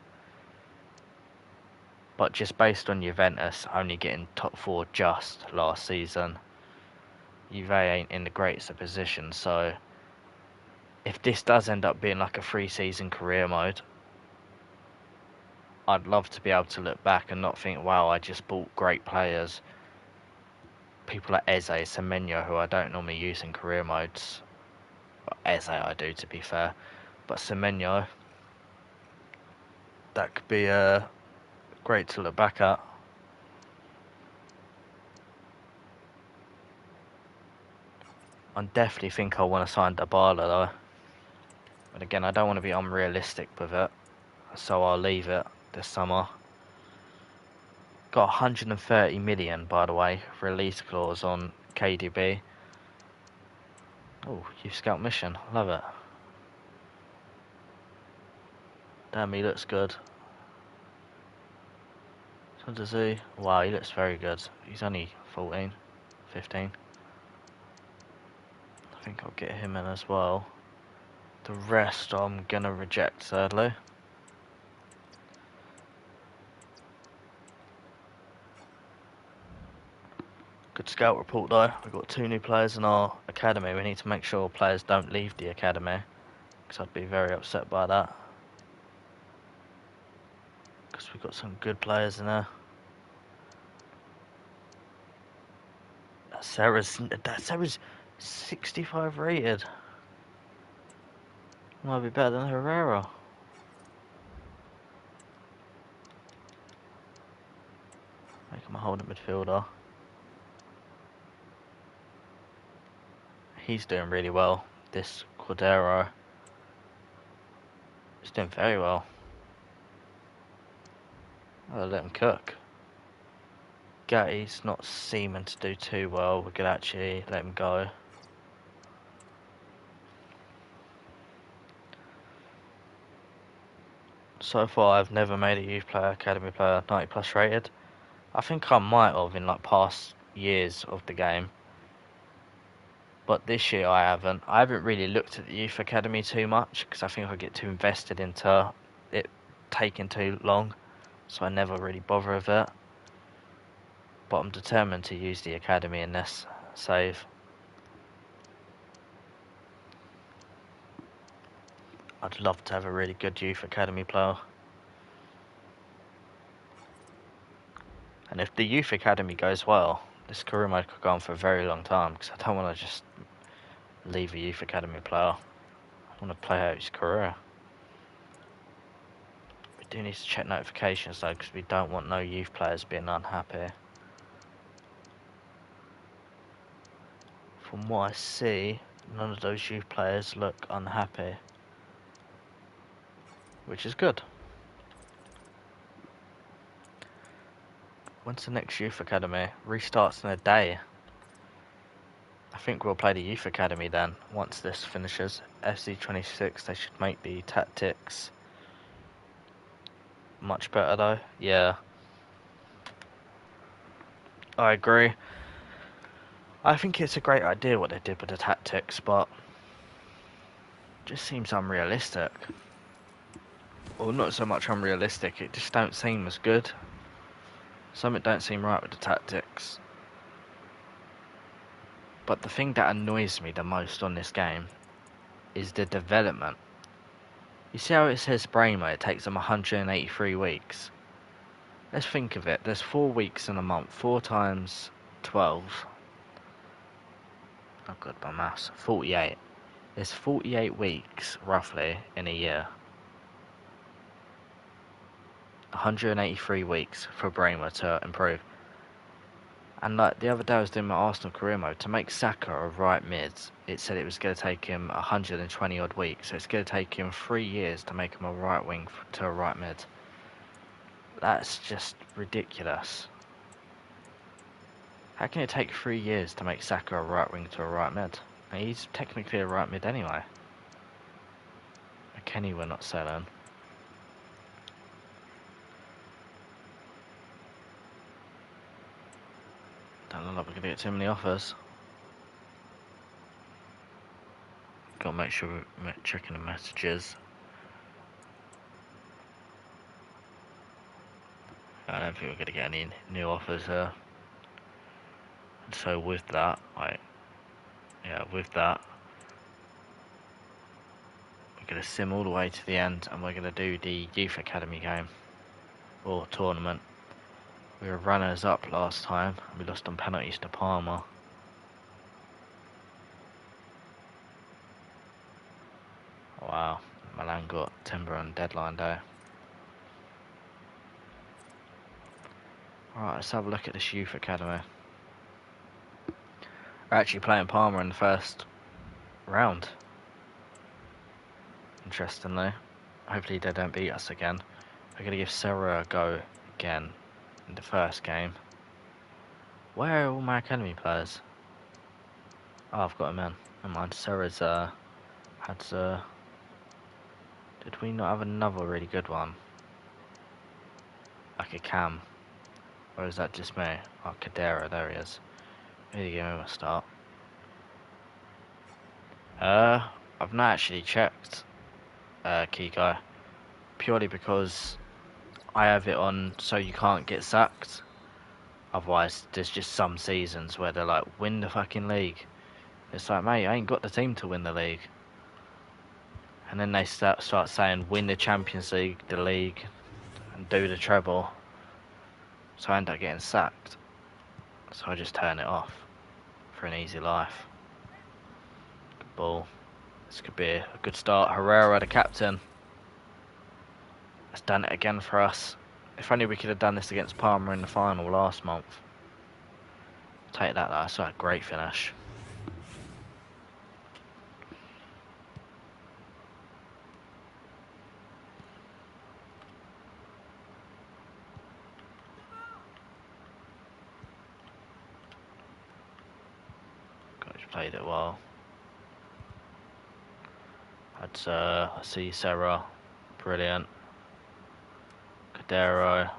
But just based on Juventus only getting top 4 just last season, Juve ain't in the greatest of positions. So if this does end up being like a 3-season career mode, I'd love to be able to look back and not think, wow, I just bought great players. People like Eze, Semenyo, who I don't normally use in career modes. Well, Eze I do, to be fair. But Semenyo, that could be great to look back at. I definitely think I want to sign Dybala though. But again, I don't want to be unrealistic with it. So I'll leave it this summer. Got 130 million, by the way, release clause on KDB. Oh, youth scout mission. Love it. Damn, he looks good. So does he? Wow, he looks very good. He's only 14, 15. I think I'll get him in as well. The rest I'm gonna reject, sadly. Good scout report though. We've got 2 new players in our academy. We need to make sure players don't leave the academy, because I'd be very upset by that. Because we've got some good players in there. That Sarah's 65 rated. Might be better than Herrera. Make him a holding midfielder. He's doing really well. This Cordero is doing very well. I'll let him cook. Gatty's not seeming to do too well. We could actually let him go. So far, I've never made a youth player, academy player, 90 plus rated. I think I might have in like past years of the game. But this year I haven't. I haven't really looked at the youth academy too much because I think I get too invested into it taking too long. So I never really bother with it. But I'm determined to use the academy in this save. I'd love to have a really good youth academy player. And if the youth academy goes well, this career mode could go on for a very long time because I don't want to just leave a youth academy player. I want to play out his career. We do need to check notifications though because we don't want no youth players being unhappy. From what I see, none of those youth players look unhappy, which is good. When's the next youth academy? Restarts in a day. I think we'll play the youth academy then, once this finishes. FC25, they should make the tactics much better though. Yeah. I agree. I think it's a great idea what they did with the tactics, but it just seems unrealistic. Well, not so much unrealistic, it just don't seem as good. Something don't seem right with the tactics. But the thing that annoys me the most on this game is the development. You see how it says brain mode, it takes them 183 weeks. Let's think of it, there's 4 weeks in a month, 4 times 12. Not good by maths. 48. There's 48 weeks, roughly, in a year. 183 weeks for Bramer to improve. And like the other day I was doing my Arsenal career mode, to make Saka a right mid, it said it was going to take him 120 odd weeks. So it's going to take him 3 years to make him a right wing to a right mid. That's just ridiculous. How can it take 3 years to make Saka a right wing to a right mid? And he's technically a right mid anyway. Kenny we're not selling. Don't look like we're going to get too many offers. Got to make sure we're checking the messages. I don't think we're going to get any new offers here. And so with that, with that, we're going to sim all the way to the end, and we're going to do the Youth Academy game, or tournament. We were runners up last time, and we lost on penalties to Parma. Wow, Milan got timber on deadline day. Alright, let's have a look at this Youth Academy. We're actually playing Parma in the first round. Interestingly. Hopefully they don't beat us again. We're going to give Sarah a go again in the first game. Where are all my academy players? Oh, I've got him in. Never mind, Sarah's had did we not have another really good one? Like a Cam? Or is that just me? Oh, Kadera, there he is. Maybe give him a start. I've not actually checked Kiko, purely because I have it on so you can't get sacked. Otherwise, there's just some seasons where they're like, win the fucking league. It's like, mate, I ain't got the team to win the league. And then they start saying, win the Champions League, the league, and do the treble. So I end up getting sacked. So I just turn it off for an easy life. Good ball. This could be a good start. Herrera, the captain, has done it again for us. If only we could have done this against Parma in the final last month. Take that, that's a great finish. Coach played it well. I see Sarah, brilliant. Cadero.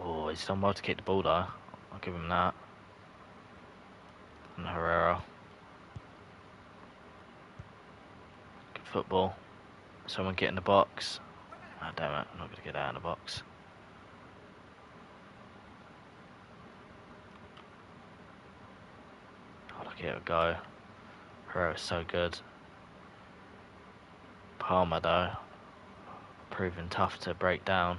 Oh, he's done well to keep the ball though. I'll give him that. And Herrera. Good football. Someone get in the box. Oh, damn it, I'm not going to get out in the box. Oh, look, here we go. Herrera's so good. Palmer, though, proving tough to break down.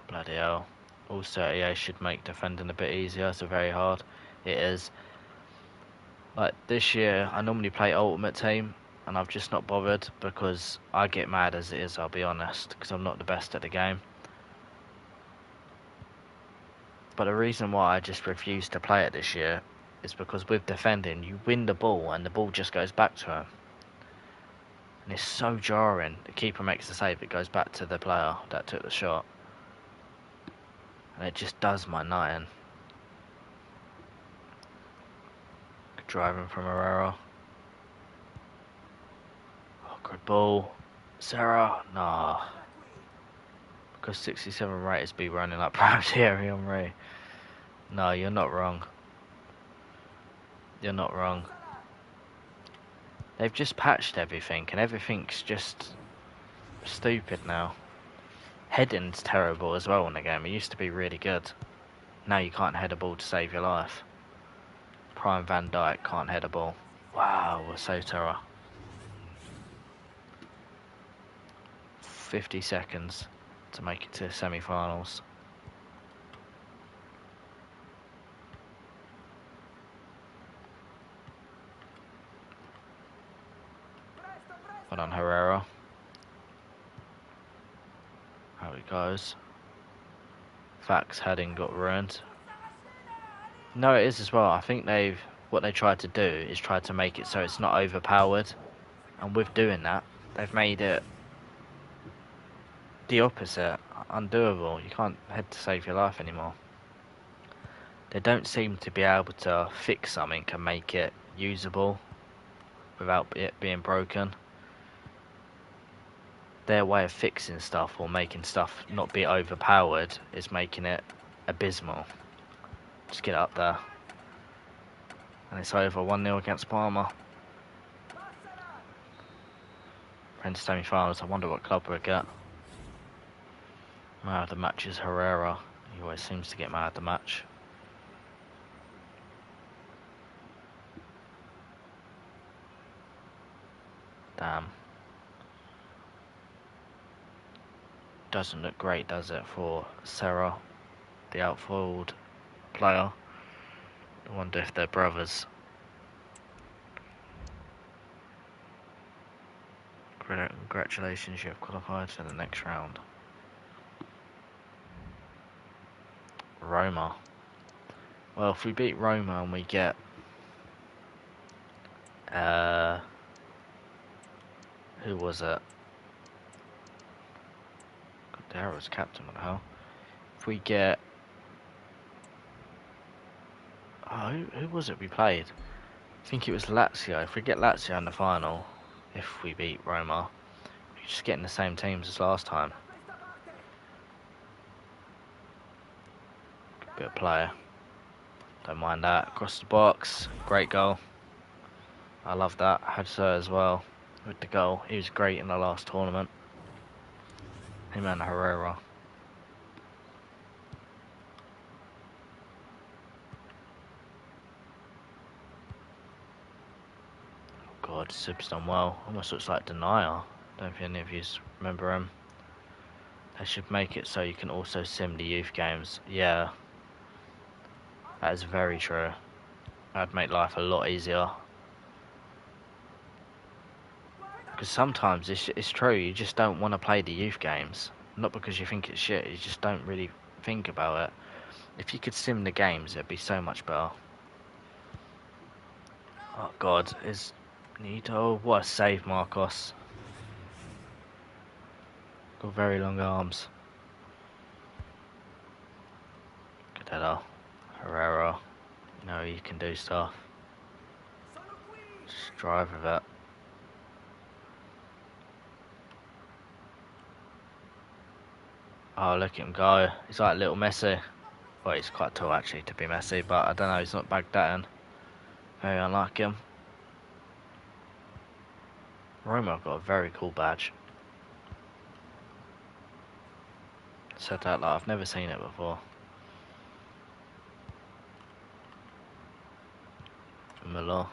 Bloody hell. Also, EA should make defending a bit easier, so very hard. It is. Like, this year, I normally play Ultimate Team, and I've just not bothered, because I get mad as it is, I'll be honest, because I'm not the best at the game. But the reason why I just refuse to play it this year is because with defending, you win the ball, and the ball just goes back to him. And it's so jarring. The keeper makes the save, it goes back to the player that took the shot. And it just does my night in. Good driving from Herrera. Oh, good ball. Sarah, nah. Because 67 raters be running like Thierry Henry. No, you're not wrong. You're not wrong. They've just patched everything, and everything's just stupid now. Heading's terrible as well in the game. It used to be really good. Now you can't head a ball to save your life. Prime Van Dijk can't head a ball. Wow, we're so terror. 50 seconds to make it to the semi-finals. Well done, Herrera. How it goes. Fax heading got ruined. No, it is as well. I think what they tried to do is try to make it so it's not overpowered. And with doing that, they've made it the opposite, undoable. You can't head to save your life anymore. They don't seem to be able to fix something and make it usable without it being broken. Their way of fixing stuff or making stuff not be overpowered is making it abysmal. Just get up there. And it's over 1-0 against Parma. We're in semi-finals. I wonder what club we'll get. Man of the match is Herrera. He always seems to get man of the match. Damn. Doesn't look great, does it, for Serra, the outfield player? I wonder if they're brothers. Congratulations, you have qualified for the next round. Roma. Well, if we beat Roma and we get who was it? There was captain, what the hell? If we get who was it we played? I think it was Lazio. If we get Lazio in the final, if we beat Roma, we're just getting the same teams as last time. Good player. Don't mind that. Across the box. Great goal. I love that. Jota as well with the goal. He was great in the last tournament. Him and Herrera. Oh God, Sub's done well. Almost looks like Denier. Don't think any of you remember him. They should make it so you can also sim the youth games. Yeah. That is very true. That'd make life a lot easier. Because sometimes it's true, you just don't want to play the youth games. Not because you think it's shit, you just don't really think about it. If you could sim the games, it'd be so much better. Oh God, is Nito? What a save, Marcos. Got very long arms. Good header. Herrera. You know, you can do stuff. Just drive with it. Oh, look at him go. He's like little Messi. Well, he's quite tall actually to be Messi, but I don't know, he's not bagged that in. Very unlike him. Roma got a very cool badge. Said that like I've never seen it before. Muller.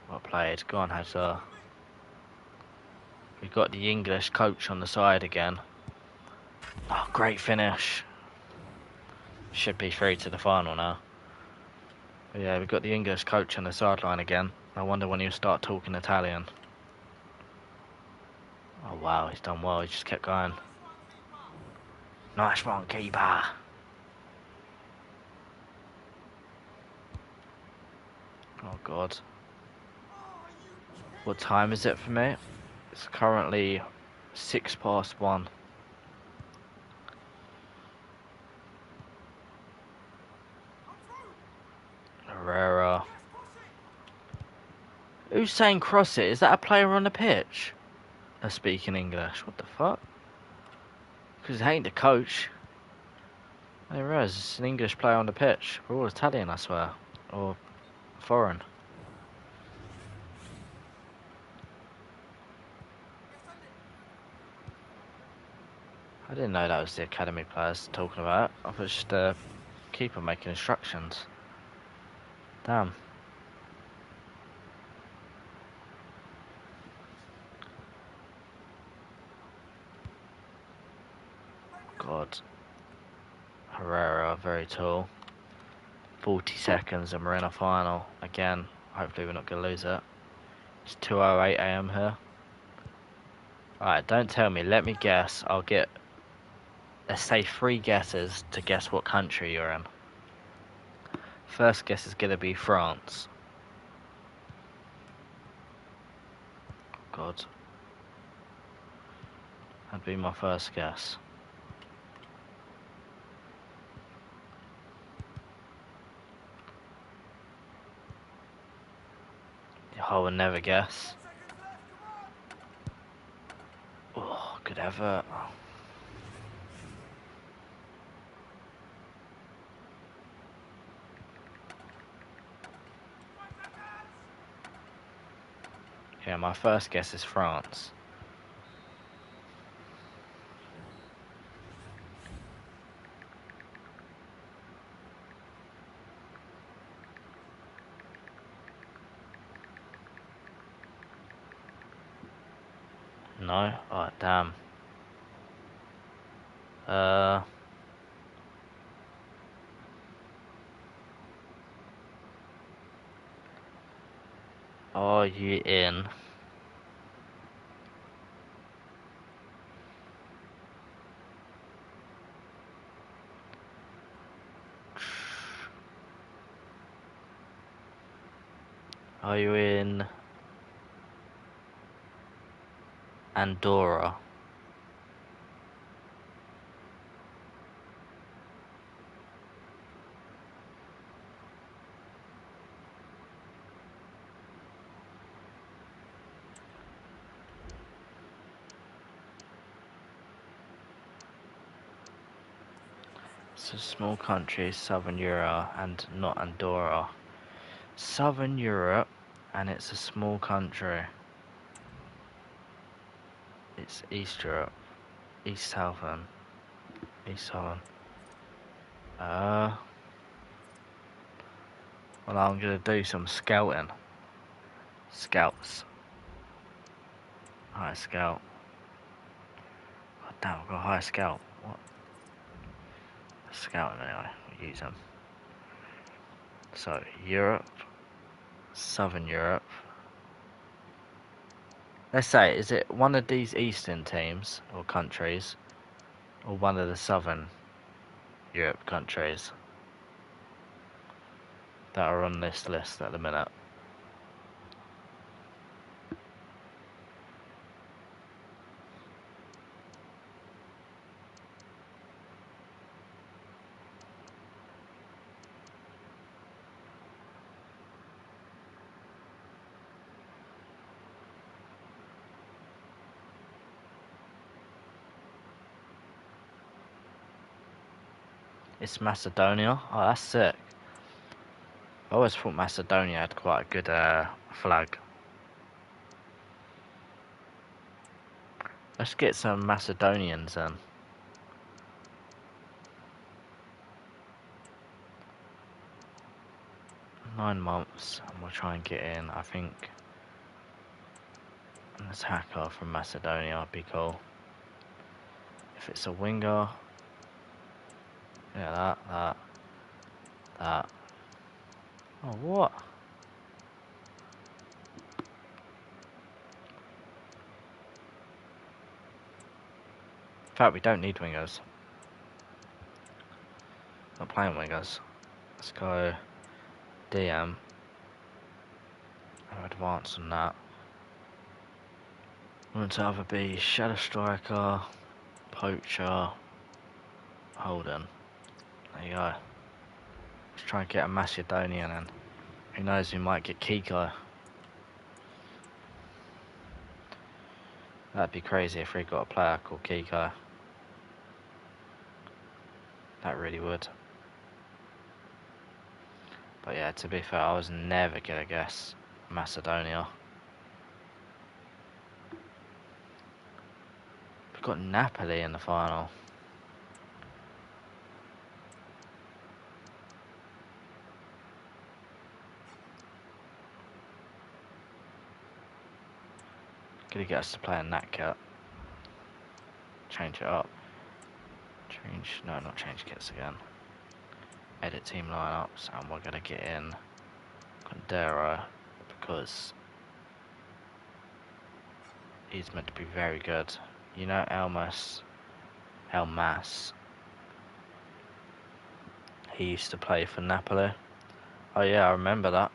Well played. Go on, Hazard. We've got the English coach on the side again. Oh, great finish. Should be through to the final now. But yeah, we've got the English coach on the sideline again. I wonder when he'll start talking Italian. Oh wow, he's done well. He just kept going. Nice one, keeper. Oh God. What time is it for me? It's currently 1:06. Herrera. Who's saying cross it? Is that a player on the pitch? They're speaking English. What the fuck? Because it ain't the coach. I didn't realise it's an English player on the pitch. We're all Italian, I swear. Or foreign. I didn't know that was the academy players talking about it. I thought it was just the keeper making instructions. Damn. God. Herrera, very tall. 40 seconds and we're in a final. Again, hopefully we're not going to lose it. It's 2:08 AM here. Alright, don't tell me. Let me guess. I'll get, let's say, 3 guesses to guess what country you're in. First guess is going to be France. God. That'd be my first guess. I would never guess. Oh, good effort. Yeah, my first guess is France. No? Oh, damn. Uh, are you in? Are you in Andorra? It's a small country, Southern Europe, and not Andorra. Southern Europe, and it's a small country. It's East Europe. East Southern. East Southern. Well, I'm gonna do some scouting. Scouts. High scout. Oh, damn, I've got a high scout. What? Scouting anyway. We'll use them. So, Europe. Southern Europe. Let's say, is it one of these eastern teams or countries, or one of the Southern Europe countries that are on this list at the minute? It's Macedonia. Oh, that's sick. I always thought Macedonia had quite a good flag. Let's get some Macedonians then. Nine months, and we'll try and get in. I think an attacker from Macedonia would be cool. If it's a winger, yeah, that. Oh, what? In fact, we don't need wingers. Not playing wingers. Let's go DM. I'll advance on that. I want to either be shadow striker, poacher, Holden. There you go. Let's try and get a Macedonian in. Who knows, we might get Kiko. That'd be crazy if we got a player called Kiko. That really would. But yeah, to be fair, I was never gonna guess Macedonia. We've got Napoli in the final. Gonna get us to play in that kit. Change it up. Not change kits again. Edit team lineups, and we're gonna get in Condero because he's meant to be very good. You know Elmas. He used to play for Napoli. Oh yeah, I remember that.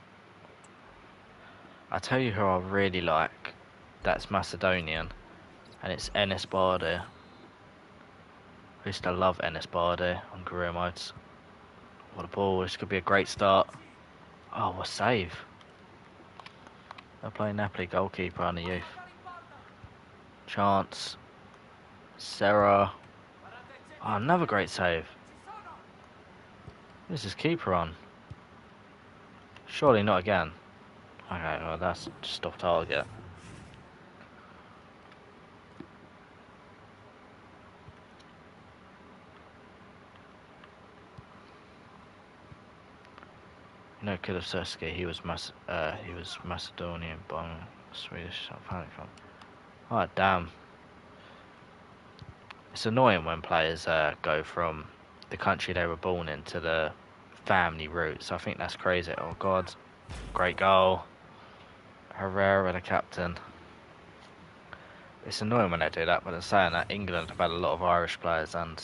I tell you who I really like. That's Macedonian, and it's Enes Bardi. I used to love Enes Bardi on career modes. What a ball! This could be a great start. Oh, what a save! They're playing Napoli goalkeeper on the youth. Chance. Sarah. Oh, another great save. This is keeper on. Surely not again. Okay, well that's just off target. No, Kulusevski. He was Macedonian, but I'm Swedish. I'm from. Oh damn! It's annoying when players go from the country they were born in to the family roots. I think that's crazy. Oh god, great goal! Herrera, the captain. It's annoying when they do that, but they're saying that England have had a lot of Irish players and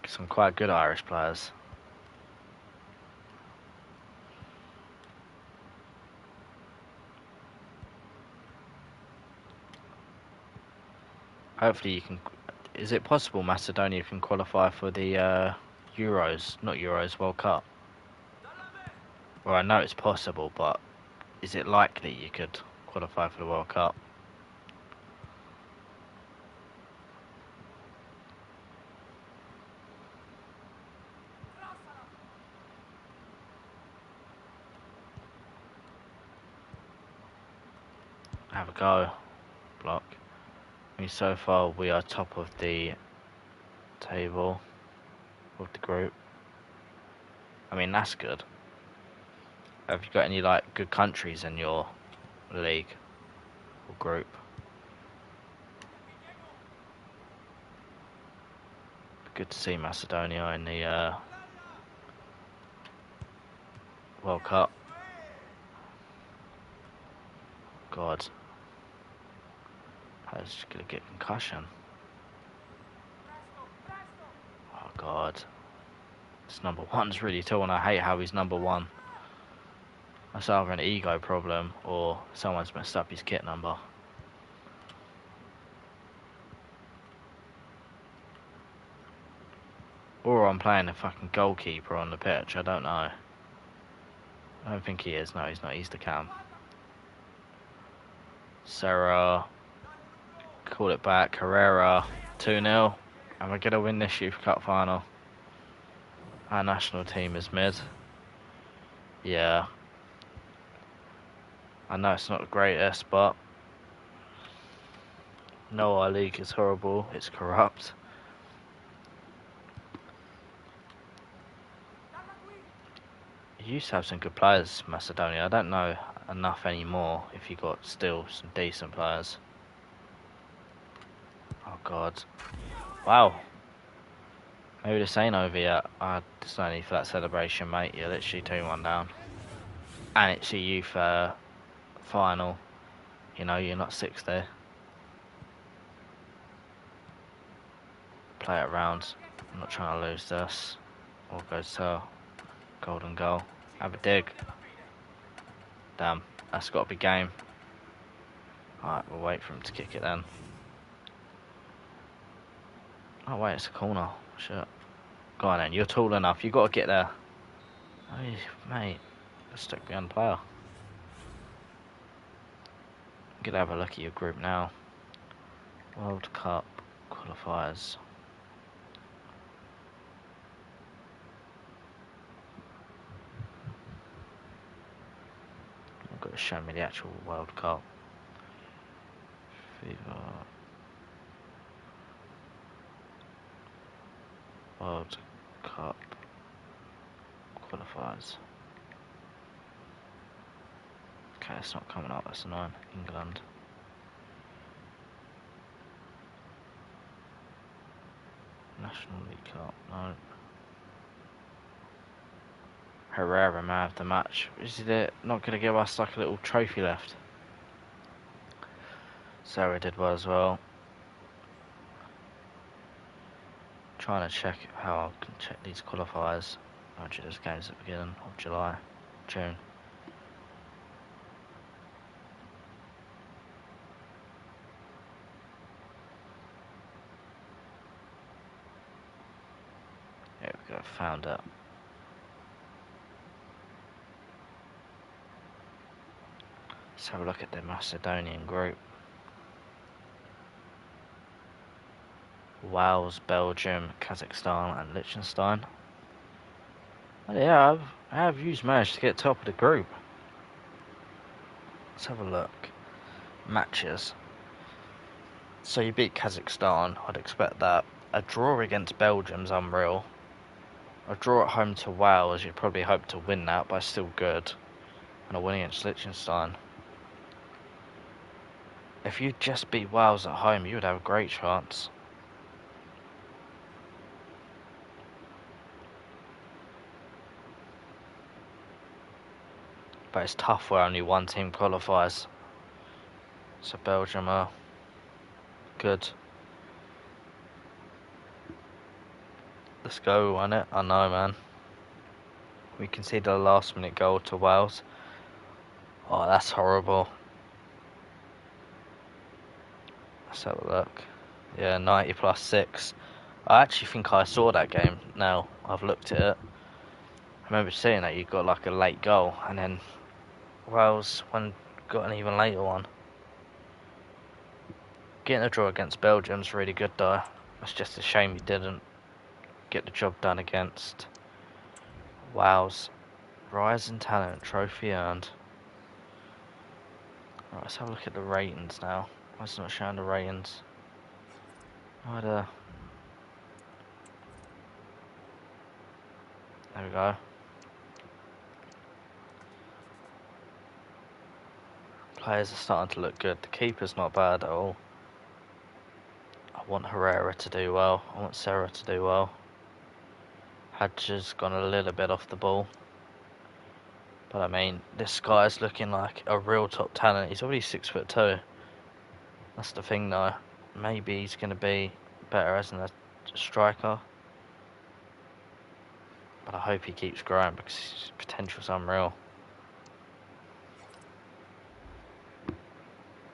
some quite good Irish players. Hopefully you can... Is it possible Macedonia can qualify for the Euros? Not Euros, World Cup? Well, I know it's possible, but is it likely you could qualify for the World Cup? Have a go. Block. I mean, so far we are top of the table of the group. I mean, that's good. Have you got any like good countries in your league or group? Good to see Macedonia in the World Cup. God, I was gonna get concussion. Oh God, this number one's really tall, and I hate how he's number one. That's either an ego problem or someone's messed up his kit number. Or I'm playing a fucking goalkeeper on the pitch, I don't know. I don't think he is, no he's not, he's the cam. Sarah, call it back, Herrera, 2-0. And we're going to win this Youth Cup final. Our national team is mid. Yeah. I know it's not the greatest, but... No, our league is horrible, it's corrupt. You used to have some good players, Macedonia. I don't know enough anymore if you got still some decent players. Oh God. Wow. Maybe this ain't over yet. There's no need for that celebration, mate. You're literally 2-1 down. And it's your youth final. You know, you're not 60. Play it around. I'm not trying to lose this. Or go to golden goal. Have a dig. Damn, that's got to be game. Alright, we'll wait for him to kick it then. Oh wait, it's a corner. Shit. Go on then, you're tall enough. You got to get there. Oh, mate, let's stick behind the player. I'm gonna have a look at your group now. World Cup qualifiers. I've got to show me the actual World Cup. FIFA. World Cup qualifiers. Okay, it's not coming up, that's annoying. England. National League Cup, no. Herrera man of the match. Is it not going to give us like a little trophy left? Sarah did well as well. Trying to check how I can check these qualifiers. Actually, there's games at the beginning of July, June. There we go, found it. Let's have a look at the Macedonian group. Wales, Belgium, Kazakhstan and Liechtenstein. Oh, yeah, how have you managed to get top of the group? Let's have a look. Matches. So you beat Kazakhstan, I'd expect that. A draw against Belgium's unreal. A draw at home to Wales, you'd probably hope to win that, but still good. And a win against Liechtenstein. If you just beat Wales at home, you would have a great chance. But it's tough where only one team qualifies. So Belgium are good. Let's go, won it. I know, man. We conceded a last minute goal to Wales. Oh, that's horrible. Let's have a look. Yeah, 90 plus 6. I actually think I saw that game now. I've looked at it. I remember seeing that you got like a late goal, and then Wales got an even later one. Getting a draw against Belgium's really good though. It's just a shame he didn't get the job done against Wales. Rising Talent trophy earned. Right, let's have a look at the ratings now. Why is it not showing the ratings? There we go. Players are starting to look good. The keeper's not bad at all. I want Herrera to do well. I want Serra to do well. Hadja's gone a little bit off the ball. But I mean, this guy's looking like a real top talent. He's already 6'2". That's the thing though. Maybe he's going to be better as a striker. But I hope he keeps growing because his potential's unreal.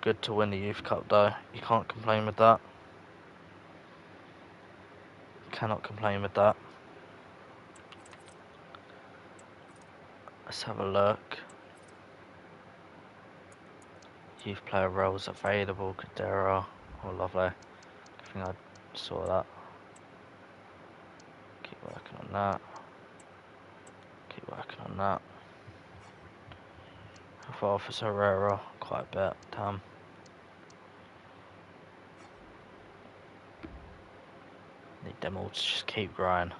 Good to win the Youth Cup though. You can't complain with that. Cannot complain with that. Let's have a look. Youth player roles available. Cadera. Oh, lovely. I think I saw that. Keep working on that. Keep working on that. How far off is Herrera? Quite a bit. Damn. Need them all to just keep growing.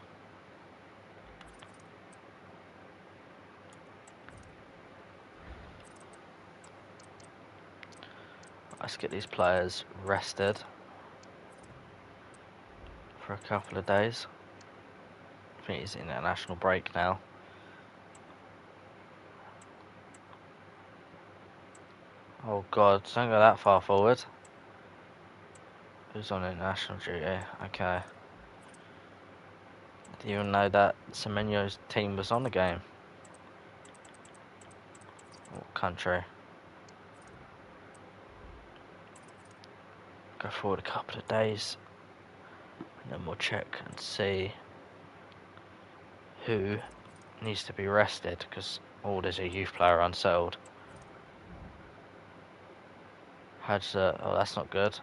Let's get these players rested for a couple of days. I think it's international break now. Oh god, don't go that far forward. Who's on international duty? Okay. Didn't even know that Semenyo's team was on the game. What country? Go forward a couple of days and then we'll check and see who needs to be rested, because there's a youth player unsettled. Oh, that's not good.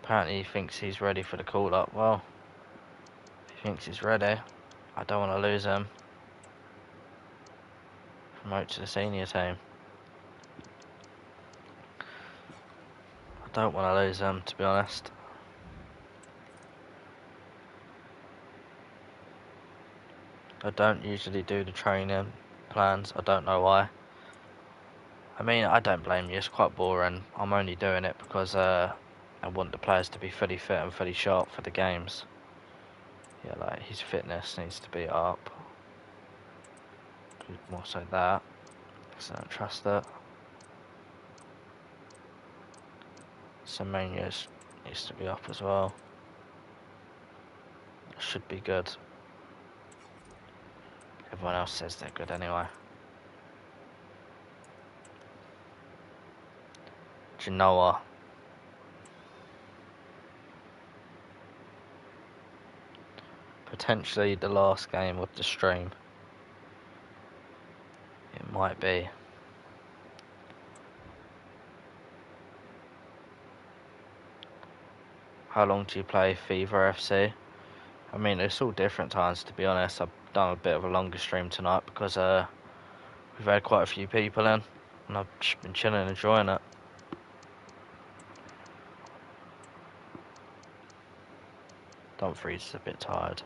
Apparently he thinks he's ready for the call up. Well, if he thinks he's ready, I don't want to lose him. Promote to the senior team. I don't want to lose him, to be honest. I don't usually do the training plans. I don't know why. I mean, I don't blame you. It's quite boring. I'm only doing it because I want the players to be fully fit and fully sharp for the games. Yeah, like his fitness needs to be up. More so that, because I don't trust it. Semenyo's needs to be up as well. Should be good. Everyone else says they're good anyway. Genoa. Potentially the last game of the stream. It might be. How long do you play FIFA FC? I mean, it's all different times, to be honest. I've done a bit of a longer stream tonight because we've had quite a few people in and I've just been chilling and enjoying it. Dumfries is a bit tired.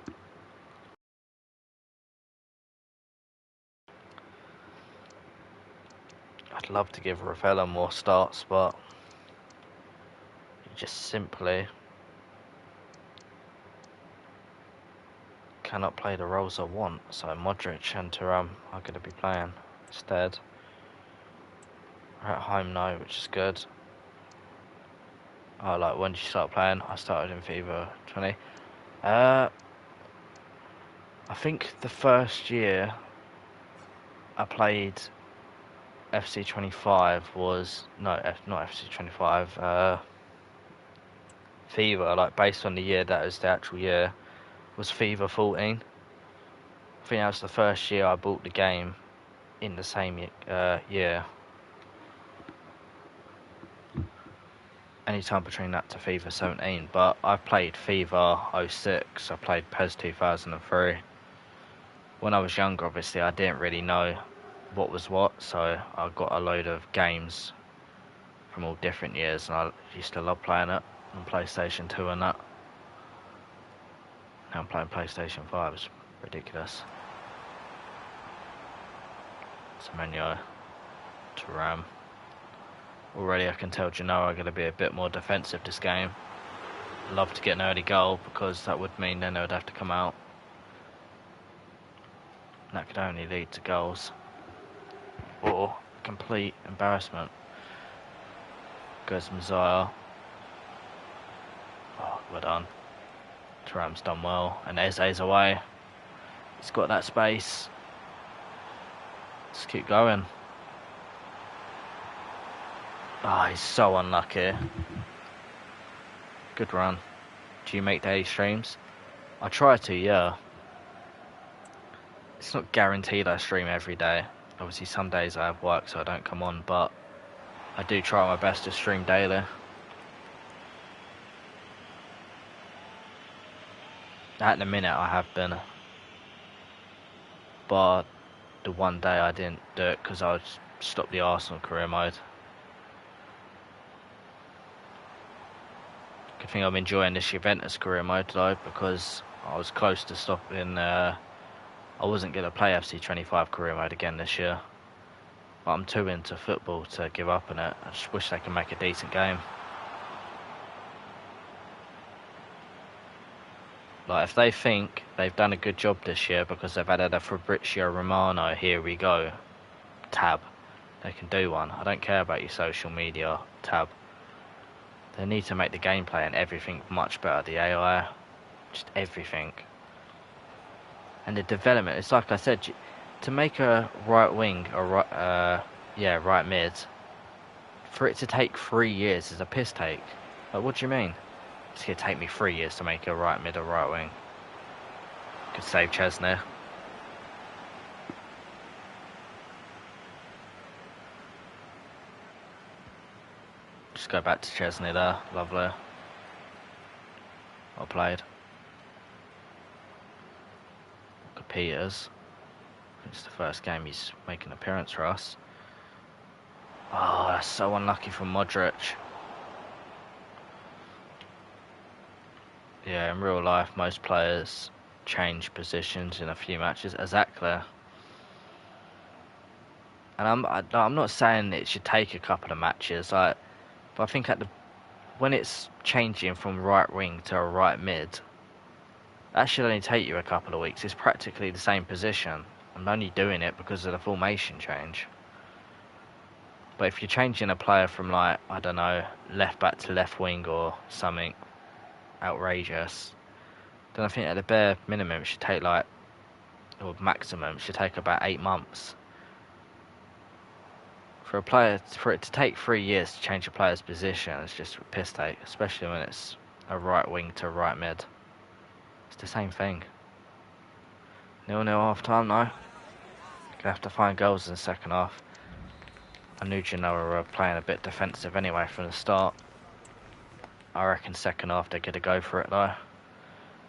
I'd love to give Ravella more starts, but he just simply cannot play the roles I want. So Modric and Thuram are going to be playing instead. We're at home now, which is good. Oh, like, when did you start playing? I started in FIFA 20. I think the first year I played FC25 was not FC25. FIFA, like, based on the year that was the actual year, was FIFA 14. I think that was the first year I bought the game in the same year. Anytime between that to FIFA 17, but I've played FIFA 06, I played PES 2003. When I was younger, obviously, I didn't really know what was what, so I got a load of games from all different years, and I used to love playing it on PlayStation 2 and that. Now I'm playing PlayStation 5, it's ridiculous. Semenyo, Thuram. Already I can tell Genoa are going to be a bit more defensive this game. Love to get an early goal, because that would mean then they would have to come out. And that could only lead to goals. Or complete embarrassment. Goes Messiah. Oh, well done. Thuram's done well. And Eze's away. He's got that space. Just keep going. Oh, he's so unlucky. Good run. Do you make daily streams? I try to, yeah. It's not guaranteed I stream every day. Obviously some days I have work, so I don't come on, but I do try my best to stream daily. At the minute I have been, but the one day I didn't do it because I stopped the Arsenal career mode. Good thing I'm enjoying this Juventus career mode though, because I was close to stopping. I wasn't going to play FC25 career mode again this year, but I'm too into football to give up on it. I just wish they could make a decent game. Like, if they think they've done a good job this year because they've added a Fabrizio Romano, here we go, tab, they can do one. I don't care about your social media tab. They need to make the gameplay and everything much better. The AI, just everything. And the development, it's like I said, to make a right wing, or right mid, for it to take 3 years is a piss take. Like, what do you mean? It's going to take me 3 years to make a right mid or right wing. Could save Chesney. Just go back to Chesney there. Lovely. Well played. Look at Peters. It's the first game he's making an appearance for us. Oh, that's so unlucky from Modric. Yeah, in real life, most players change positions in a few matches. Exactly. And I'm not saying it should take a couple of matches, but I think when it's changing from right wing to a right mid, that should only take you a couple of weeks. It's practically the same position. I'm only doing it because of the formation change. But if you're changing a player from, like, I don't know, left back to left wing or something outrageous, then I think at the bare minimum it should take or maximum, it should take about 8 months. For it to take 3 years to change a player's position, it's just a piss take, especially when it's a right wing to right mid. It's the same thing. 0-0 half time now. Gonna have to find goals in the second half. I knew Genoa were playing a bit defensive anyway from the start. I reckon second half they're going to go for it though.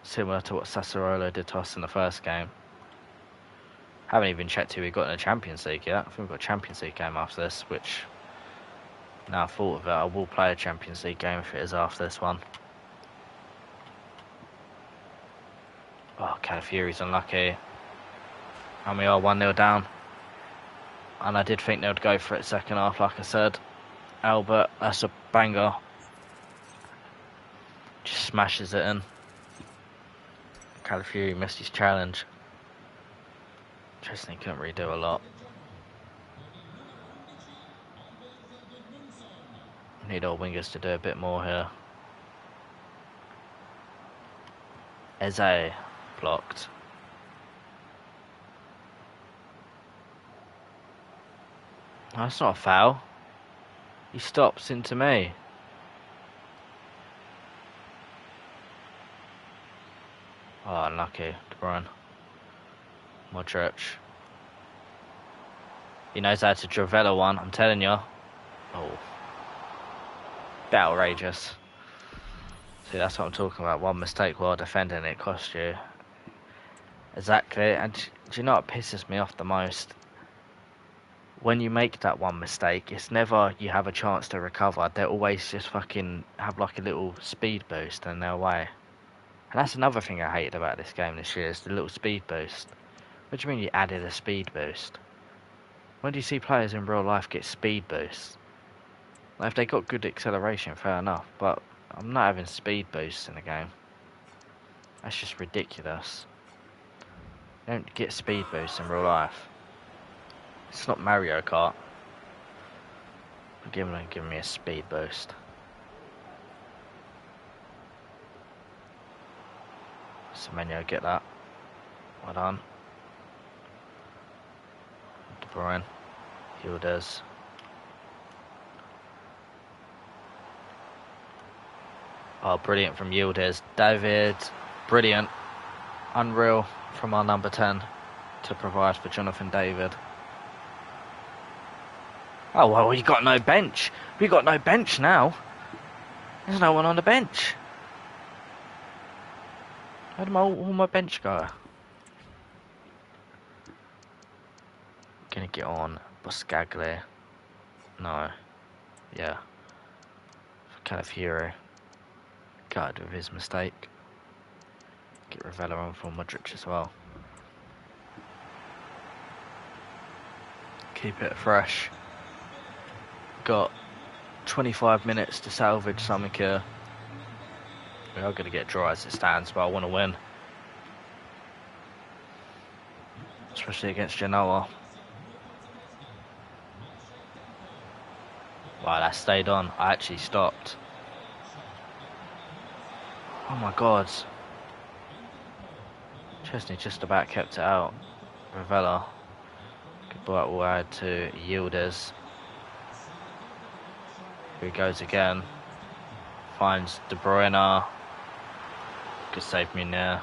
Similar to what Sassuolo did to us in the first game. Haven't even checked who we got in the Champions League yet. I think we've got a Champions League game after this, which, now I thought of it, I will play a Champions League game if it is after this one. Calafiori's unlucky. And we are 1-0 down. And I did think they would go for it second half, like I said. Albert, that's a banger. Just smashes it in. Calafiori missed his challenge. Chesney couldn't really do a lot. Need our wingers to do a bit more here. Eze blocked. No, that's not a foul. He stops into me. Oh, unlucky, De Bruyne. Modric. He knows how to Travella one, I'm telling you. Oh. Bit outrageous. See, that's what I'm talking about. One mistake while defending, it cost you. Exactly. And do you know what pisses me off the most? When you make that one mistake, it's never you have a chance to recover. They always just fucking have like a little speed boost and they're away. And that's another thing I hated about this game this year, is the little speed boost. What do you mean you added a speed boost? When do you see players in real life get speed boosts? Like, if they got good acceleration, fair enough, but I'm not having speed boosts in the game. That's just ridiculous. You don't get speed boosts in real life. It's not Mario Kart. Give me a speed boost. Semenyo, get that. Well done. De Bruyne. Yildiz. Oh, brilliant from Yildiz. David, brilliant. Unreal from our number 10 to provide for Jonathan David. Oh, well, we got no bench. We got no bench now. There's no one on the bench. Where did all my bench go? Gonna get on Boscaglia. No. Yeah. Calafiori. Gutted with his mistake. Get Ravella on for Modric as well. Keep it fresh. Got 25 minutes to salvage something here. We are going to get dry as it stands, but I want to win. Especially against Genoa. Wow, that stayed on. I actually stopped. Oh my god. Chesney just about kept it out. Ravella. Good ball out wide to Yildiz. Here he goes again. Finds De Bruyne. Good save Munir.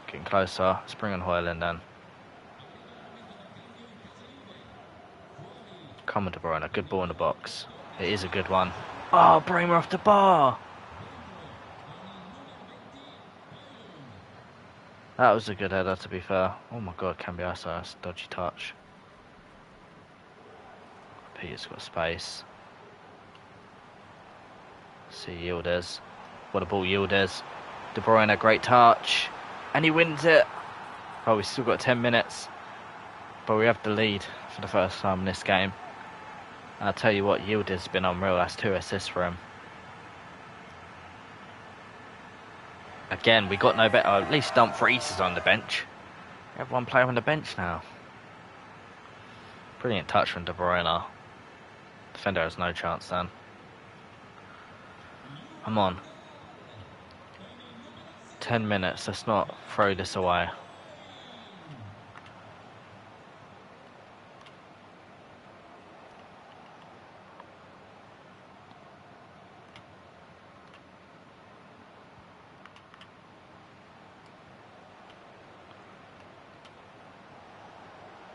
Getting closer. Let's bring on Højlund then. Come on, De Bruyne. Good ball in the box. It is a good one. Oh, Bremer off the bar. That was a good header, to be fair. Oh my god, Cambiasso, that's a dodgy touch. Peter's got space. See Yildiz. What a ball, Yildiz. De Bruyne, a great touch. And he wins it. Oh, we've still got 10 minutes. But we have the lead for the first time in this game. And I'll tell you what, Yildiz has been unreal. That's 2 assists for him. Again, we got no better. At least Dumfries is on the bench. We have one player on the bench now. Brilliant touch from De Bruyne. Defender has no chance then. Come on. 10 minutes. Let's not throw this away.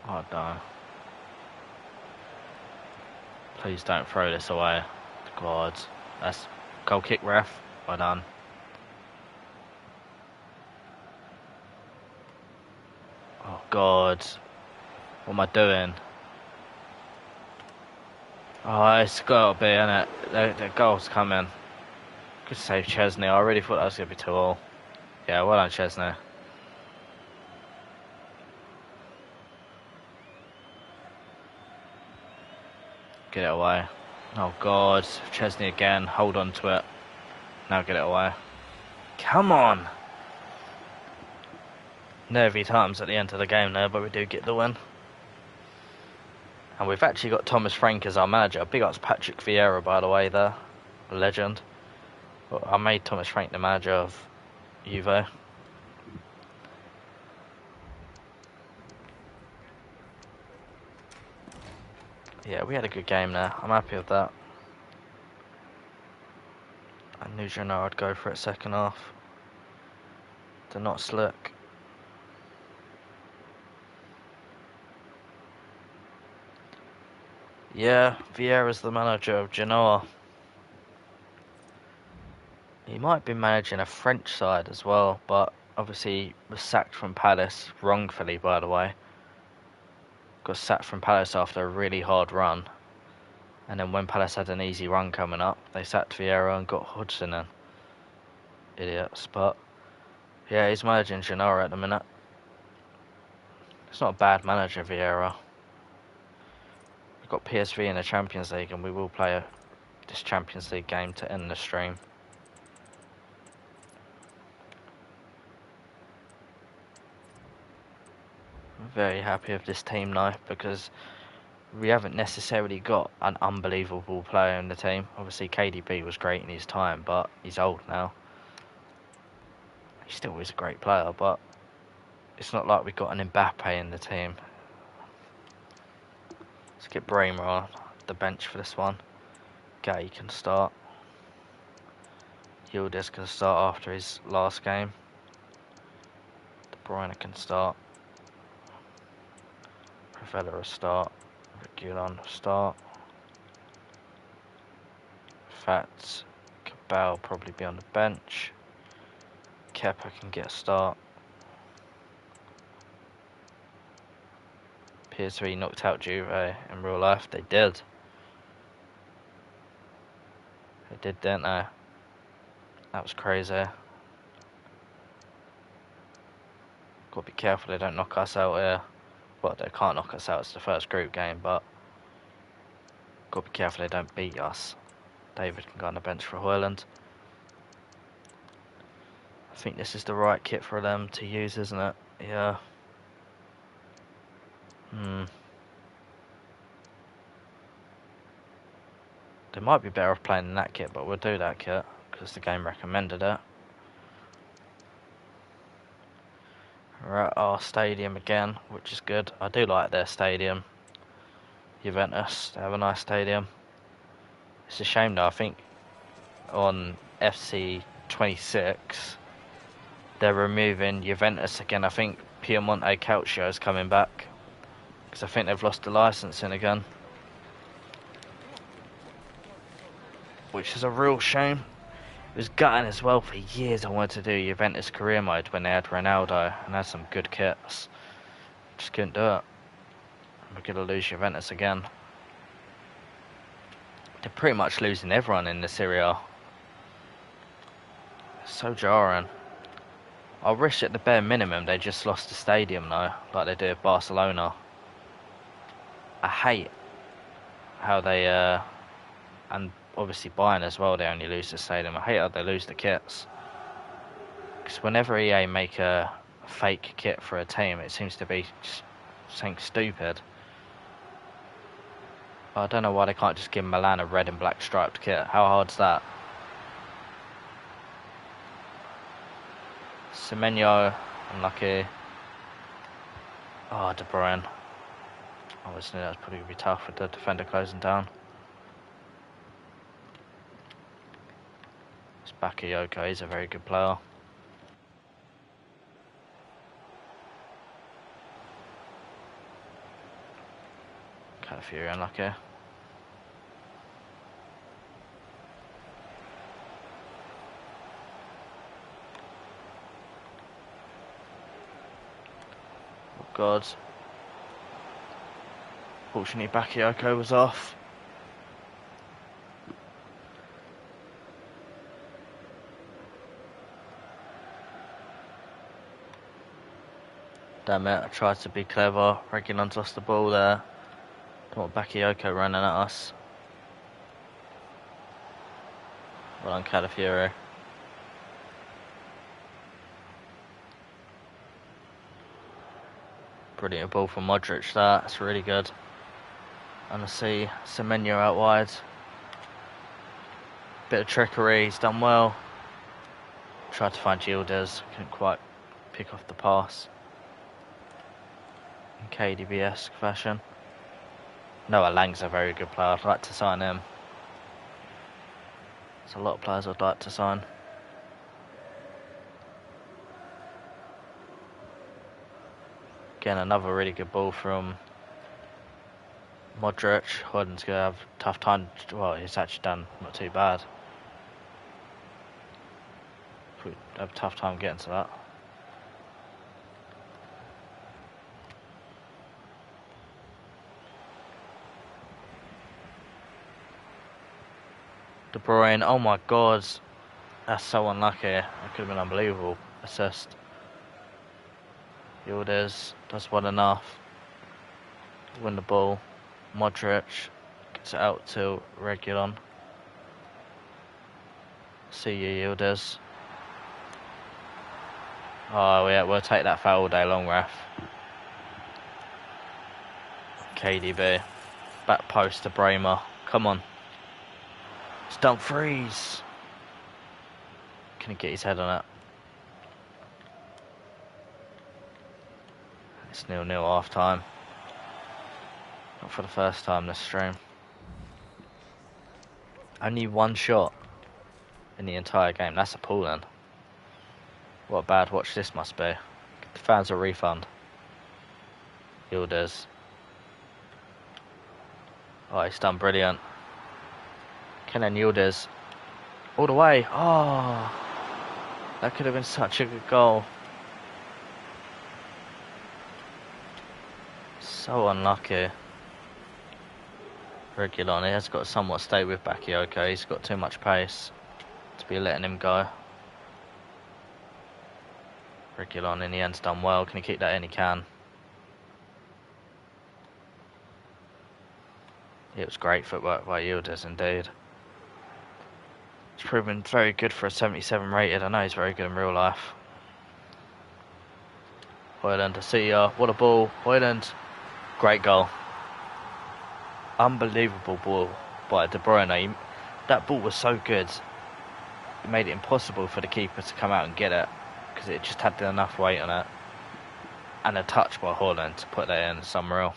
Oh no. Please don't throw this away. God. That's goal kick, ref. Well done. Oh God. What am I doing? Oh, it's got to be, innit? The goal's coming. Good save, Chesney. I really thought that was going to be 2-2. Yeah, well done, Chesney. Get it away. Oh, God. Chesney again. Hold on to it. Now get it away. Come on. Nervy times at the end of the game there, but we do get the win. And we've actually got Thomas Frank as our manager. Big ups Patrick Vieira, by the way, there. A legend. But I made Thomas Frank the manager of Juve. Yeah, we had a good game there. I'm happy with that. I knew Jota would go for it second half. They're not slick. Yeah, Vieira's the manager of Genoa. He might be managing a French side as well, but obviously was sacked from Palace, wrongfully by the way. Got sacked from Palace after a really hard run. And then when Palace had an easy run coming up, they sacked Vieira and got Hodgson in. Idiots, but yeah, he's managing Genoa at the minute. It's not a bad manager, Vieira. We've got PSV in the Champions League and we will play this Champions League game to end the stream. I'm very happy with this team now because we haven't necessarily got an unbelievable player in the team. Obviously KDB was great in his time, but he's old now. He still is a great player, but it's not like we've got an Mbappe in the team. Let's get Bramer on the bench for this one. Gay can start. Yildiz can start after his last game. De Bruyne can start. Provella will start. Regulon will start. Fats, Cabal probably be on the bench. Kepa can get a start. PSV knocked out Juve in real life. They did. They did, didn't they? That was crazy. Got to be careful they don't knock us out here. Well, they can't knock us out. It's the first group game, but got to be careful they don't beat us. David can go on the bench for Hoyland. I think this is the right kit for them to use, isn't it? Yeah. They might be better off playing in that kit, but we'll do that kit because the game recommended it. We're at our stadium again, which is good. I do like their stadium. Juventus, they have a nice stadium. It's a shame though, I think on FC26 they're removing Juventus again. I think Piemonte Calcio is coming back because I think they've lost the licensing again, which is a real shame. It was gutting as well. For years I wanted to do Juventus career mode when they had Ronaldo and had some good kits. Just couldn't do it. We're going to lose Juventus again. They're pretty much losing everyone in the Serie A. So jarring. I wish at the bare minimum they just lost the stadium though, like they did at Barcelona. I hate how they, and obviously Bayern as well, they only lose the stadium. I hate how they lose the kits. Because whenever EA make a fake kit for a team, it seems to be just something stupid. I don't know why they can't just give Milan a red and black striped kit. How hard's that? Semenyo, unlucky. Oh, De Bruyne. I always knew that was probably going to be tough with the defender closing down. It's Bakayoko, he's a very good player. Calafiori unlucky. Oh God. Fortunately Bakayoko was off. Damn it, I tried to be clever. Reguilon's lost the ball there. Don't want Bakayoko running at us. Well on Calafiori. Brilliant ball from Modric there, that's really good. And I see Semenyo out wide. Bit of trickery, he's done well. Tried to find Yildiz, couldn't quite pick off the pass. In KDB-esque fashion. Noah Lang's a very good player, I'd like to sign him. There's a lot of players I'd like to sign. Again, another really good ball from Modric. Hoyland's going to have a tough time. Well, he's actually done not too bad. We'd have a tough time getting to that. De Bruyne, oh my god. That's so unlucky. That could have been unbelievable. Assist. Yildiz does well enough. Win the ball. Modric gets it out to Reguilon. See you, Yildiz. Oh yeah, we'll take that foul all day long, ref. KDB. Back post to Bremer. Come on. It's Dumfries. Can he get his head on it? It's 0-0 half time. Not for the first time this stream. Only one shot in the entire game. That's appalling. What a bad watch this must be. Give the fans a refund. Yildiz. Oh, he's done brilliant. Kenan Yildiz. All the way. Oh, that could have been such a good goal. So unlucky. Reguilon, he has got to somewhat stay with Bakayoko. He's got too much pace to be letting him go. Reguilon in the end's done well. Can he keep that in? He can. It was great footwork by Yildiz indeed. It's proven very good for a 77 rated. I know he's very good in real life. Hoyland, I see ya. What a ball. Hoyland. Great goal. Unbelievable ball by De Bruyne. That ball was so good. It made it impossible for the keeper to come out and get it because it just had enough weight on it. And a touch by Hoyland to put that in somewhere else.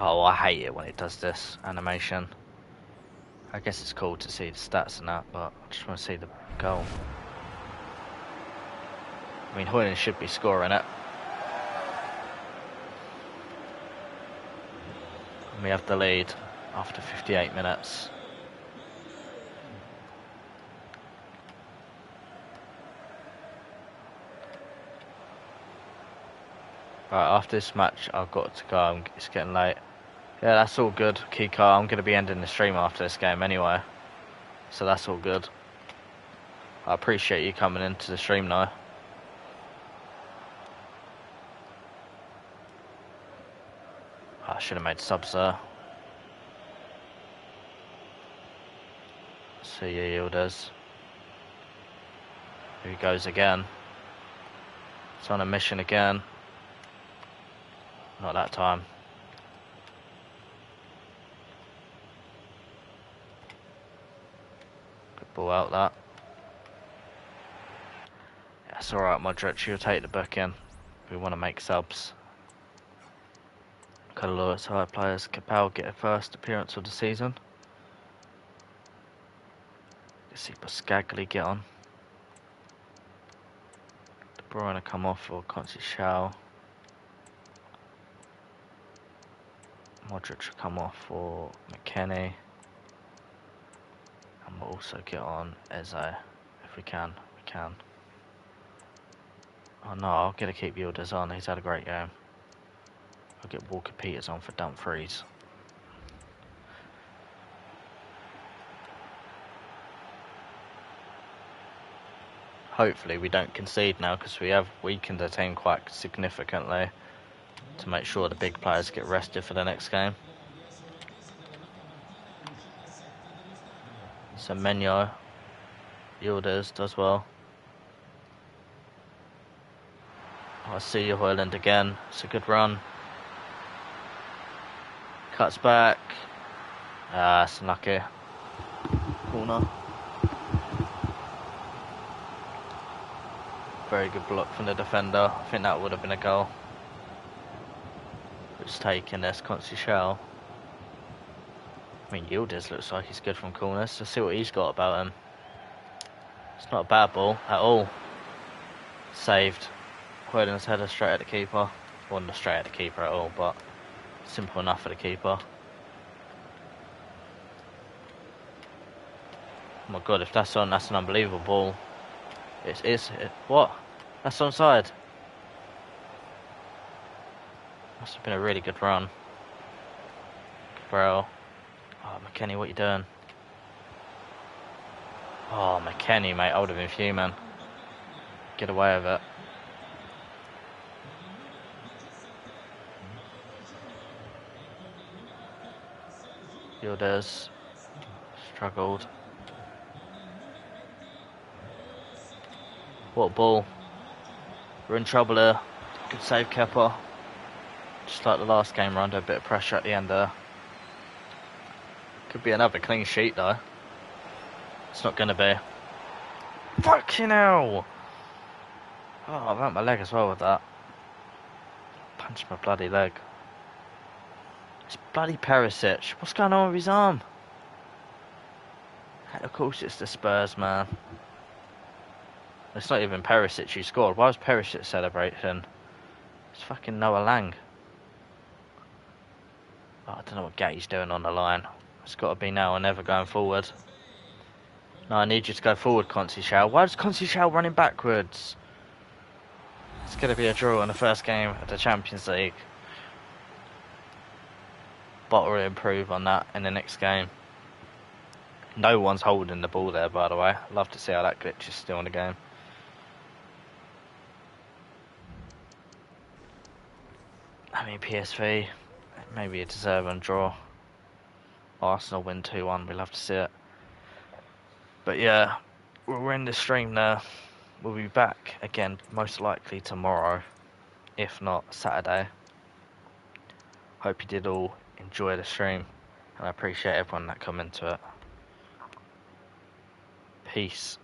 Oh, I hate it when it does this animation. I guess it's cool to see the stats and that, but I just want to see the goal. I mean, Hoyland should be scoring it. And we have the lead after 58 minutes. Right, after this match, I've got to go. It's getting late. Yeah, that's all good, Kiko. I'm going to be ending the stream after this game anyway. So that's all good. I appreciate you coming into the stream now. I should have made subs there. See you, Yildiz. Here he goes again. It's on a mission again. Not that time. Good ball out that. Yeah, it's alright, Modric. You'll take the booking. We want to make subs. Colour side players. Capel get a first appearance of the season. Let's see Pascagli get on. De Bruyne come off for Conceição. Modric will come off for McKennie. And we'll also get on Eze. If we can, we can. Oh no, I'll get to keep Yildiz on. He's had a great game. I'll get Walker Peters on for Dumfries. hopefully we don't concede now, because we have weakened the team quite significantly to make sure the big players get rested for the next game. So Menyo, Yildiz does well. I see you, Hoyland again. It's a good run. Cuts back. Ah, it's unlucky. Corner. Very good block from the defender. I think that would have been a goal. It's taken this Conceição. I mean, Yildiz looks like he's good from corners. Let's see what he's got about him. It's not a bad ball at all. Saved. Hoyland's header straight at the keeper. Wasn't straight at the keeper at all, but simple enough for the keeper. Oh my god, if that's on, that's an unbelievable ball. What? That's onside. Must have been a really good run. Cabral. Oh, McKennie, what you doing? Oh, McKennie, mate, I would have been fuming. Get away with it. Yildiz struggled. What a ball. We're in trouble here. Good save, Kepa. Just like the last game, we're under a bit of pressure at the end there. Could be another clean sheet though. It's not going to be. Fucking hell! Oh, I hurt my leg as well with that. Punched my bloody leg. It's bloody Perisic. What's going on with his arm? Of course it's the Spurs, man. It's not even Perisic who scored. Why was Perisic celebrating? It's fucking Noah Lang. Oh, I don't know what Gatty's doing on the line. It's got to be now or never going forward. No, I need you to go forward, Conceição. Why is Conceição running backwards? It's going to be a draw in the first game of the Champions League. But we'll improve on that in the next game. No one's holding the ball there, by the way. I'd love to see how that glitch is still in the game. I mean, PSV, maybe a deserving draw. Arsenal win 2-1, we'll have to see it. But yeah, we're in the stream now. We'll be back again, most likely tomorrow, if not Saturday. Hope you did all enjoy the stream, and I appreciate everyone that come into it. Peace.